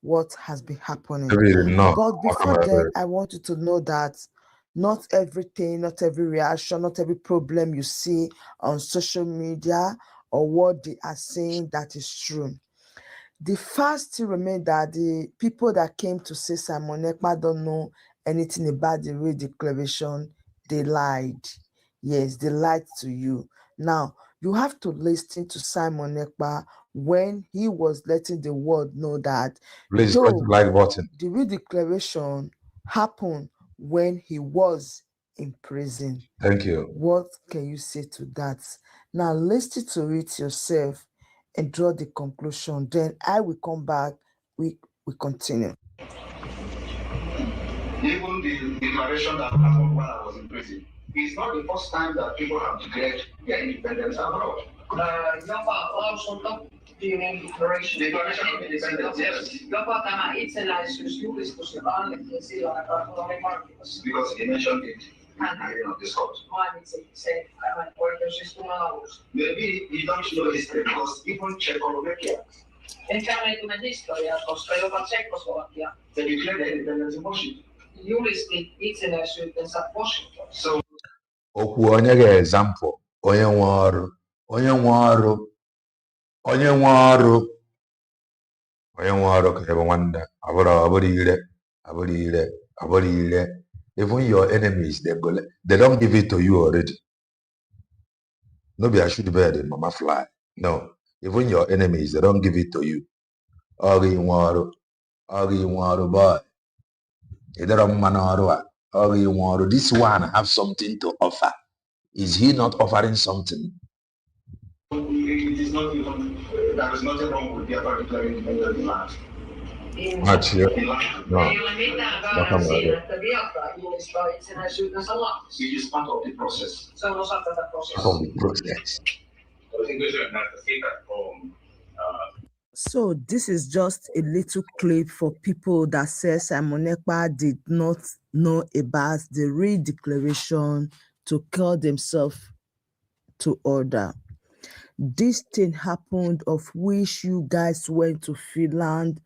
Speaker 2: what has been happening.
Speaker 1: But
Speaker 2: before that, I want you to know that not everything, not every reaction, not every problem you see on social media or what they are saying that is true. The fact still remains that the people that came to say Simon Ekpa don't know anything about the real declaration. They lied. Yes, they lied to you. Now, you have to listen to Simon Ekpa when he was letting the world know that
Speaker 1: please press the like button.
Speaker 2: The real declaration happened when he was in prison.
Speaker 1: Thank you.
Speaker 2: What can you say to that? Now, listen to it yourself and draw the conclusion. Then I will come back. We continue.
Speaker 21: Even the declaration that happened while I was in prison, it's not the first time that people have declared their independence abroad. Declaration of independence, yes. Jopa tämä itsenäisyysjulistus, joka annettiin silloin, kun oli markkinoissa. Because he mentioned it in this court.
Speaker 2: Mainitsi sen tämän oikeusistunnon alussa.
Speaker 21: Maybe you don't know history because even Czechoslovakia.
Speaker 2: Ehkä ei tunne historiaa, koska jopa Tsekkoslovakia.
Speaker 21: They declared their independence in Washington.
Speaker 2: Julisti itsenäisyytensä Washingtonissa.
Speaker 1: Okwu onye ga-example, onye nwe ọrụ ka ebe nwanne abụrụ ire. Even your enemies, they don't give it to you already. No be I should bird in mama fly. No, even your enemies, they don't give it to you. Ọrụ inwe ọrụ boy. This one have something to offer. Is he not offering something?
Speaker 21: You it is not even, there is nothing wrong with Biafra declaring independence of the land.
Speaker 1: Much, yeah. No.
Speaker 21: It is part of the process.
Speaker 1: Part of the process.
Speaker 2: So this is just a little clip for people that says Simon Ekpa did not know about the redeclaration to call themselves to order. This thing happened, of which you guys went to Finland,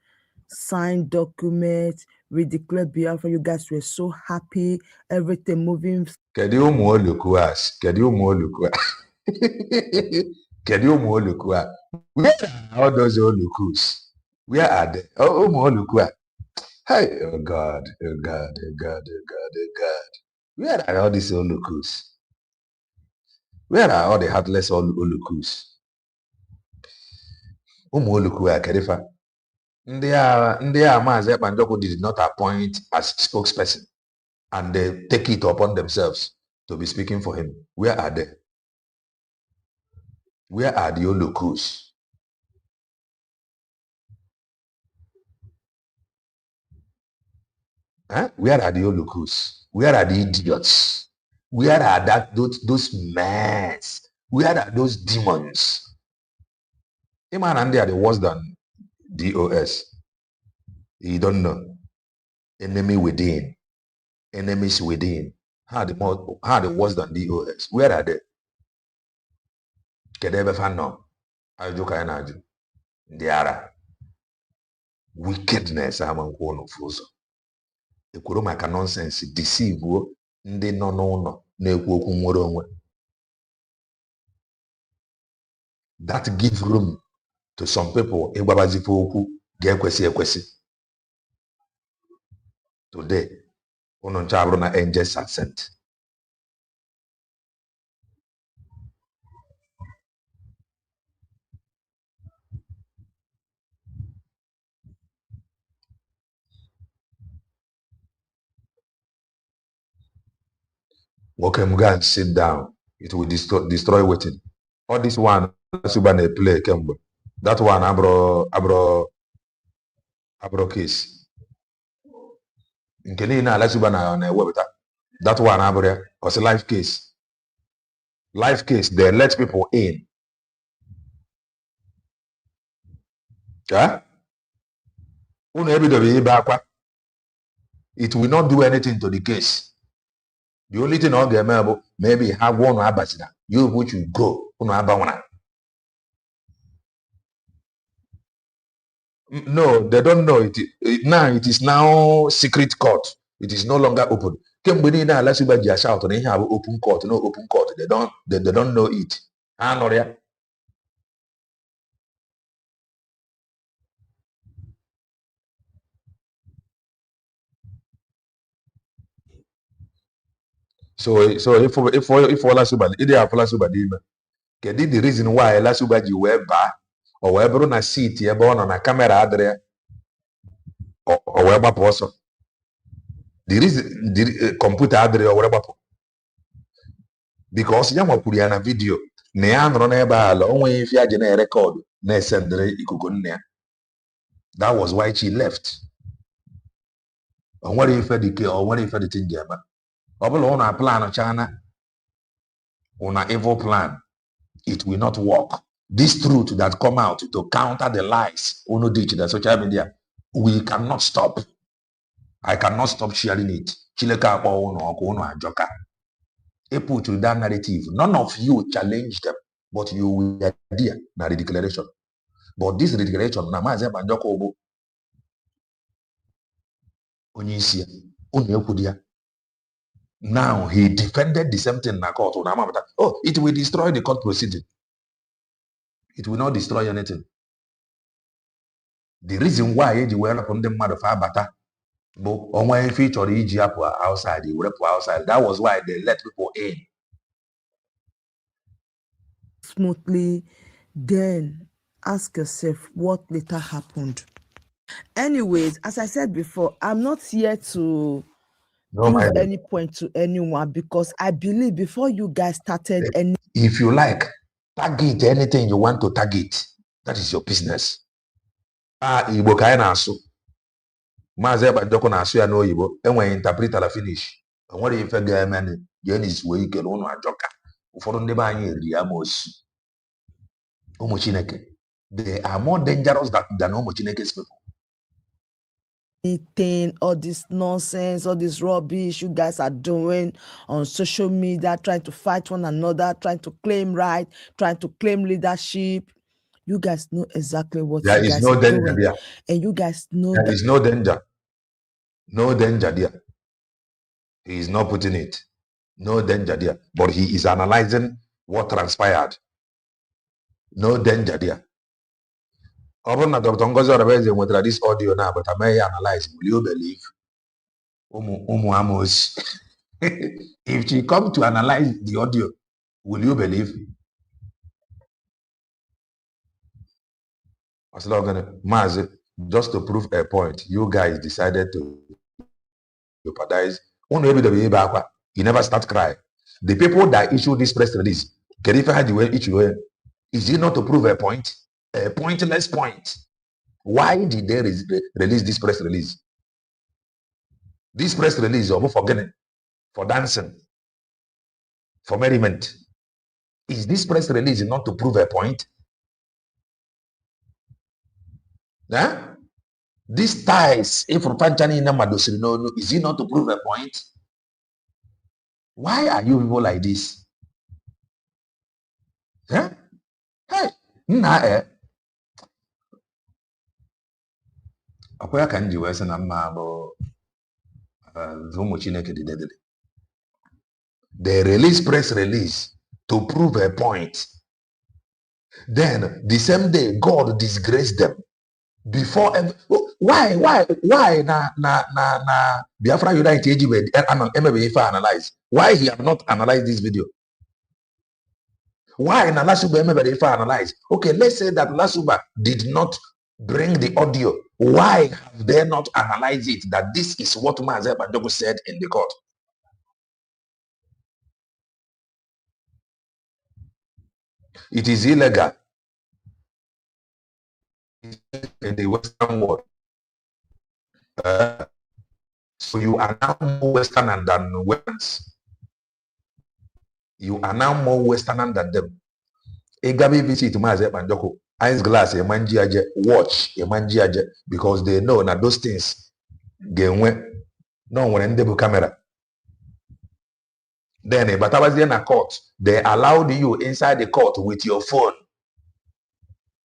Speaker 2: signed documents, redeclared Biafra. You guys were so happy, everything moving.
Speaker 1: Kedu ụmụ oluku as? Kedu ụmụ oluku a? Kedu ụmụ oluku a? Where are all those olukus? Where are they? Oh, ụmụ oluku a. Hey, oh God, oh God, oh God, oh God, oh God. Where are all these olukus? Where are all the heartless olukus? Ụmụ oluku a kedifa. Ndị a Maazị Ekpa Njọkụ did not appoint as spokesperson, and they take it upon themselves to be speaking for him. Where are they? Where are the olukus? Huh? Where are the olukus? Where are the idiots? Where are those mess? Where are those demons? Iman and they are the worse than DOS. You don't know. Enemy within. Enemies within. How the worse than DOS? Where are they? Can ever find no? They are wickedness. I'm on one of those. Ekwuru maka nonsense, deceive ndị nọ n'ụlọ na-ekwu okwu nwere onwe. That give room to some people ịgbabazife okwu ga-ekwesị ekwesị. Today, unu ncha abụrụ na angels are sent. Okay, go and sit down. It will destroy waiting. All this one, Subane play Kembo. That one, abro case. Nkeli na Subana on a website. That one, abro was a live case. Live case. They let people in. Yeah. It will not do anything to the case. The only thing on the maybe have one ambassador. You which you go. No, they don't know it. Now it is now secret court. It is no longer open. Kembeni na Lasuba just shout and they have open court. No open court. They don't know it. So if Lasuba, it have Lasuba dime. Kedi the reason why Lasuba ji were ba or wherever na seat here born on a camera there or wherever person. The reason the computer there or wherever. Because yama puriana video ne anro na eba ala onwe if ya jene record na sendere ikugo nne. That was why she left. On what if the or what if the thing jaba. On a plan of China, on an evil plan, it will not work. This truth that come out to counter the lies, Uno ditch the social media, we cannot stop. I cannot stop sharing it. Chileka or Joka. They put to that narrative. None of you challenge them, but you will adhere na the declaration. But this declaration, Namaze Banjoko Obo Onyisia, Onyekudia. Now he defended the same thing in court. Oh, it will destroy the court proceeding. It will not destroy anything. The reason why they were upon them mother far better, but on one feature outside, they were outside. That was why they let people in.
Speaker 2: Smoothly, then ask yourself what later happened. Anyways, as I said before, I'm not here to prove any point to anyone because I believe before you guys started any.
Speaker 1: If you like, Target anything you want to target. That is your business. Igbo ka anyị na-asụ. Maazị Ekpadoko na-asụ ya n'oyibo. Enweghị interpreter la finish. Enwere ife ga-eme Jenis wee ike n'ụlọ ajọka. Ụfọdụ ndị be anyị eri ya ma osu. Ụmụ Chineke. They are more dangerous than ụmụ Chineke's people.
Speaker 2: All this nonsense, all this rubbish you guys are doing on social media, trying to fight one another, trying to claim right, trying to claim leadership. You guys know exactly what
Speaker 1: there
Speaker 2: you
Speaker 1: is
Speaker 2: guys
Speaker 1: no
Speaker 2: are
Speaker 1: danger
Speaker 2: doing.
Speaker 1: there.
Speaker 2: And you guys know
Speaker 1: there
Speaker 2: that
Speaker 1: is no danger. No danger there. He is not putting it. No danger there. But he is analyzing what transpired. No danger there. Dr. Ngozi Orebeze went this audio now, but I may analyze. Will you believe? Amos. If she come to analyze the audio, will you believe? Mazi, just to prove a point, you guys decided to jeopardize. You never start crying. The people that issue this press release, is it not to prove a point? A pointless point. Why did they release this press release? This press release is for getting, for dancing, for merriment. Is this press release not to prove a point? Huh? These ties, if Panchani Namadosino, is it not to prove a point? Why are you people like this? Huh? Hey, Akwaya kanji wese na mma bo Zumu Chineke didedede. They release press release to prove a point. Then the same day God disgraced them. Before why na Biafra Unite analyze? Why he have not analyzed this video? Why na Lasuba analyze? Okay, let's say that Lasuba did not bring the audio. Why have they not analyzed it that this is what Mazi Ekpadoko said in the court? It is illegal in the Western world. So you are now more Western than Westerns. You are now more Western than them. Egabi visit Mazi Ekpadoko. Eyes glass, a manjiaje, watch, a manjiaje, because they know that those things get no one in the camera. Then, but I was in a court, they allowed you inside the court with your phone.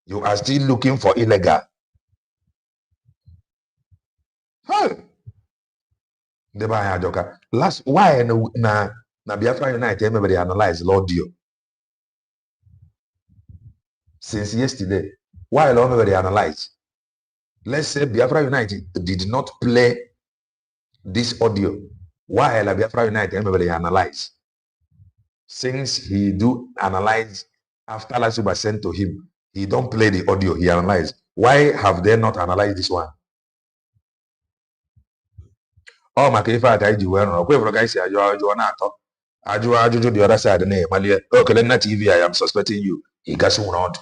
Speaker 1: You are still looking for illegal. Hey. The last why na Biafra Unite everybody analyze the audio. Since yesterday, why everybody analyze? Let's say Biafra United did not play this audio. Why Biafra United everybody analyze? Since he do analyze after Lasuba sent to him, he don't play the audio, he analyze. Why have they not analyzed this one? Oh, my God, I do well. Whoever guys say you are not. I do the other side. Okay, then not TV. I am suspecting you. He got soon out.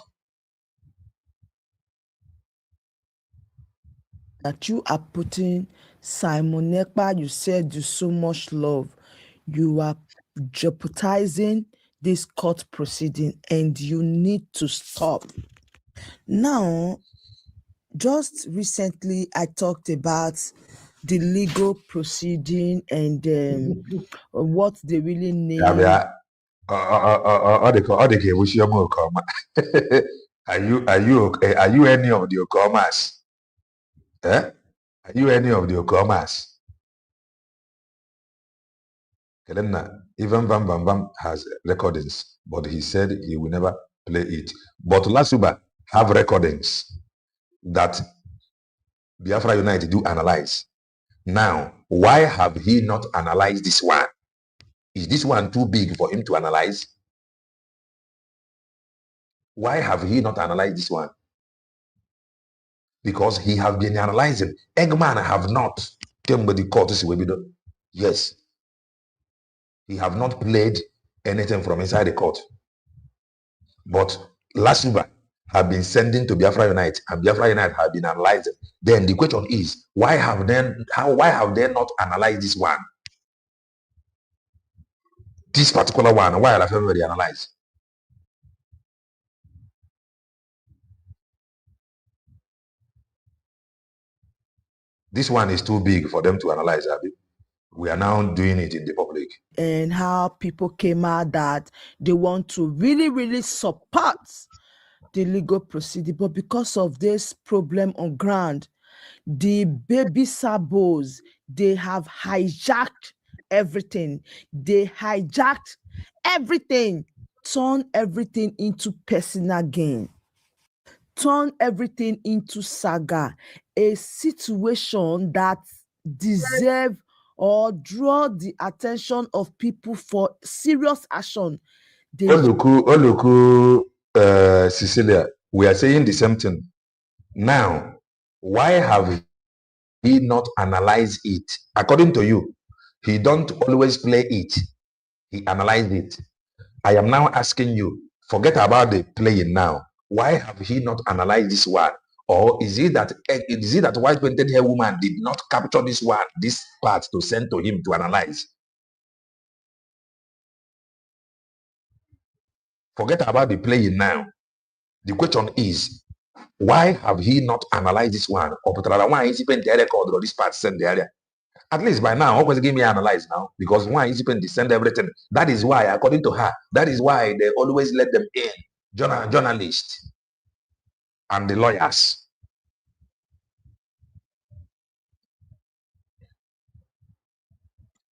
Speaker 2: That you are putting Simon Ekpa, you said you so much love. You are jeopardizing this court proceeding and you need to stop. Now, just recently, I talked about the legal proceeding and what they really need.
Speaker 1: Are you any of the Okomas? Eh? Are you any of the Okomas? Even Bam Bam Bam has recordings, but he said he will never play it. But Lasuba have recordings that Biafra United do analyze. Now, why have he not analyzed this one? Is this one too big for him to analyze? Why have he not analyzed this one? Because he have been analyzing. Eggman have not came with the court. Yes. He have not played anything from inside the court. But Lasuba have been sending to Biafra Unite, and Biafra Unite have been analyzing. Then the question is, why have they not analyzed this one? This particular one, why have they analyzed? This one is too big for them to analyze, Abby. We are now doing it in the public.
Speaker 2: And how people came out that they want to really, really support the legal proceeding, but because of this problem on ground, the baby sabos, they have hijacked everything. They hijacked everything, turn everything into personal gain, turn everything into saga, a situation that deserve or draw the attention of people for serious action.
Speaker 1: Oluku, Cecilia, we are saying the same thing. Now, why have he not analyzed it? According to you, he don't always play it. He analyzed it. I am now asking you, forget about the playing now. Why have he not analyzed this one? Or is it that white painted hair woman did not capture this one, this part to send to him to analyze? Forget about the playing now. The question is, why have he not analyzed this one? Or why is he painting the record or this part send the area? At least by now, always give me analyze now, because why is he painting to send everything? That is why, according to her, that is why they always let them in, journalists and the lawyers.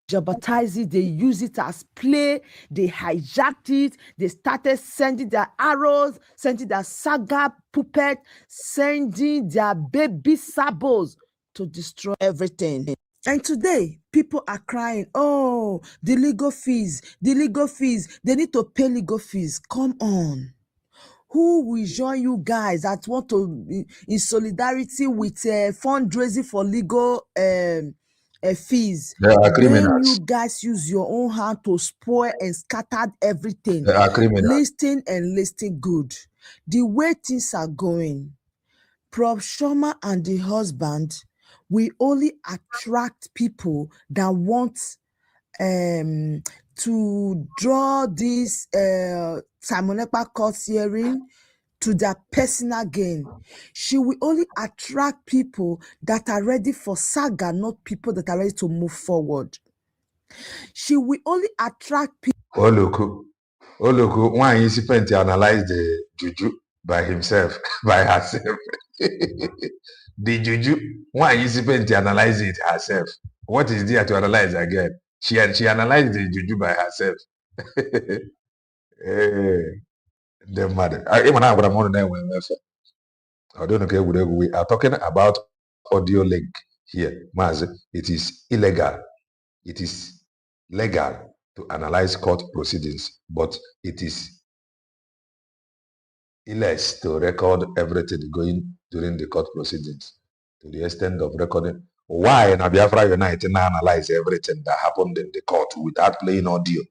Speaker 2: Jeopardize it, they use it as play, they hijacked it, they started sending their arrows, sending their saga puppet, sending their baby sabos to destroy everything. And today, people are crying, oh, the legal fees, they need to pay legal fees. Come on. Who will join you guys that want to, in solidarity with fundraising for legal fees?
Speaker 1: They are criminals.
Speaker 2: Then you guys use your own hand to spoil and scatter everything.
Speaker 1: They are criminals.
Speaker 2: Listing good. The way things are going, Prof. Sharma and the husband will only attract people that want to draw this Simon Ekpa court hearing to their personal gain. She will only attract people that are ready for saga, not people that are ready to move forward. She will only attract people.
Speaker 1: Oluku, why is he to analyze the juju by himself, by herself? The juju, why is he to analyze it herself? What is there to analyze again? She analyzed the juju by herself. The mother. I don't know. We are talking about audio link here. Maz, it is illegal. It is legal to analyze court proceedings, but it is illegal to record everything going during the court proceedings to the extent of recording. Why in Biafra Unite now analyze everything that happened in the court without playing audio?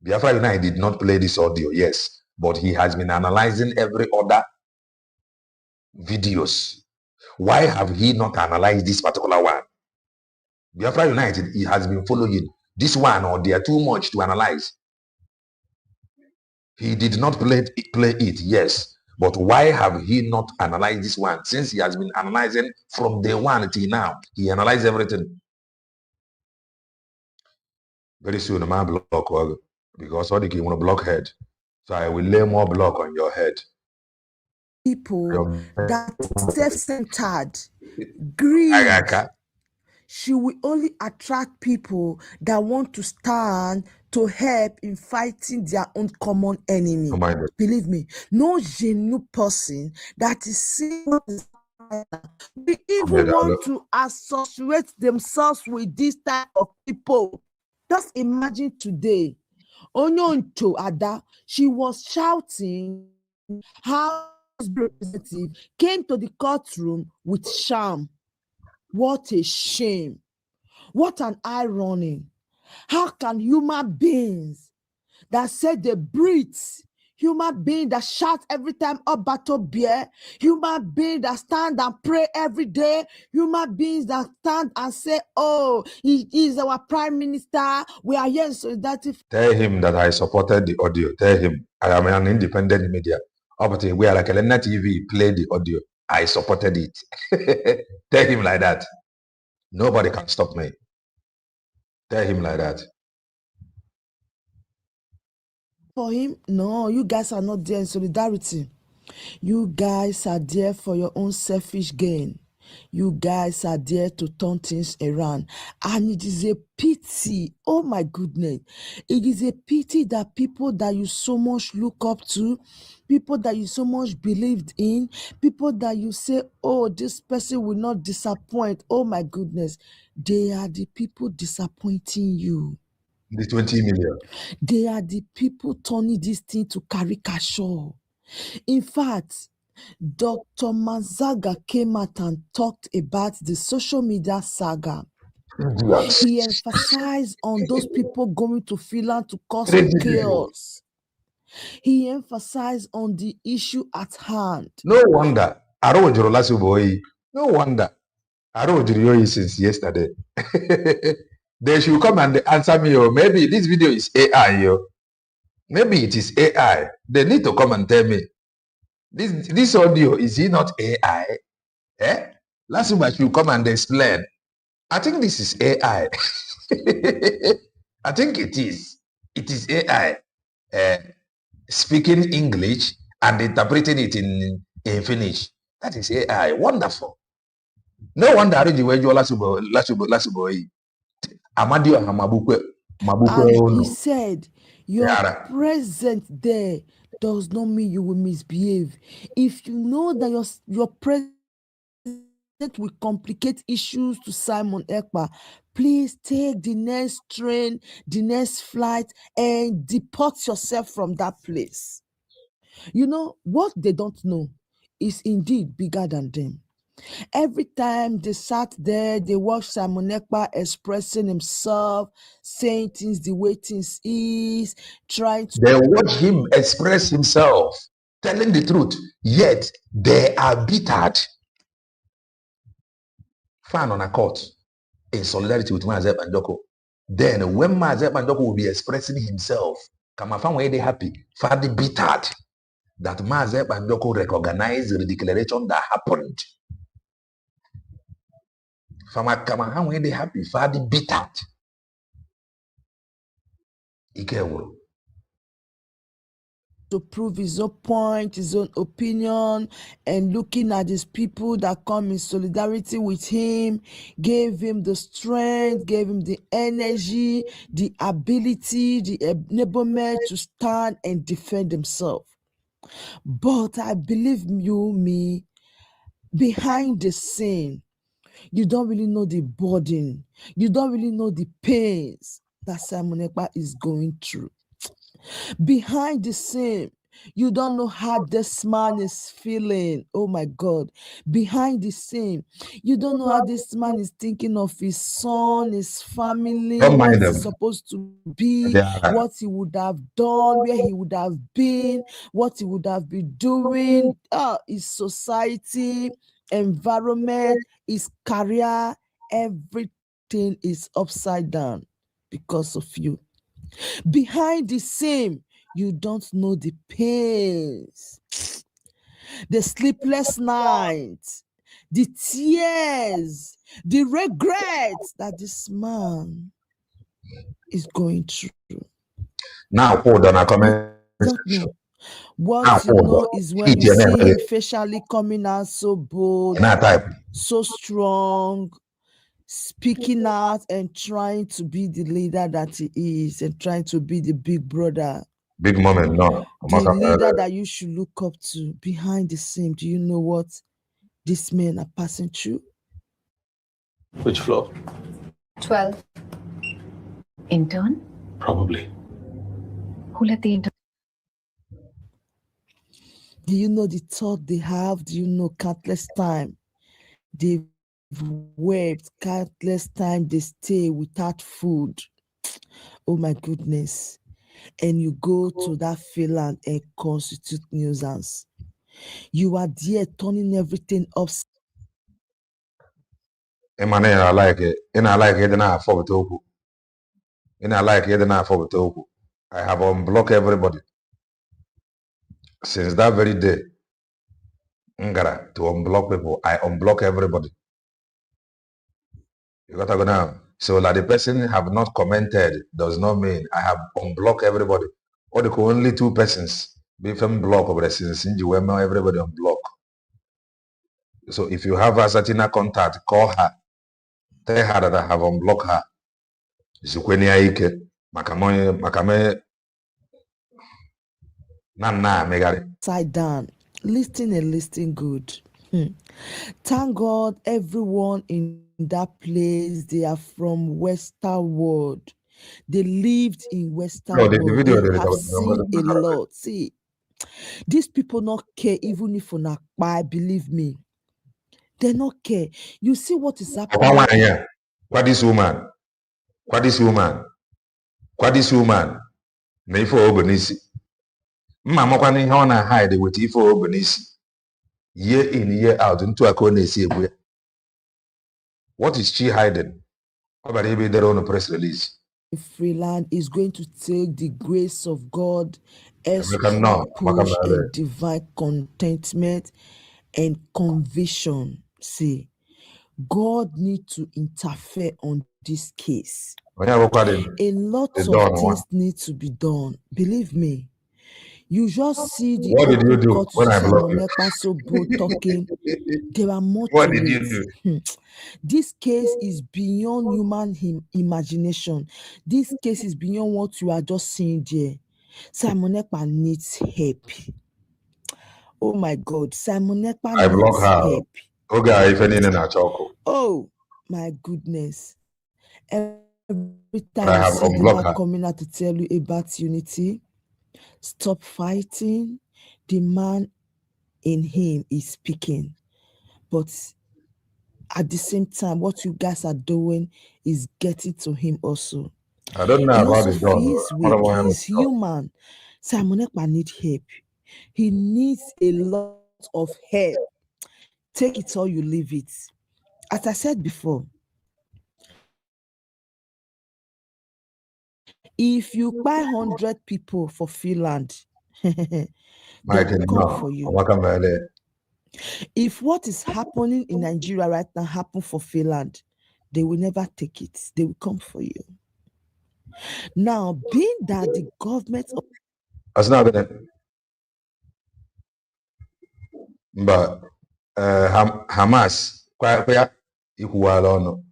Speaker 1: Biafra Unite did not play this audio, yes, but he has been analyzing every other videos. Why have he not analyzed this particular one? Biafra United, he has been following this one, or they are too much to analyze. He did not play it, yes. But why have he not analyzed this one? Since he has been analyzing from day one till now, he analyzed everything. Very soon, my block, because all the you want to block head. So I will lay more block on your head.
Speaker 2: People that self-centered, greed. She will only attract people that want to stand to help in fighting their own common enemy.
Speaker 1: Oh,
Speaker 2: believe me, no genuine person that is seeing we even want to associate themselves with this type of people. Just imagine today, Onyonto Ada, she was shouting how representative came to the courtroom with sham. What a shame. What an irony. How can human beings that said they breathe human being that shout every time up battle beer, human being that stand and pray every day, human beings that stand and say, oh, he is our prime minister, we are here in solidarity.
Speaker 1: Tell him that I supported the audio. Tell him I am an independent media. But we are like Kelena TV, play the audio. I supported it. Tell him like that. Nobody can stop me. Tell him like that.
Speaker 2: For him, no, you guys are not there in solidarity. You guys are there for your own selfish gain. You guys are there to turn things around. And it is a pity, oh my goodness, it is a pity that people that you so much look up to, people that you so much believed in, people that you say, oh, this person will not disappoint, oh my goodness, they are the people disappointing you.
Speaker 1: The 20 million.
Speaker 2: They are the people turning this thing to caricature. In fact, Dr. Mazaga came out and talked about the social media saga.
Speaker 1: Yes.
Speaker 2: He emphasized on those people going to Finland to cause chaos. He emphasized on the issue at hand.
Speaker 1: No wonder. Arojuro Lasuboy. No wonder. Arojuro since yesterday. They should come and answer me. Or maybe this video is AI. Maybe it is AI. They need to come and tell me. This audio, is it not AI? Eh? Last week should come and explain. I think this is AI. I think it is. It is AI. Speaking English and interpreting it in Finnish. That is AI. Wonderful. No wonder I read the way you Lasuboy. Amadio Hamabukwe.
Speaker 2: And he said, your presence there does not mean you will misbehave. If you know that your presence will complicate issues to Simon Ekpa, please take the next train, the next flight, and deport yourself from that place. You know, what they don't know is indeed bigger than them. Every time they sat there, they watched Simon Ekpa expressing himself, saying things the way things is, trying to...
Speaker 1: They watch him express himself, telling the truth, yet they are bittered. Fan on a court in solidarity with Maazep Anjoko. Then when Maazep Anjoko will be expressing himself, Kamafan were they happy, Fadi bittered that Maazep Anjoko recognized the declaration that happened. Kamahan were they happy, Fadi bittered.
Speaker 2: To prove his own point, his own opinion, and looking at these people that come in solidarity with him, gave him the strength, gave him the energy, the ability, the enablement to stand and defend himself. But I believe me, behind the scene, you don't really know the burden, you don't really know the pains that Simon Ekpa is going through. Behind the scene, you don't know how this man is feeling. Oh my God. Behind the scene, you don't know how this man is thinking of his son, his family, what he's supposed to be, what he would have done, where he would have been, what he would have been doing, his society, environment, his career, everything is upside down because of you. Behind the scene, you don't know the pains, the sleepless nights, the tears, the regrets that this man is going through.
Speaker 1: Now, hold on a comment.
Speaker 2: What you know is when you see him facially coming out so bold, so strong, speaking out and trying to be the leader that he is and trying to be the big brother.
Speaker 1: Big moment, no.
Speaker 2: The leader that you should look up to. Behind the scene, do you know what these men are passing through?
Speaker 18: Which floor?
Speaker 4: 12. Intern?
Speaker 18: Probably.
Speaker 4: Who let the intern?
Speaker 2: Do you know the thought they have? Do you know countless time they've wept, countless time they stay without food? Oh my goodness. and you go to that Finland and constitute nuisance. You are there turning everything upside.
Speaker 1: Man, I like it. And I like it. And I forward to and I like it. And I forward to I have unblocked everybody since that very day. Ngara to unblock people. I unblock everybody. You got to go now. So that the person have not commented does not mean I have unblocked everybody. Or the only 2 persons be from block of the since you will everybody unblock. So if you have a certain contact, call her. Tell her that I have unblocked her. Zukweni Ike, Makame Nana Megari.
Speaker 2: Side down. Listen and listen good. Thank God everyone in that place, they are from Western world. They lived in Western world. They have seen a lot. See, these people not care even if you're not by, believe me. They not care. You see what is happening?
Speaker 1: What this woman? What this woman? What this woman? Na ifo ogonisi. Mama kwani ihe ọ na hide with ifo ogonisi. Year in, year out, into a corner. What is she hiding? About maybe their own press release.
Speaker 2: Freeland is going to take the grace of God, extra push and divine contentment and conviction. See, God need to interfere on this case. A lot of things need to be done. Believe me. You just see the
Speaker 1: what did you do when I blocked
Speaker 2: you? Talking. There are more.
Speaker 1: What did you do?
Speaker 2: This case is beyond human imagination. This case is beyond what you are just seeing there. Simon Ekpa needs help. Oh my God, Simon Ekpa needs help.
Speaker 1: Okay, if any in a choco.
Speaker 2: Oh my goodness. Every time I see them coming out to tell you about unity, stop fighting. The man in him is speaking. But at the same time, what you guys are doing is getting to him also.
Speaker 1: I don't know about his dog.
Speaker 2: He's human. Simon Ekpa needs help. He needs a lot of help. Take it or you leave it. As I said before, if you buy 100 people for Finland, they will come for you. If what is happening in Nigeria right now happen for Finland, they will never take it. They will come for you. Now, being that the government of
Speaker 1: but Hamas, kwa ikuwala ono.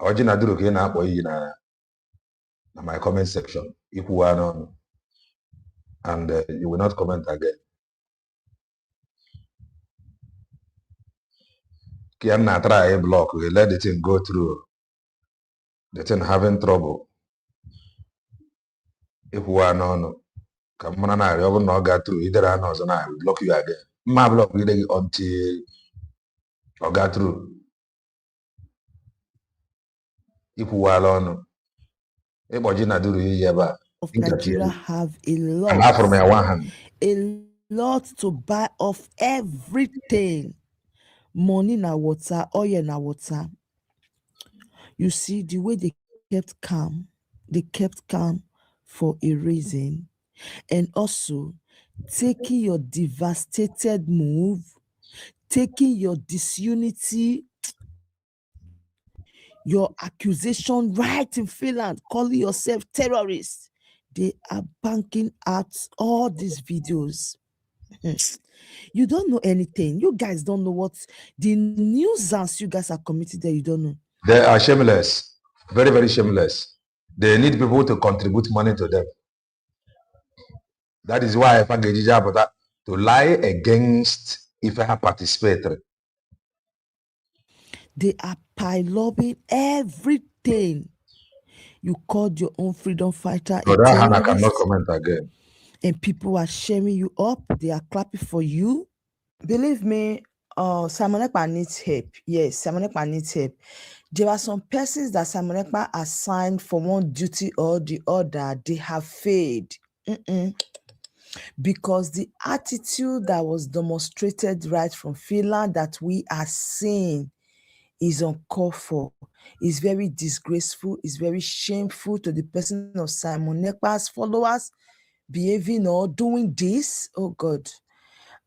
Speaker 1: Original duro ke na akpo yi na my comment section. Ikuwala ono. And you will not comment again. Can not try a block. We let the thing go through. The thing having trouble. Ikuwala ono. Come on, I will not get through. Either I know, so I will block you again. My block really until I got through. Ikuwala ono. Imagine do you
Speaker 2: of Nigeria have a lot to buy off everything. Money na water, oil na water. You see the way they kept calm for a reason, and also taking your devastated move, taking your disunity, your accusation right in Finland, calling yourself terrorists. They are banking out all these videos. You don't know anything. You guys don't know what the nuisance you guys are committed there. You don't know.
Speaker 1: They are shameless. Very, very shameless. They need people to contribute money to them. That is why I find to lie against if I have participated.
Speaker 2: They are piloting everything. You called your own freedom fighter.
Speaker 1: So that Hannah cannot comment again.
Speaker 2: And people are sharing you up. They are clapping for you. Believe me, Simon Ekpa needs help. Yes, Simon Ekpa needs help. There are some persons that Simon Ekpa assigned for one duty or the other. They have failed. Because the attitude that was demonstrated right from Finland that we are seeing is uncalled for, is very disgraceful, is very shameful to the person of Simon Ekpa's followers behaving or doing this. Oh God,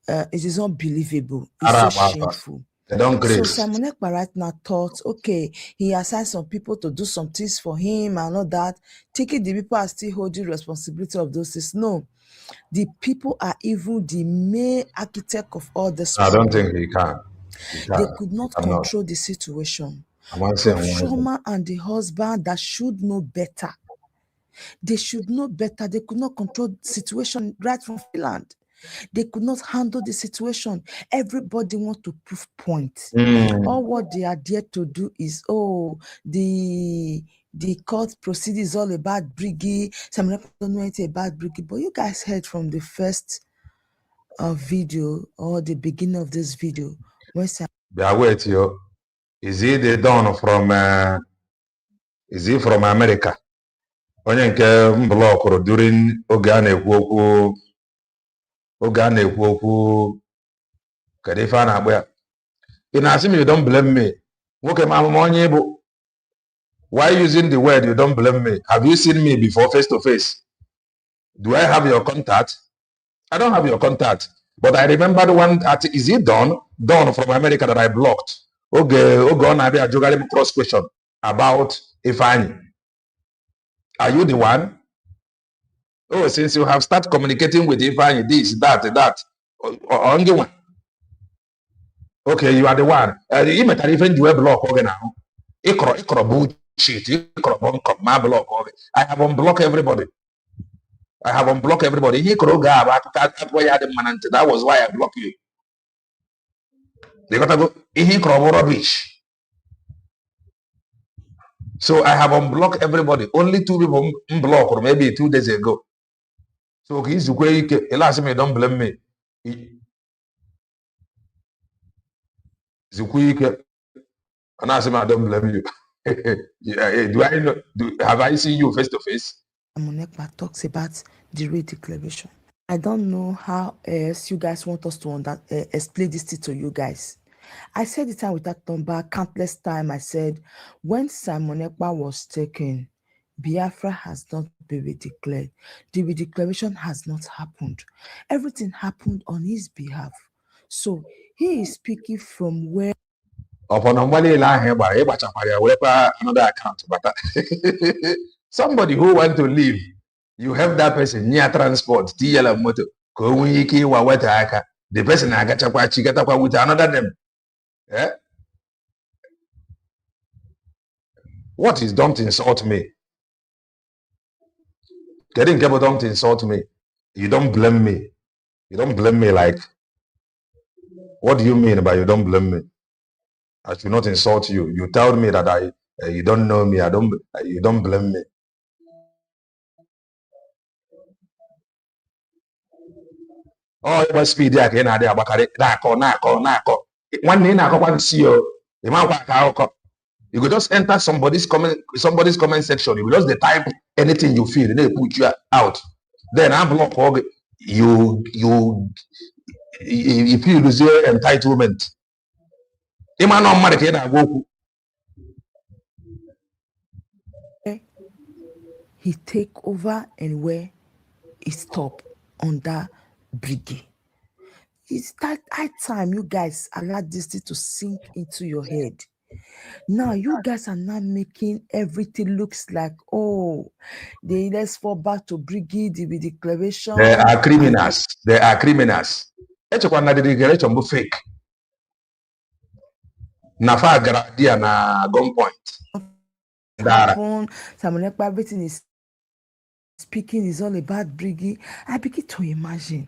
Speaker 2: it is unbelievable. It's so shameful. So Simon Ekpa right now thought, okay, he assigned some people to do some things for him and all that, thinking the people are still holding responsibility of those things. No, the people are even the main architect of all this.
Speaker 1: I don't think he can.
Speaker 2: They could not control the situation. Shoma and the husband that should know better. They should know better. They could not control the situation right from Finland. They could not handle the situation. Everybody wants to prove points. All what they are there to do is, the court proceeding is all about Briggy. Some people don't know anything about Briggy, but you guys heard from the first video or the beginning of this video when
Speaker 1: wait, yo. Is he the Don from is he from America? Onye nke block during oge a na-ekwu okwu kedu ife a na-agba ya. Ị na-asị m you don't blame me. Nwoke ma amụma onye bụ. Why using the word you don't blame me? Have you seen me before face to face? Do I have your contact? I don't have your contact. But I remember the one is it Don from America that I blocked. Okay, on I be cross question about Ifeanyi. Are you the one? Oh, since you have started communicating with Ifeanyi, this, that. Only one. Okay, you are the one. You met even do a block now. Ikro bullshit. Ikro my block. I have unblocked everybody. That was why I blocked you. They got to go. Rubbish. So I have unblocked everybody. Only 2 people unblocked, or maybe 2 days ago. So he's last me, don't blame me. And I say, I don't blame you. Do I know? Have I seen you face to face?
Speaker 2: Simon Ekpa talks about the redeclaration. I don't know how else you guys want us to explain this to you guys. I said it time without number, countless time. I said, when Simon Ekpa was taken, Biafra has not been redeclared. The redeclaration has not happened. Everything happened on his behalf. So he is speaking from where.
Speaker 1: Another account, but somebody who want to leave, you have that person near transport, the person with another name. Yeah? What is don't insult me? Getting people don't insult me. You don't blame me. You don't blame me like. What do you mean by you don't blame me? I should not insult you. You tell me that you don't know me. You don't blame me. Oh, it was speedy again. I did nako. One day I see you. You could just enter somebody's comment section. You will just type anything you feel, and they put you out. Then I block you if you lose your entitlement.
Speaker 2: He take over and where he stop under Briggy. It's that high time you guys allow this thing to sink into your head. Now you guys are now making everything looks like, let's fall back to Briggy, the declaration.
Speaker 1: They are criminals. They are criminals. The declaration fake. Nafa Garadia na gunpoint.
Speaker 2: Simon Ekpa, everything is speaking is all about Briggy. I begin to imagine,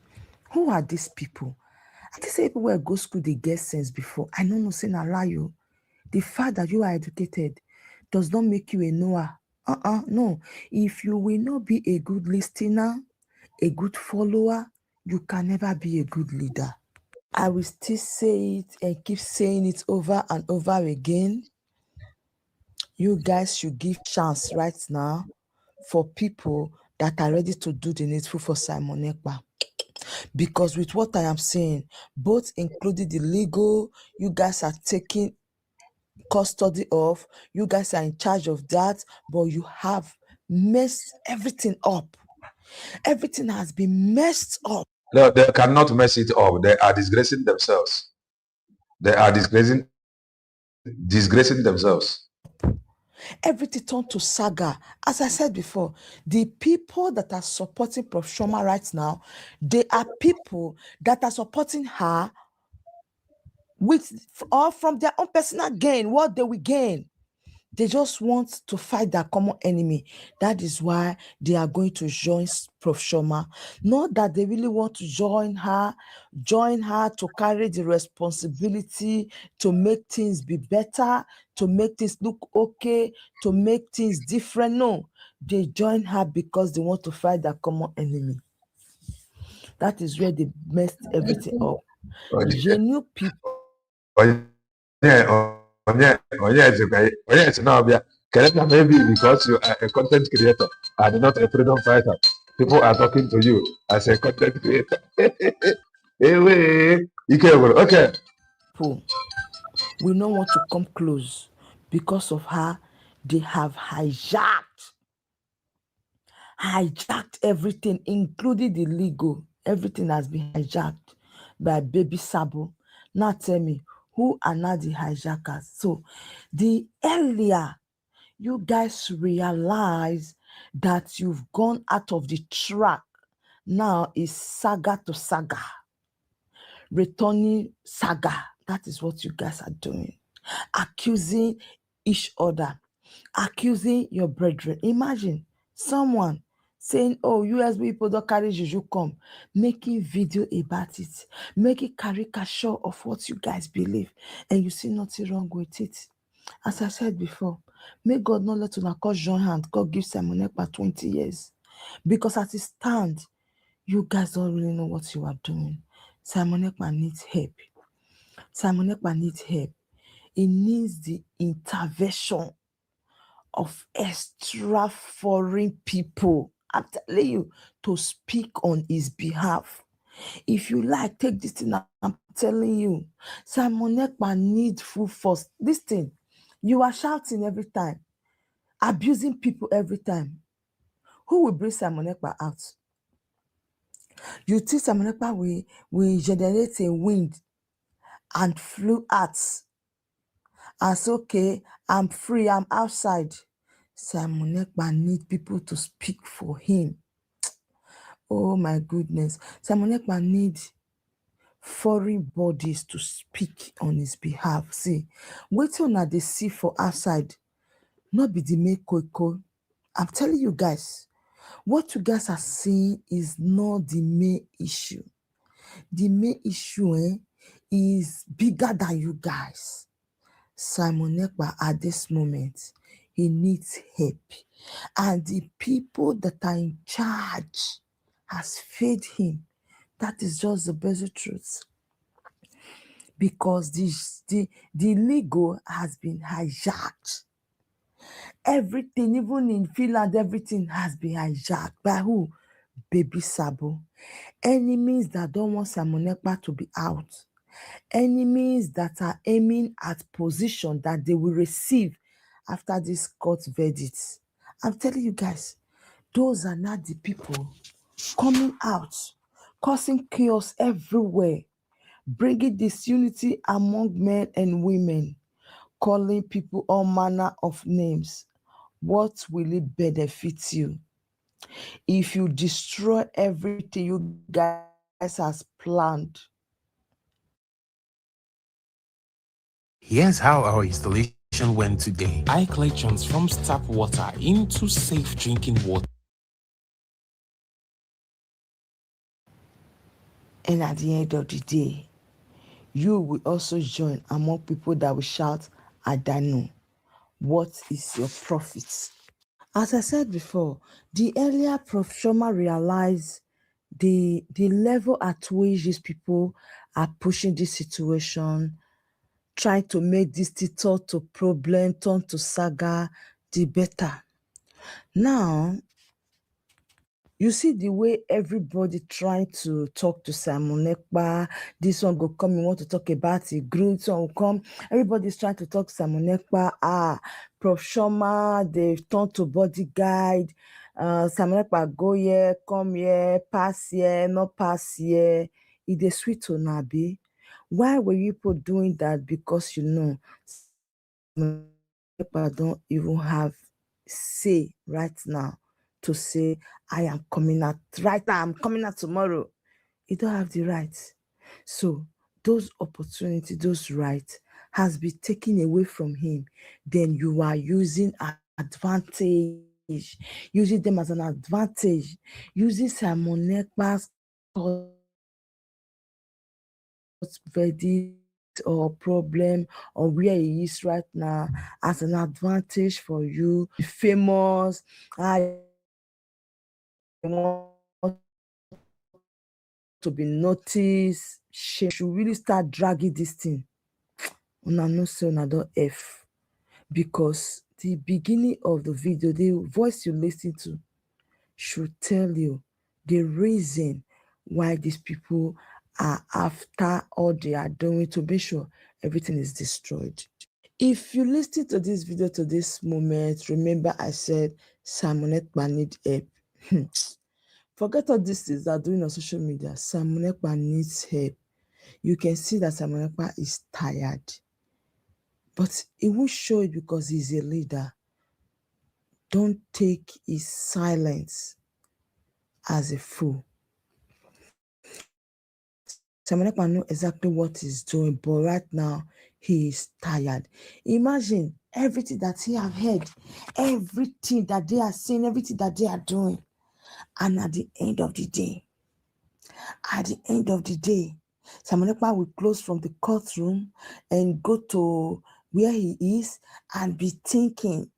Speaker 2: who are these people? I just say people who go school, they get sense before. I don't know, saying I lie you. The fact that you are educated does not make you a knower. No. If you will not be a good listener, a good follower, you can never be a good leader. I will still say it and keep saying it over and over again. You guys should give chance right now for people that are ready to do the needful for Simon Ekpa. Because with what I am saying, both including the legal, you guys are taking custody of, you guys are in charge of that, but you have messed everything up. Everything has been messed up.
Speaker 1: No, they cannot mess it up. They are disgracing themselves. They are disgracing themselves.
Speaker 2: Everything turned to saga. As I said before, the people that are supporting Prof. Shoma right now, they are people that are supporting her with or from their own personal gain, what they will gain. They just want to fight their common enemy. That is why they are going to join Prof. Shoma. Not that they really want to join her to carry the responsibility to make things be better, to make things look okay, to make things different. No, they join her because they want to fight their common enemy. That is where they messed everything up. Genuine people.
Speaker 1: Maybe because you are a content creator and not a freedom fighter, people are talking to you as a content creator. Okay.
Speaker 2: We don't want to come close because of her. They have hijacked everything, including the legal. Everything has been hijacked by Baby Sabo. Now tell me, who are now the hijackers? So the earlier you guys realize that you've gone out of the track, now is saga to saga, returning saga. That is what you guys are doing. Accusing each other, accusing your brethren. Imagine someone saying, oh, USB people don't carry Juju come, making video about it, making caricature of what you guys believe, and you see nothing wrong with it. As I said before, may God not let una cause join hand. God give Simon Ekpa 20 years. Because as it stands, you guys don't really know what you are doing. Simon Ekpa needs help. Simon Ekpa needs help. It needs the intervention of extra foreign people, I'm telling you, to speak on his behalf. If you like, take this thing, I'm telling you. Simon Ekpa needs full force. This thing, you are shouting every time, abusing people every time. Who will bring Simon Ekpa out? You think Simon Ekpa will generate a wind and flew out and say, okay, I'm free, I'm outside. Simon Ekpa needs people to speak for him. Oh my goodness. Simon Ekpa needs foreign bodies to speak on his behalf. See, waiting on they see for outside, not be the make koko. I'm telling you guys, what you guys are seeing is not the main issue. The main issue is bigger than you guys. Simon Ekpa at this moment, he needs help. And the people that are in charge has failed him. That is just the basic truth. Because the legal has been hijacked. Everything, even in Finland, everything has been hijacked. By who? Baby Sabo. Enemies that don't want Simon Ekpa to be out. Enemies that are aiming at position that they will receive after this court verdict. I'm telling you guys, those are not the people coming out, causing chaos everywhere, bringing disunity among men and women, calling people all manner of names. What will it benefit you? If you destroy everything you guys has planned.
Speaker 5: Here's how our installation went today. iClear transforms tap water into safe drinking water.
Speaker 2: And at the end of the day, you will also join among people that will shout, Adanu. What is your profit? As I said before, the earlier Prof. Shoma realized the level at which these people are pushing this situation, trying to make this turn to problem, turn to saga, the better. Now, you see the way everybody trying to talk to Simon Ekpa. This one go come, you want to talk about it. This one will come. Everybody's trying to talk to Simon Ekpa. Prof. Shoma, they've turned to body guide. Simon Ekpa go here, come here, pass here, not pass here. It is sweet to Nabi. Why were you people doing that? Because you know, Simon Ekpa don't even have say right now to say, I am coming out right now, I'm coming out tomorrow. You don't have the right. So those opportunities, those rights has been taken away from him. Then you are using advantage, using them as an advantage, using Simon Ekpa's verdict or problem or where he is right now as an advantage for you. Famous, want to be noticed. She should really start dragging this thing. Una no say una don F, because the beginning of the video, the voice you listen to should tell you the reason why these people are after all they are doing to make sure everything is destroyed. If you listen to this video to this moment, remember I said Simon Ekpa need help. Forget all these things that are doing on social media. Simon Ekpa needs help. You can see that Simon Ekpa is tired. But it won't show it because he's a leader. Don't take his silence as a fool. Simon Ekpa knows exactly what he's doing, but right now he is tired. Imagine everything that he have heard, everything that they are saying, everything that they are doing. And at the end of the day, Simon Ekpa will close from the courtroom and go to where he is and be thinking,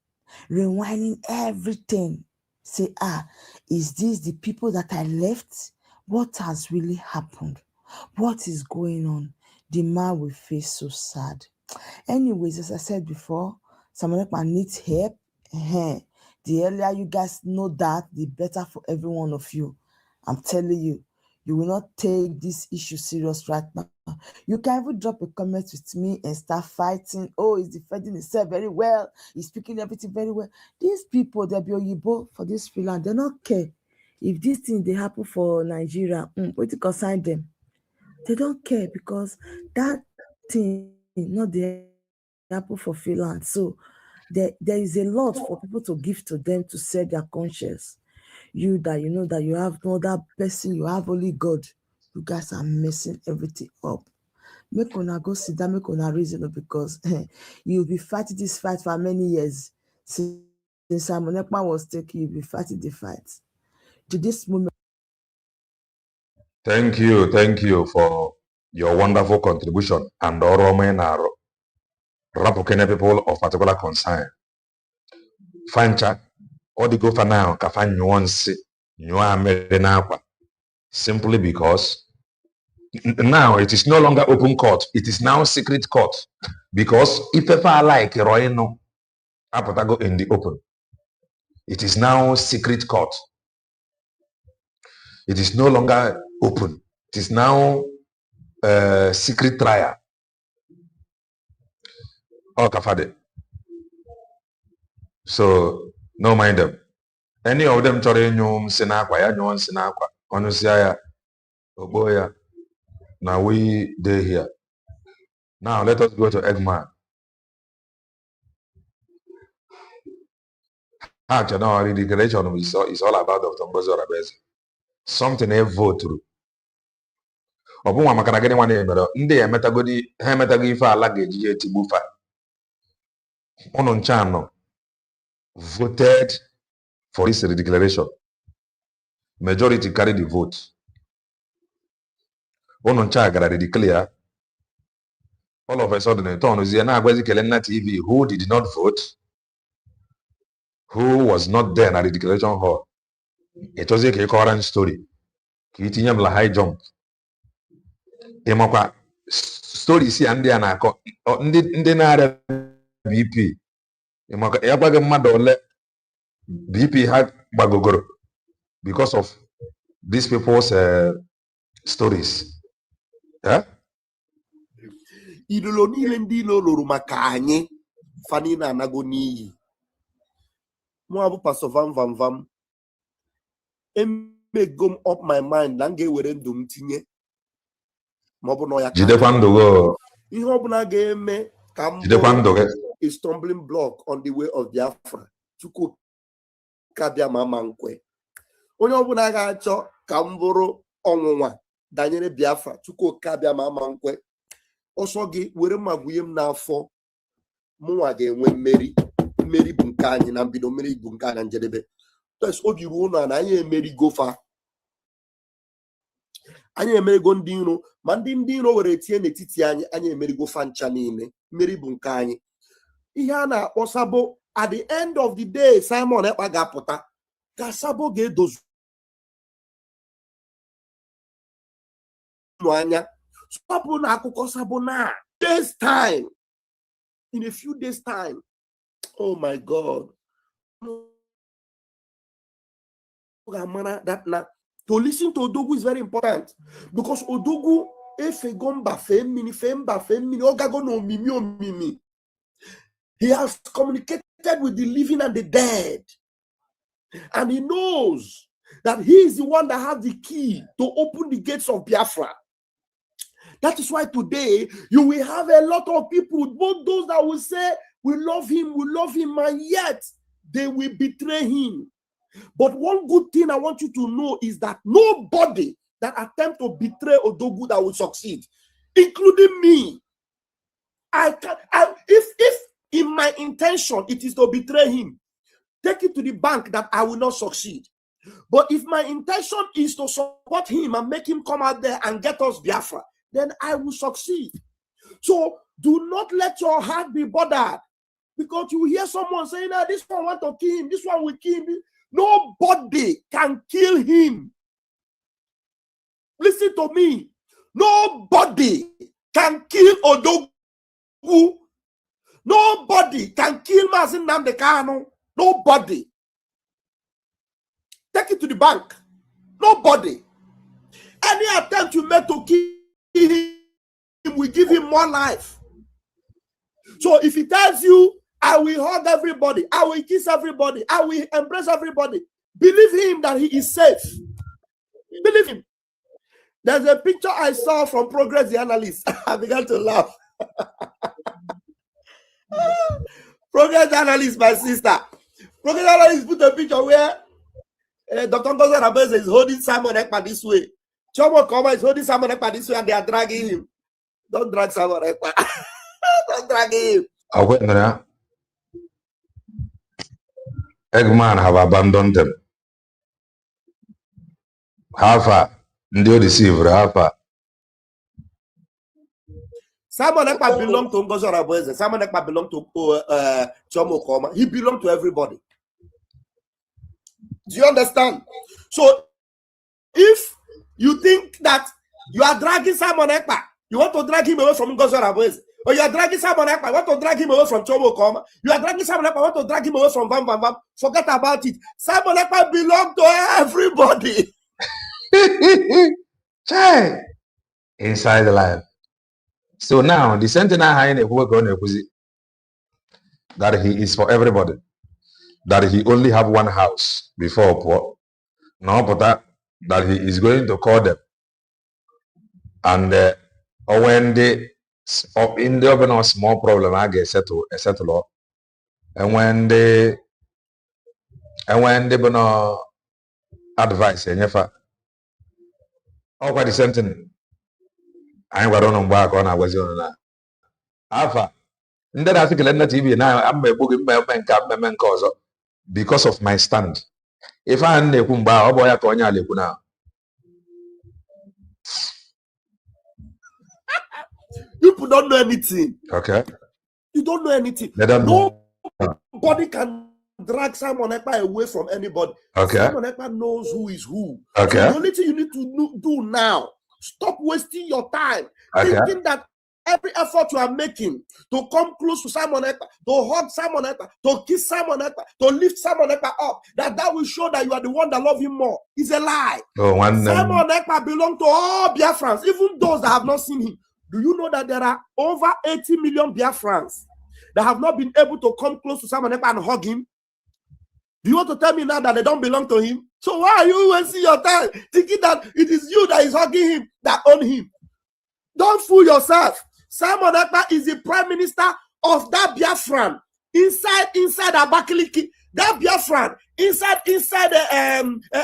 Speaker 2: rewinding everything. Say, is this the people that I left? What has really happened? What is going on? The man will feel so sad. Anyways, as I said before, Simon Ekpa needs help. The earlier you guys know that, the better for every one of you. I'm telling you, you will not take this issue serious right now. You can even drop a comment with me and start fighting. Oh, he's defending himself very well. He's speaking everything very well. These people, they'll be Oyibo for this freelance. They don't care. If this thing they happen for Nigeria, what to consign them? They don't care because that thing not the happen for freelance. So there is a lot for people to give to them to set their conscience. You that you know that you have no other person, you have only God. You guys are messing everything up. Make una go sit down, make una reason because you'll be fighting this fight for many years. Since Simon Ekpa was taken, you'll be fighting the fight. To this moment.
Speaker 1: Thank you for your wonderful contribution and Oromenaro, Rapukene people of particular concern. Fancha, or the go for now, Kafan nuance, simply because now it is no longer open court, it is now secret court. Because if ever like Royno, Apotago in the open, it is now secret court. It is no longer open. It is now secret trial. Oh, Kafade. So, no mind them. Any of them try nyom sinakwa, ya nyom sinakwa. Onusia oboya. Now we there here. Now let us go to Eggman. Actually, now the declaration is all about Dr. Ngozi Orabeze. Something they vote through. Obunwa makana gani wane emero. Nde ya metagodi ife ala geji etibufa. Ono nchano voted for this declaration. Majority carried the vote. Ono nchaga declare. All of a sudden, TV, who did not vote, who was not there at the declaration hall. It was a current story. Kitinyam la high jump. ịmakwa stories ya ndị a na-akọ ndị na-arịa BP ịmakwa ya gwaghị mmadụ ole BP ha gbagogoro because of these people's stories.
Speaker 20: Ilolo niile ndị ilo lụrụ maka anyị fani na anago n'iyi. Mụ abụ Pastor Vam Vam emego m up my mind na m ga-ewere ndụ m tinye ma ọ bụ na ya
Speaker 1: jidekwa ndụ gị
Speaker 20: ihe ọ bụla ga-eme ka m
Speaker 1: jidekwa ndụ gị
Speaker 20: a stumbling block on the way of Biafra. Chukwu kabịa ma nkwe. Onye ọ bụla ga-achọ ka m bụrụ ọnwụnwa danyere Biafra. Chukwu kabịa ma nkwe. Ọsọ gị were mma gwunye m n'afọ mụnwa ga-enwe mmeri. Mmeri bụ nke anyị na mbido, mmeri bụ nke anyị na njedebe. Tos obi ruo na anyị emerigo fa. Anyị emerigo ndị iro, ma ndị iro were tie n'etiti anyị emerigo fa ncha niile. Mmeri bụ nke anyị. Ihe a na-akpọ Sabo, at the end of the day, Simon Ekpa ga-apụta ka Sabo ga-edozu anya. Sabo na akụkọ Sabo na days time, in a few days time. Oh my God. That now to listen to Odogwu is very important, because Odogwu efegomba femini ogago no mimi. He has communicated with the living and the dead, and he knows that he is the one that has the key to open the gates of Biafra. That is why today you will have a lot of people, both those that will say we love him, and yet they will betray him. But one good thing I want you to know is that nobody that attempt to betray Odogwu that will succeed, including me. If in my intention it is to betray him, take it to the bank that I will not succeed. But if my intention is to support him and make him come out there and get us Biafra, then I will succeed. So do not let your heart be bothered, because you hear someone saying, "Ah, this one want to kill him, this one will kill him." Nobody can kill him. Listen to me. Nobody can kill Odogwu. Nobody can kill Mazin Nnamdi Kanu. Nobody. Take it to the bank. Nobody. Any attempt you make to kill him will give him more life. So if he tells you, "I will hug everybody, I will kiss everybody, I will embrace everybody," believe him that he is safe. Believe him. There's a picture I saw from Progress the Analyst. I began to laugh. Progress the Analyst, my sister. Progress the Analyst put a picture where Dr. Ngozi Arabeze is holding Simon Ekpa this way. Chomo Koma is holding Simon Ekpa this way, and they are dragging him. Don't drag Simon Ekpa. Don't drag him.
Speaker 1: Eggman have abandoned them. Half they deceive half.
Speaker 20: Simon Ekpa belonged to Ngozi Arabeze. Simon Ekpa belonged to Chomo Koma. He belonged to everybody. Do you understand? So if you think that you are dragging Simon Ekpa, you want to drag him away from Ngozi Arabeze, or you are dragging Simon Ekpa, you want to drag him away from Chomo Koma, you are dragging Simon Ekpa, you want to drag him away from Vam Vam Vam, forget about it. Simon Ekpa belongs to everybody.
Speaker 1: Inside the life. So now the sentinel high that he is for everybody, that he only have one house before poor. Now, but that he is going to call them, and when they in the open small problem, I get settle, and when they gonna advise and if quite the same thing. I ain't got on back on. I was on that. Alpha. And then I think let TV now. I'm a book man cause because of my stand. If I am the Kumba, oh boy, I told you now.
Speaker 20: You don't know anything.
Speaker 1: Okay.
Speaker 20: You don't know anything.
Speaker 1: They don't know.
Speaker 20: Nobody can drag Simon Ekpa away from anybody.
Speaker 1: Okay.
Speaker 20: Simon Ekpa knows who is who.
Speaker 1: Okay.
Speaker 20: So the only thing you need to do now Stop wasting your time
Speaker 1: Okay.
Speaker 20: thinking that every effort you are making to come close to Simon Ekpa, to hug Simon Ekpa, to kiss Simon Ekpa, to lift Simon Ekpa up, that will show that you are the one that love him more. It's a lie.
Speaker 1: Oh,
Speaker 20: Simon Ekpa belongs to all Biafrans, even those that have not seen him. Do you know that there are over 80 million Biafrans that have not been able to come close to Simon Ekpa and hug him? Do you want to tell me now that they don't belong to him? So why are you wasting your time thinking that it is you that is hugging him, that own him? Don't fool yourself. Simon Ekpa is the prime minister of that Biafran inside Abakaliki. That Biafran inside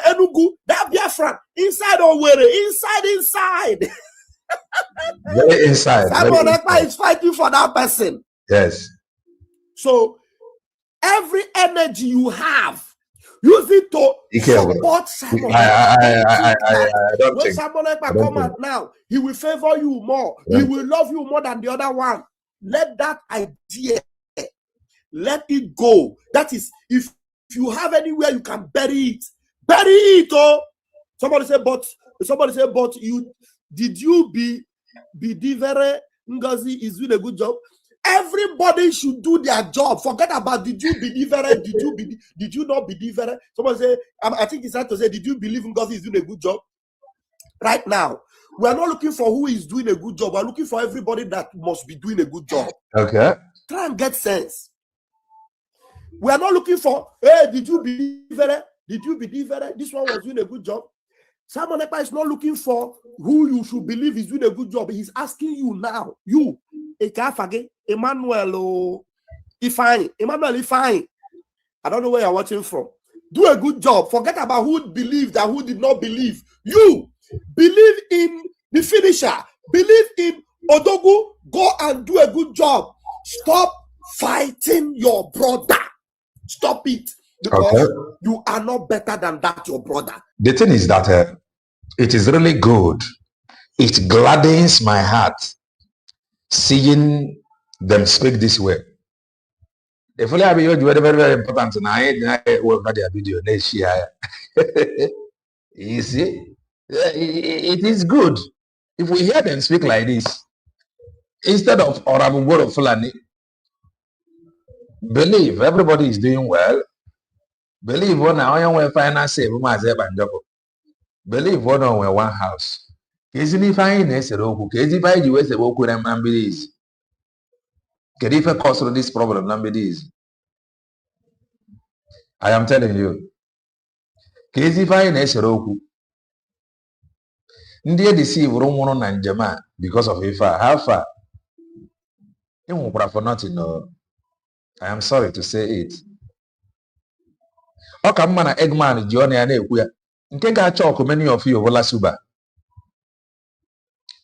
Speaker 20: Enugu. That Biafran inside Owerri. Inside.
Speaker 1: Very inside.
Speaker 20: Simon Ekpa is fighting for that person.
Speaker 1: Yes.
Speaker 20: So every energy you have, use it to support Simon.
Speaker 1: I don't
Speaker 20: when
Speaker 1: think.
Speaker 20: Simon Ekpa come out now, he will favor you more.
Speaker 1: Yeah.
Speaker 20: He will love you more than the other one. Let that idea, let it go. That is, if you have anywhere you can bury it. Bury it, oh. Somebody say, but you did you be Divere Ngozi is doing a good job? Everybody should do their job. Forget about did you believe it? Did you not believe it? Someone say, I think it's hard to say, did you believe Ngozi is doing a good job? Right now, we are not looking for who is doing a good job. We are looking for everybody that must be doing a good job.
Speaker 1: Okay.
Speaker 20: Try and get sense. We are not looking for, hey, did you believe it? Did you believe it? This one was doing a good job. Simon Ekpa is not looking for who you should believe is doing a good job. He's asking you now, you, Ekafage, Emmanuel Ifeanyi. I don't know where you're watching from. Do a good job. Forget about who believed and who did not believe. You believe in the finisher. Believe in Odogu. Go and do a good job. Stop fighting your brother. Stop it. Because you are not better than that, your brother.
Speaker 1: The thing is that it is really good. It gladdens my heart seeing them speak this way. If only I be very, very important and I work on their video next year. You see, it is good if we hear them speak like this instead of Orabugo Fulani. Believe everybody is doing well. Believe one now finance save believe one on one house. Isn't finance at all? Casey by you as a walk with ambulance. Can if a cause of this problem number is? I am telling you. Casey finance at all. India deceive Roman and Jama because of Ifa. How far? It won't for nothing. No. I am sorry to say it. Okamana Eggman, Johnny and Ekuya. In case I talk many of you over Lasuba.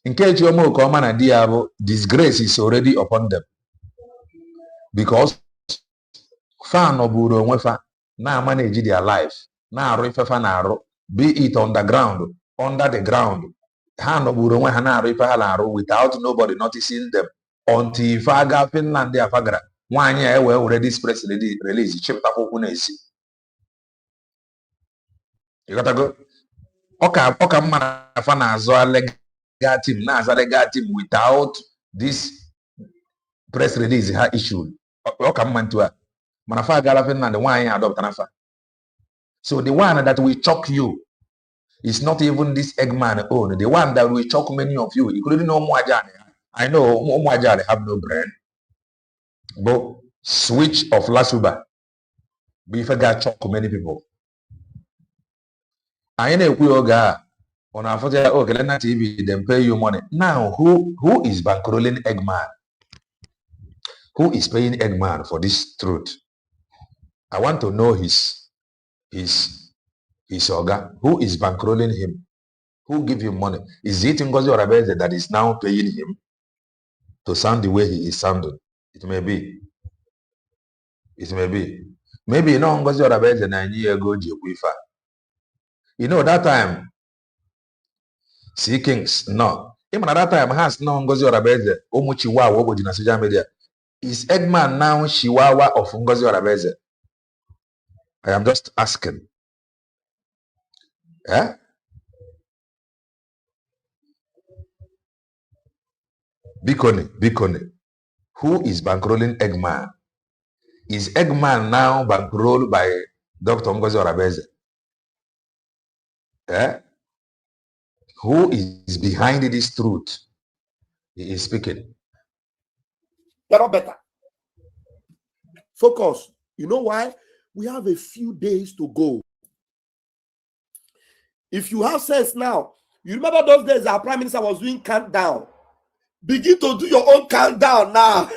Speaker 1: In case you more common and diabo, disgrace is already upon them. Because fan of Buro Wefa now manage their life. Now Rifa be it on the ground, under the ground. Han of Buro Wehana Rifa without nobody noticing them. Until Faga Finland their Fagra. 1 year we already express release. Chipta Hokunesi. You gotta go. Okay, man, as well lega team without this press release ha issued. Okay, man to Manafa Galafin and the one adopt Anafa. So the one that will choke you is not even this Eggman own. The one that will choke many of you, including Omwajane. I know Omwajane have no brain. But switch of Lasuba. Before God choke many people. I know we are on our photo. Okay, Kelena TV, them pay you money. Now, who is bankrolling Eggman? Who is paying Eggman for this truth? I want to know his organ. Who is bankrolling him? Who give him money? Is it Ngozi Orabeze that is now paying him to sound the way he is sounding? It may be. It may be. Maybe you know Ngozi Orabeze 9 years ago, Jekwifa. You know that time, Sea Kings, no. Even at that time, has no Ngozi Orabeze, Omuchiwa, Wobo in social media. Is Eggman now Chihuahua of Ngozi Orabeze? I am just asking. Eh? Bikone. Who is bankrolling Eggman? Is Eggman now bankrolled by Dr. Ngozi Orabeze? Who is behind this truth? He is speaking.
Speaker 20: You're not better. Focus. You know why? We have a few days to go. If you have sense now, you remember those days our prime minister was doing countdown. Begin to do your own countdown now.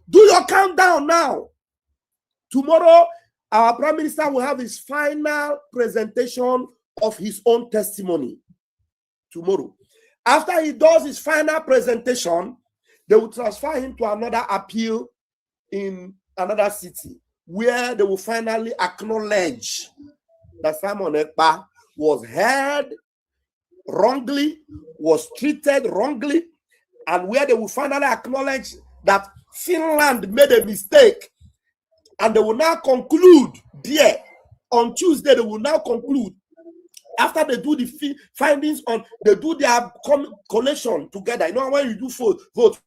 Speaker 20: Do your countdown now. Tomorrow, our prime minister will have his final presentation of his own testimony. Tomorrow. After he does his final presentation, they will transfer him to another appeal in another city where they will finally acknowledge that Simon Ekpa was heard wrongly, was treated wrongly, and where they will finally acknowledge that Finland made a mistake, and they will now conclude there. On Tuesday, they will now conclude. After they do the findings on, they do their collation together. You know, when you do vote,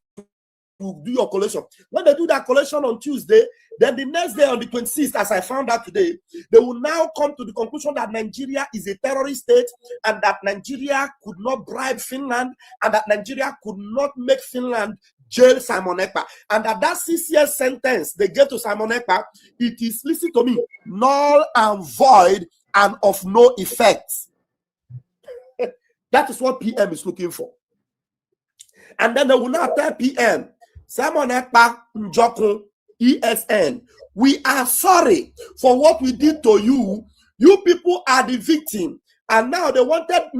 Speaker 20: you do your collation. When they do that collation on Tuesday, then the next day on the 26th, as I found out today, they will now come to the conclusion that Nigeria is a terrorist state and that Nigeria could not bribe Finland and that Nigeria could not make Finland jail Simon Ekpa. And that 6 year sentence they gave to Simon Ekpa, it is, listen to me, null and void and of no effect. That is what PM is looking for. And then they will now tell PM, Simon Ekpa Njokun, ESN, we are sorry for what we did to you. You people are the victim. And now they wanted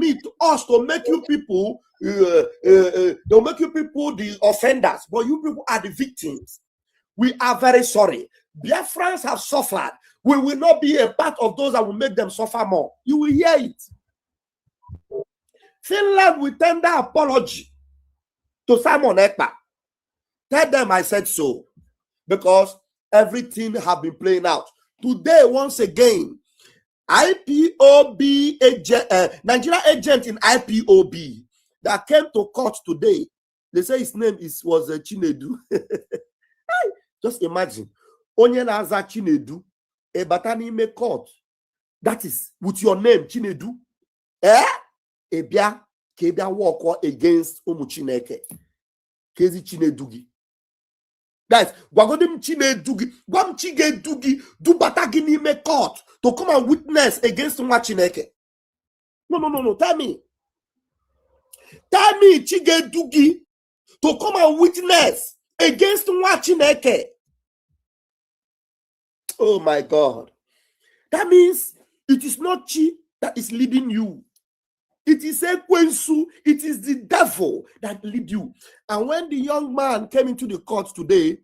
Speaker 20: us to make you people, they'll make you people the offenders, but you people are the victims. We are very sorry. Biafrans have suffered. We will not be a part of those that will make them suffer more. You will hear it. Finland will tender apology to Simon Ekpa. Tell them I said so. Because everything have been playing out. Today, once again, IPOB agent, Nigeria agent in IPOB that came to court today. They say his name was Chinedu. Just imagine. Onye na-aza Chinedu, a batani court. That is with your name, Chinedu. Ebia kebia walk against Umuchineke. Kezi Chinedugi. Guys, Gwagodim Chinedugi, Gwam Chige Dugi, do batagini me court to come and witness against Umuchineke. No. Tell me, Chige Dugi to come and witness against Umuchineke. Oh my God. That means it is not Chi that is leading you. It is Ekwensu, it is the devil that lead you. And when the young man came into the court today,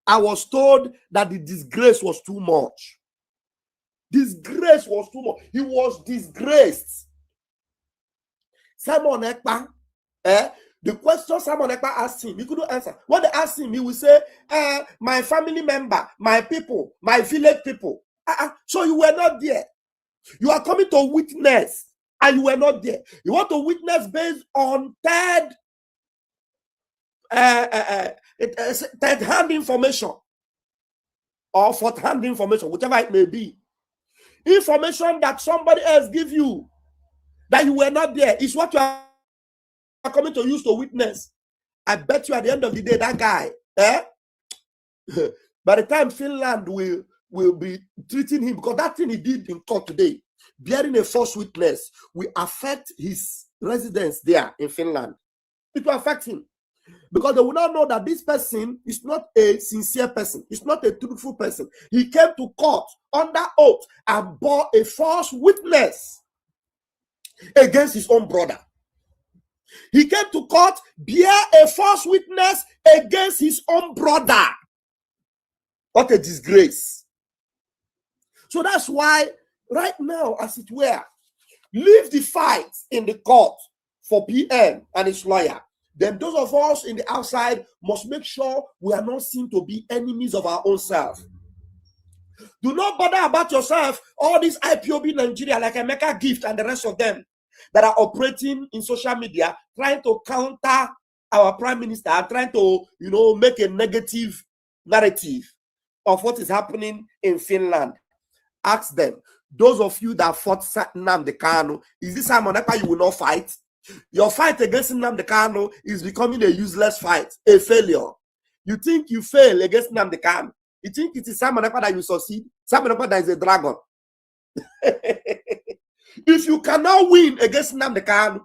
Speaker 20: I was told that the disgrace was too much. Disgrace was too much. He was disgraced. Simon Ekpa, the question Simon Ekpa asked him, he couldn't answer. When they asked him, he would say, my family member, my people, my village people. So you were not there. You are coming to witness. And you were not there. You want to witness based on third-hand information or fourth-hand information, whichever it may be. Information that somebody else give you that you were not there is what you are coming to use to witness. I bet you at the end of the day, that guy, by the time Finland will be treating him, because that thing he did in court today, bearing a false witness, will affect his residence there in Finland. It will affect him. Because they will not know that this person is not a sincere person. It's not a truthful person. He came to court under oath and bore a false witness against his own brother. He came to court, bear a false witness against his own brother. What a disgrace. So that's why right now, as it were, leave the fight in the court for PM and his lawyer. Then those of us in the outside must make sure we are not seen to be enemies of our own self. Do not bother about yourself. All these IPOB Nigeria, like Emeka Gift and the rest of them that are operating in social media, trying to counter our prime minister are trying to, make a negative narrative of what is happening in Finland. Ask them, those of you that fought Nnamdi Kanu, is this Simon Ekpa you will not fight? Your fight against Nnamdi Kanu is becoming a useless fight, a failure. You think you fail against Nnamdi Kanu? You think it is Simon Ekpa that you succeed? Simon Ekpa that is a dragon. If you cannot win against Nnamdi Kanu,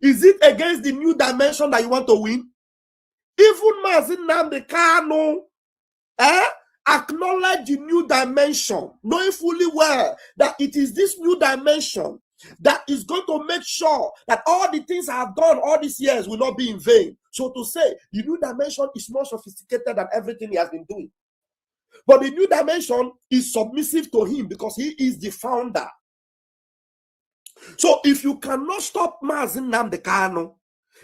Speaker 20: is it against the new dimension that you want to win? Even Mazin Nnamdi Kanu acknowledge the new dimension, knowing fully well that it is this new dimension that is going to make sure that all the things I have done all these years will not be in vain. So to say, the new dimension is more sophisticated than everything he has been doing. But the new dimension is submissive to him because he is the founder. So if you cannot stop Mazin Nnamdi Kanu,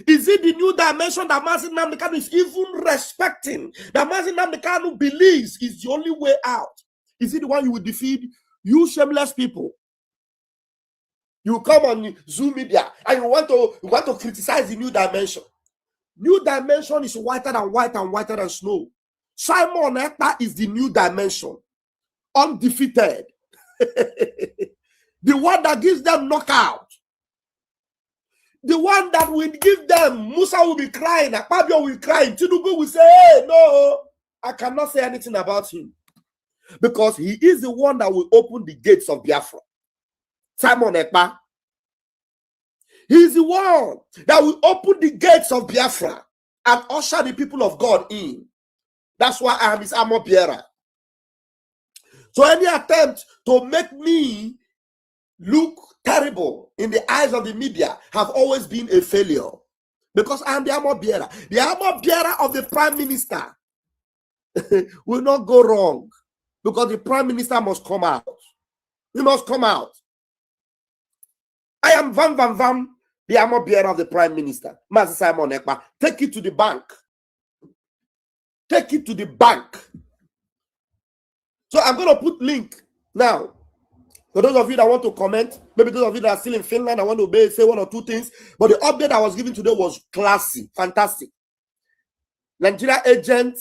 Speaker 20: is it the new dimension that Mazin Nnamdi Kanu is even respecting? That Mazin Nnamdi Kanu believes is the only way out? Is it the one you will defeat? You shameless people. You come on Zoom media and you want to criticize the new dimension. New dimension is whiter than white and whiter than snow. Simon Ekpa is the new dimension, undefeated. The one that gives them knockout. The one that will give them, Musa will be crying, Akpabio will cry, Tinubu will say, hey, no, I cannot say anything about him. Because he is the one that will open the gates of Biafra. Simon Ekpa. He is the one that will open the gates of Biafra and usher the people of God in. That's why I am his armor bearer. So any attempt to make me look terrible in the eyes of the media have always been a failure, because I am the armor bearer. The armor bearer of the prime minister will not go wrong, because the prime minister must come out. He must come out. I am Vam, the armor bearer of the prime minister, Master Simon Ekpa. Take it to the bank. Take it to the bank. So I'm going to put link now. For those of you that want to comment, maybe those of you that are still in Finland, I want to say one or two things. But the update I was given today was classy, fantastic. Nigeria agent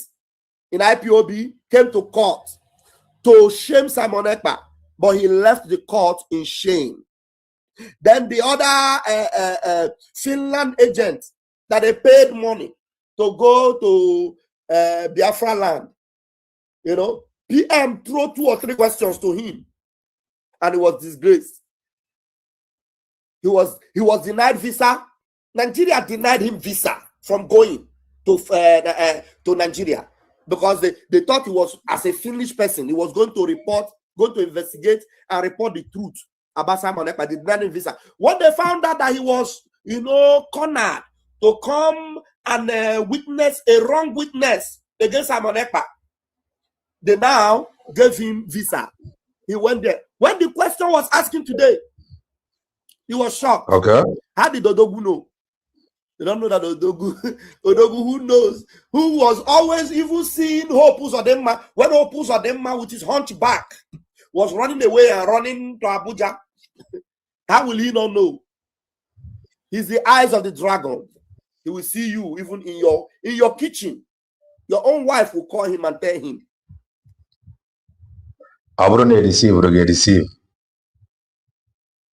Speaker 20: in IPOB came to court to shame Simon Ekpa, but he left the court in shame. Then the other Finland agent that they paid money to go to Biafra land, PM threw 2 or 3 questions to him, and he was disgraced. He was denied visa. Nigeria denied him visa from going to Nigeria, because they thought he was, as a Finnish person, he was going to investigate and report the truth about Simon Ekpa. They denied him visa. When they found out that he was, cornered to come and witness a wrong witness against Simon Ekpa, they now gave him visa. He went there. When the question was asking today, he was shocked.
Speaker 1: Okay.
Speaker 20: How did Odogu know? They don't know that Odogu, who knows, who was always even seeing Hope Uzodinma, when Hope Uzodinma with his hunchback was running away and running to Abuja. How will he not know? He's the eyes of the dragon. He will see you even in your kitchen. Your own wife will call him and tell him.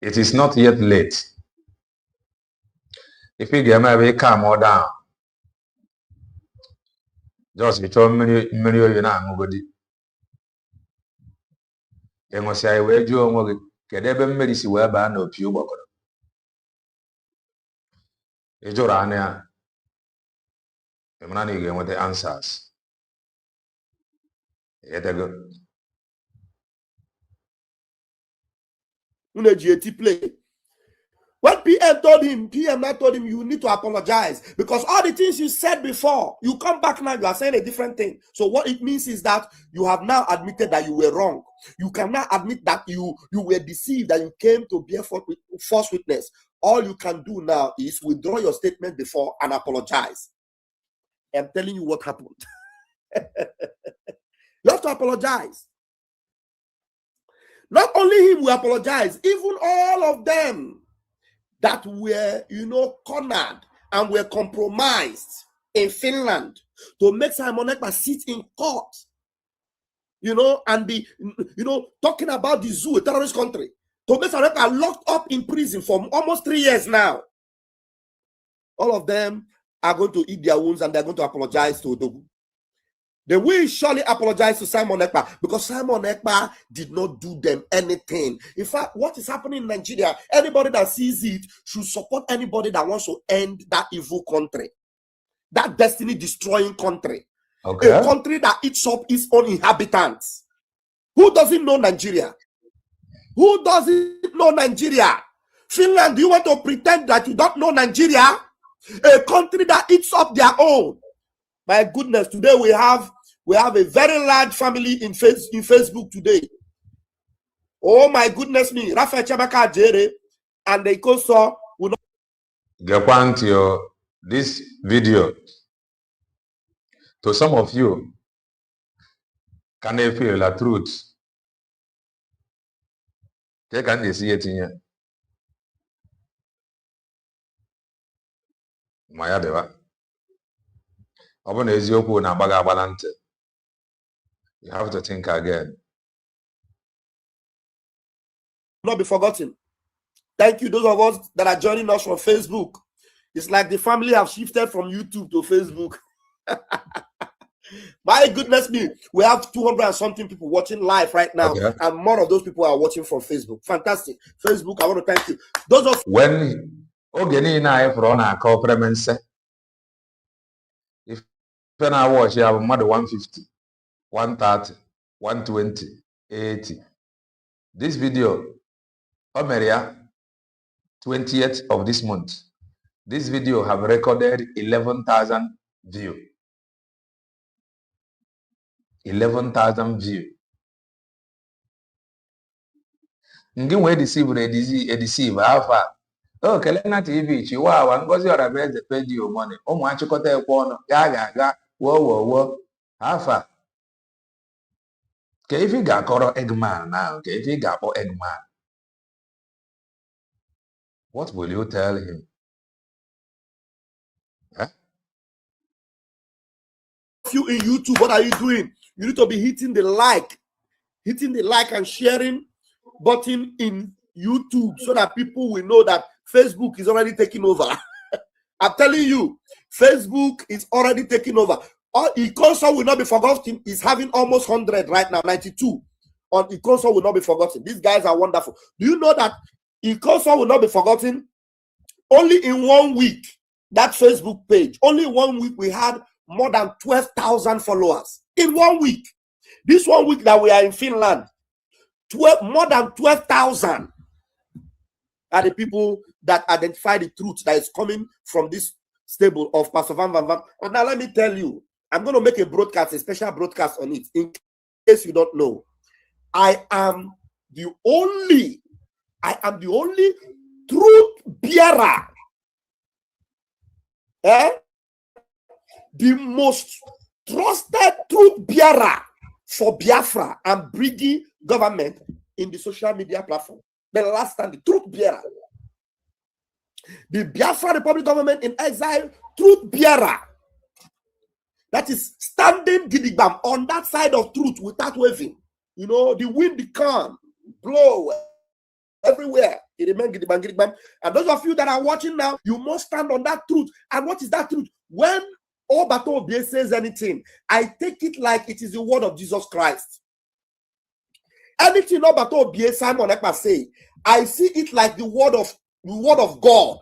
Speaker 1: It is not yet late. If you get my way, calm or down. Just be told many you know nobody. And was I where you are get ever medicine where by no pew buckle. It's your honor. I'm not again with the answers. Yet I go.
Speaker 20: Play. When PM now told him, you need to apologize, because all the things you said before, you come back now, you are saying a different thing. So what it means is that you have now admitted that you were wrong. You cannot admit that you were deceived, that you came to bear false witness. All you can do now is withdraw your statement before and apologize. I'm telling you what happened. You have to apologize. Not only him will apologize, even all of them that were, cornered and were compromised in Finland to make Simon Ekpa sit in court, and be, talking about the zoo, a terrorist country, to make Simon Ekpa locked up in prison for almost 3 years now. All of them are going to eat their wounds and they're going to apologize to Odogwu. They will surely apologize to Simon Ekpa because Simon Ekpa did not do them anything. In fact, what is happening in Nigeria, anybody that sees it should support anybody that wants to end that evil country, that destiny-destroying country,
Speaker 1: Okay.
Speaker 20: a country that eats up its own inhabitants. Who doesn't know Nigeria? Who doesn't know Nigeria? Finland, do you want to pretend that you don't know Nigeria? A country that eats up their own. My goodness, today we have a very large family in Facebook today. Oh my goodness me, Rafael Chabaka Jere and the Koso will not.
Speaker 1: Gepantio, this video, to some of you, can they feel the truth? Can they see it in here? Maya deva. You have to think again.
Speaker 20: Not be forgotten. Thank you, those of us that are joining us from Facebook. It's like the family have shifted from YouTube to Facebook. My goodness me, we have 200 and something people watching live right now,
Speaker 1: Okay.
Speaker 20: and more of those people are watching from Facebook. Fantastic. Facebook, I want to thank you. Those of
Speaker 1: When if I watch, you have more than 150, 130, 120, 80. This video, Omeria, 20th of this month. This video have recorded 11,000 views. 11,000 views. Ngi we deceive alpha. Oh, Kelena TV, Chihuahua, Ngozi Orabeze paid you money. Oh, Machikote Equono, Gaga, whoa. Alpha. Kefi Gakoro Eggman now, Kefi Gapo Eggman. What will you tell him? Huh?
Speaker 20: you in YouTube, what are you doing? You need to be hitting the like and sharing button in YouTube so that people will know that Facebook is already taking over. I'm telling you, Facebook is already taking over. Ikonso will not be forgotten. Is having almost 100 right now, 92. On Ikonso will not be forgotten. These guys are wonderful. Do you know that Ikonso will not be forgotten? Only in 1 week, that Facebook page, only 1 week, we had more than 12,000 followers. In 1 week. This 1 week that we are in Finland, more than 12,000 are the people that identify the truth that is coming from this stable of Pastor Van Van Van. And now let me tell you, I'm going to make a broadcast, a special broadcast on it. In case you don't know, I am the only truth bearer. The most trusted truth bearer for Biafra and bringing government in the social media platform. The last time, the truth bearer. The Biafra Republic government in exile, truth bearer. That is standing gidigbam on that side of truth without waving. You know, the wind can blow everywhere. It remains gidigbam, gidigbam. And those of you that are watching now, you must stand on that truth. And what is that truth? When Obato Obie says anything, I take it like it is the word of Jesus Christ. Anything Obato Obie, Simon Ekpa say, I see it like the word of God,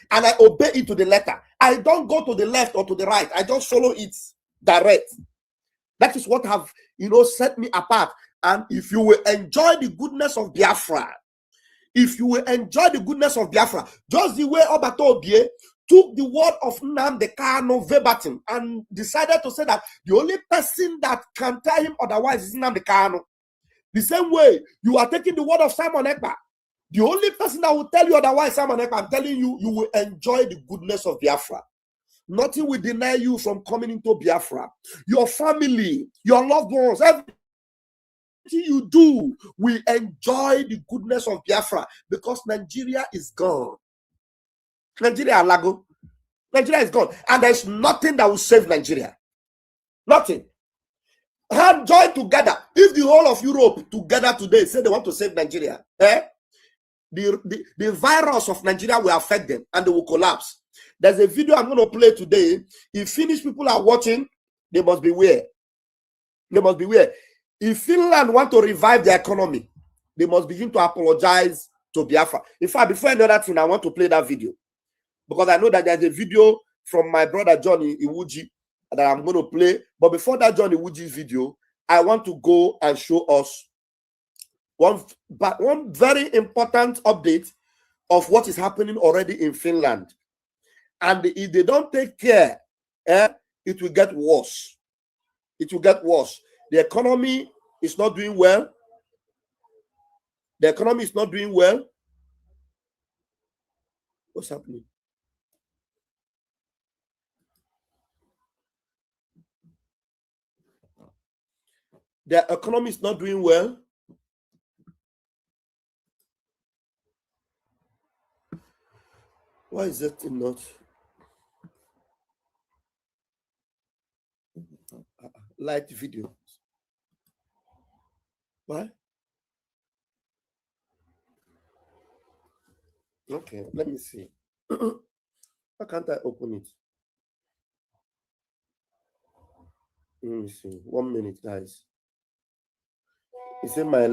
Speaker 20: and I obey it to the letter. I don't go to the left or to the right. I just follow it direct. That is what have set me apart. And if you will enjoy the goodness of Biafra, just the way Obato Obie took the word of Nnamdi Kanu verbatim and decided to say that the only person that can tell him otherwise is Nnamdi Kanu. The same way you are taking the word of Simon Ekpa. The only person that will tell you otherwise, Simon Ekpa, I'm telling you, you will enjoy the goodness of Biafra. Nothing will deny you from coming into Biafra. Your family, your loved ones, everything you do will enjoy the goodness of Biafra because Nigeria is gone. Nigeria Lago. Nigeria is gone. And there's nothing that will save Nigeria. Nothing. Hand join together. If the whole of Europe together today say they want to save Nigeria, the virus of Nigeria will affect them and they will collapse. There's a video I'm going to play today. If Finnish people are watching, they must beware. They must beware. If Finland want to revive the economy, they must begin to apologize to Biafra. In fact, before another thing, I want to play that video because I know that there's a video from my brother Johnny Iwuji that I'm going to play. But before that Johnny Iwuji video, I want to go and show us one very important update of what is happening already in Finland. And if they don't take care, it will get worse. It will get worse. The economy is not doing well. The economy is not doing well. What's happening? The economy is not doing well. Why is that not? Light video. Why? Okay, let me see. Why can't I open it? Let me see. 1 minute, guys. It's in my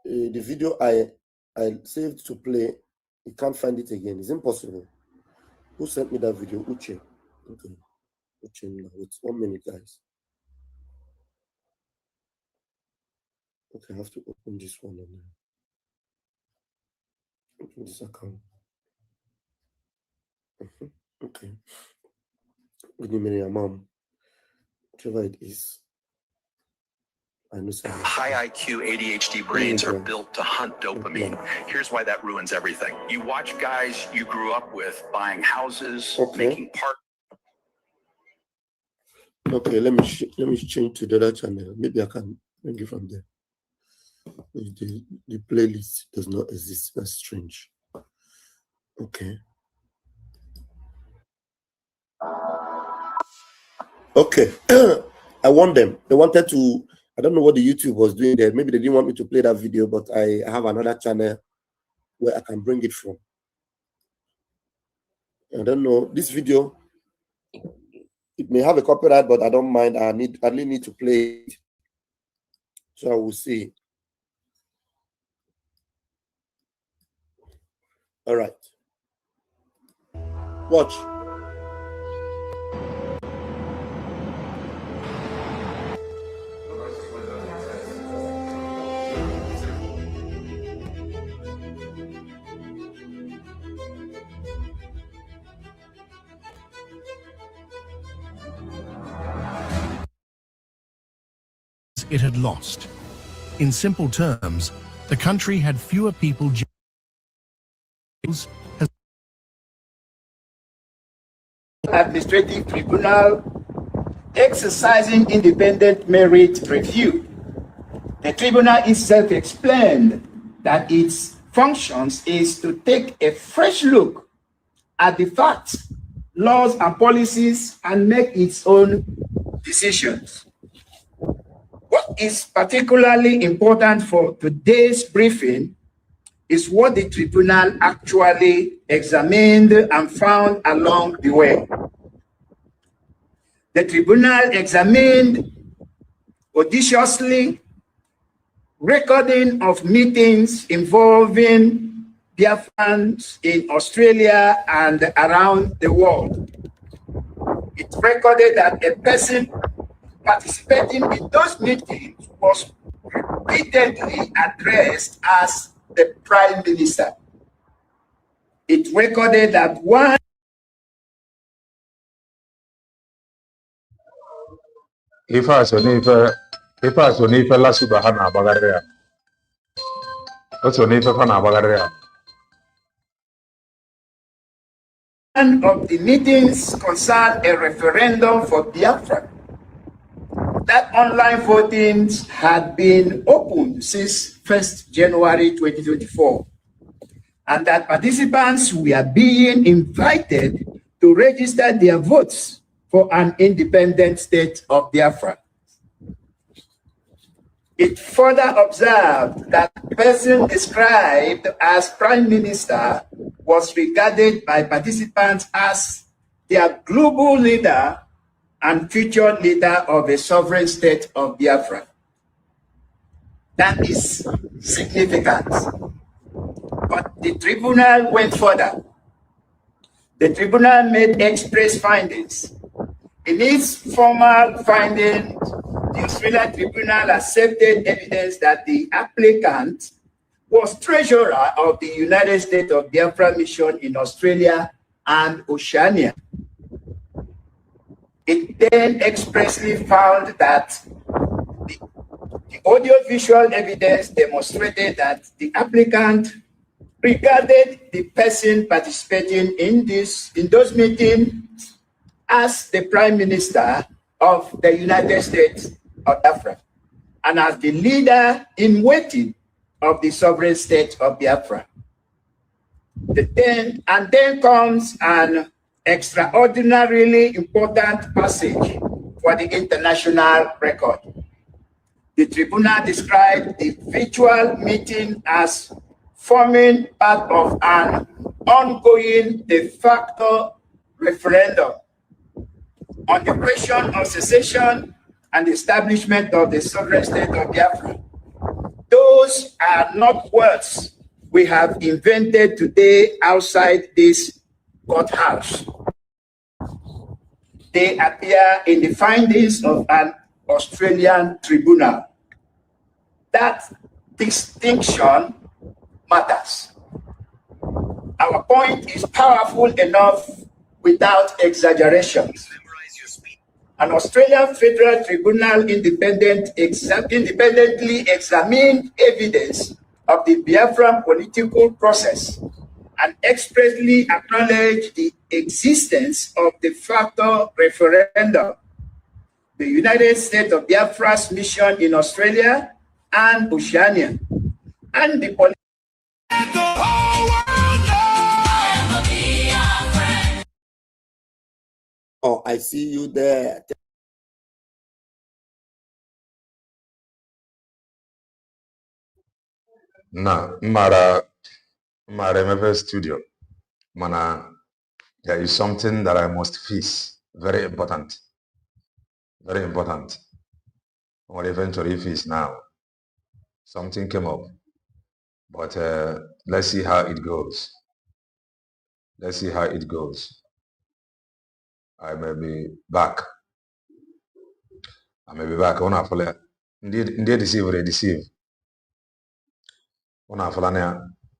Speaker 20: the video I saved to play. You can't find it again. It's impossible. Who sent me that video? Uche. Okay. Uche, wait 1 minute, guys. Okay, I have to open this one. Open this account. Okay. Give me a mom. Whatever it is. I know something.
Speaker 6: High IQ ADHD brains are built to hunt dopamine. Here's why that ruins everything. You watch guys you grew up with buying houses, making park.
Speaker 20: Okay, let me change to the other channel. Maybe I can bring it from there. The playlist does not exist. That's strange. Okay. Okay. I want them. They wanted to. I don't know what the YouTube was doing there. Maybe they didn't want me to play that video, but I have another channel where I can bring it from. I don't know. This video, it may have a copyright, but I don't mind. I only need to play it. So I will see. All right. Watch.
Speaker 22: It had lost. In simple terms, the country had fewer people.
Speaker 23: Administrative Tribunal exercising independent merit review. The tribunal itself explained that its functions is to take a fresh look at the facts, laws, and policies and make its own decisions. What is particularly important for today's briefing is what the tribunal actually examined and found along the way. The tribunal examined audaciously recording of meetings involving Biafrans in Australia and around the world. It recorded that a person participating in those meetings was repeatedly addressed as the Prime Minister. It recorded that one
Speaker 1: Ifa sonifa la subahana bagarea. Sonifa fana bagarea.
Speaker 23: One of the meetings concerned a referendum for Biafra. That online voting had been opened since 1st January 2024, and that participants were being invited to register their votes for an independent state of Biafra. It further observed that the person described as Prime Minister was regarded by participants as their global leader and future leader of a sovereign state of Biafra. That is significant. But the tribunal went further. The tribunal made express findings. In its formal finding, the Australian tribunal accepted evidence that the applicant was treasurer of the United States of Biafra mission in Australia and Oceania. It then expressly found that the audiovisual evidence demonstrated that the applicant regarded the person participating in those meetings as the Prime Minister of the United States of Biafra and as the leader in waiting of the sovereign state of Biafra. And then comes an extraordinarily important passage for the international record. The tribunal described the virtual meeting as forming part of an ongoing de facto referendum on the question of secession and establishment of the sovereign state of Biafra. Those are not words we have invented today outside this courthouse. They appear in the findings of an Australian tribunal. That distinction matters. Our point is powerful enough without exaggerations. An Australian federal tribunal independently examined evidence of the Biafran political process and expressly acknowledged the existence of de facto referendum, the United States of Biafra's mission in Australia and Oceania, and the
Speaker 20: Oh, I see you there.
Speaker 1: Na Mara MFS studio. Mana, there is something that I must face. Very important. Very important. Or eventually face now. Something came up. But let's see how it goes. Let's see how it goes. I may be back. I may be back. I want to indeed deceive.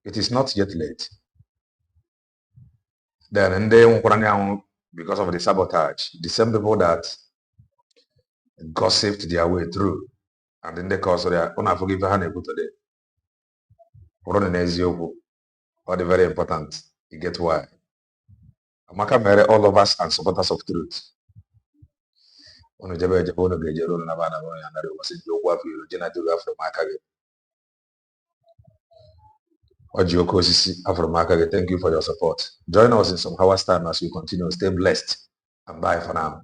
Speaker 1: It is not yet late. Then because of the sabotage, the same people that gossiped their way through, and in the course of their forgive today. Or the very important, you get why. Amaka marry all of us and supporters of truth. Thank you for your support. Join us in some hours time as we continue. Stay blessed and bye for now.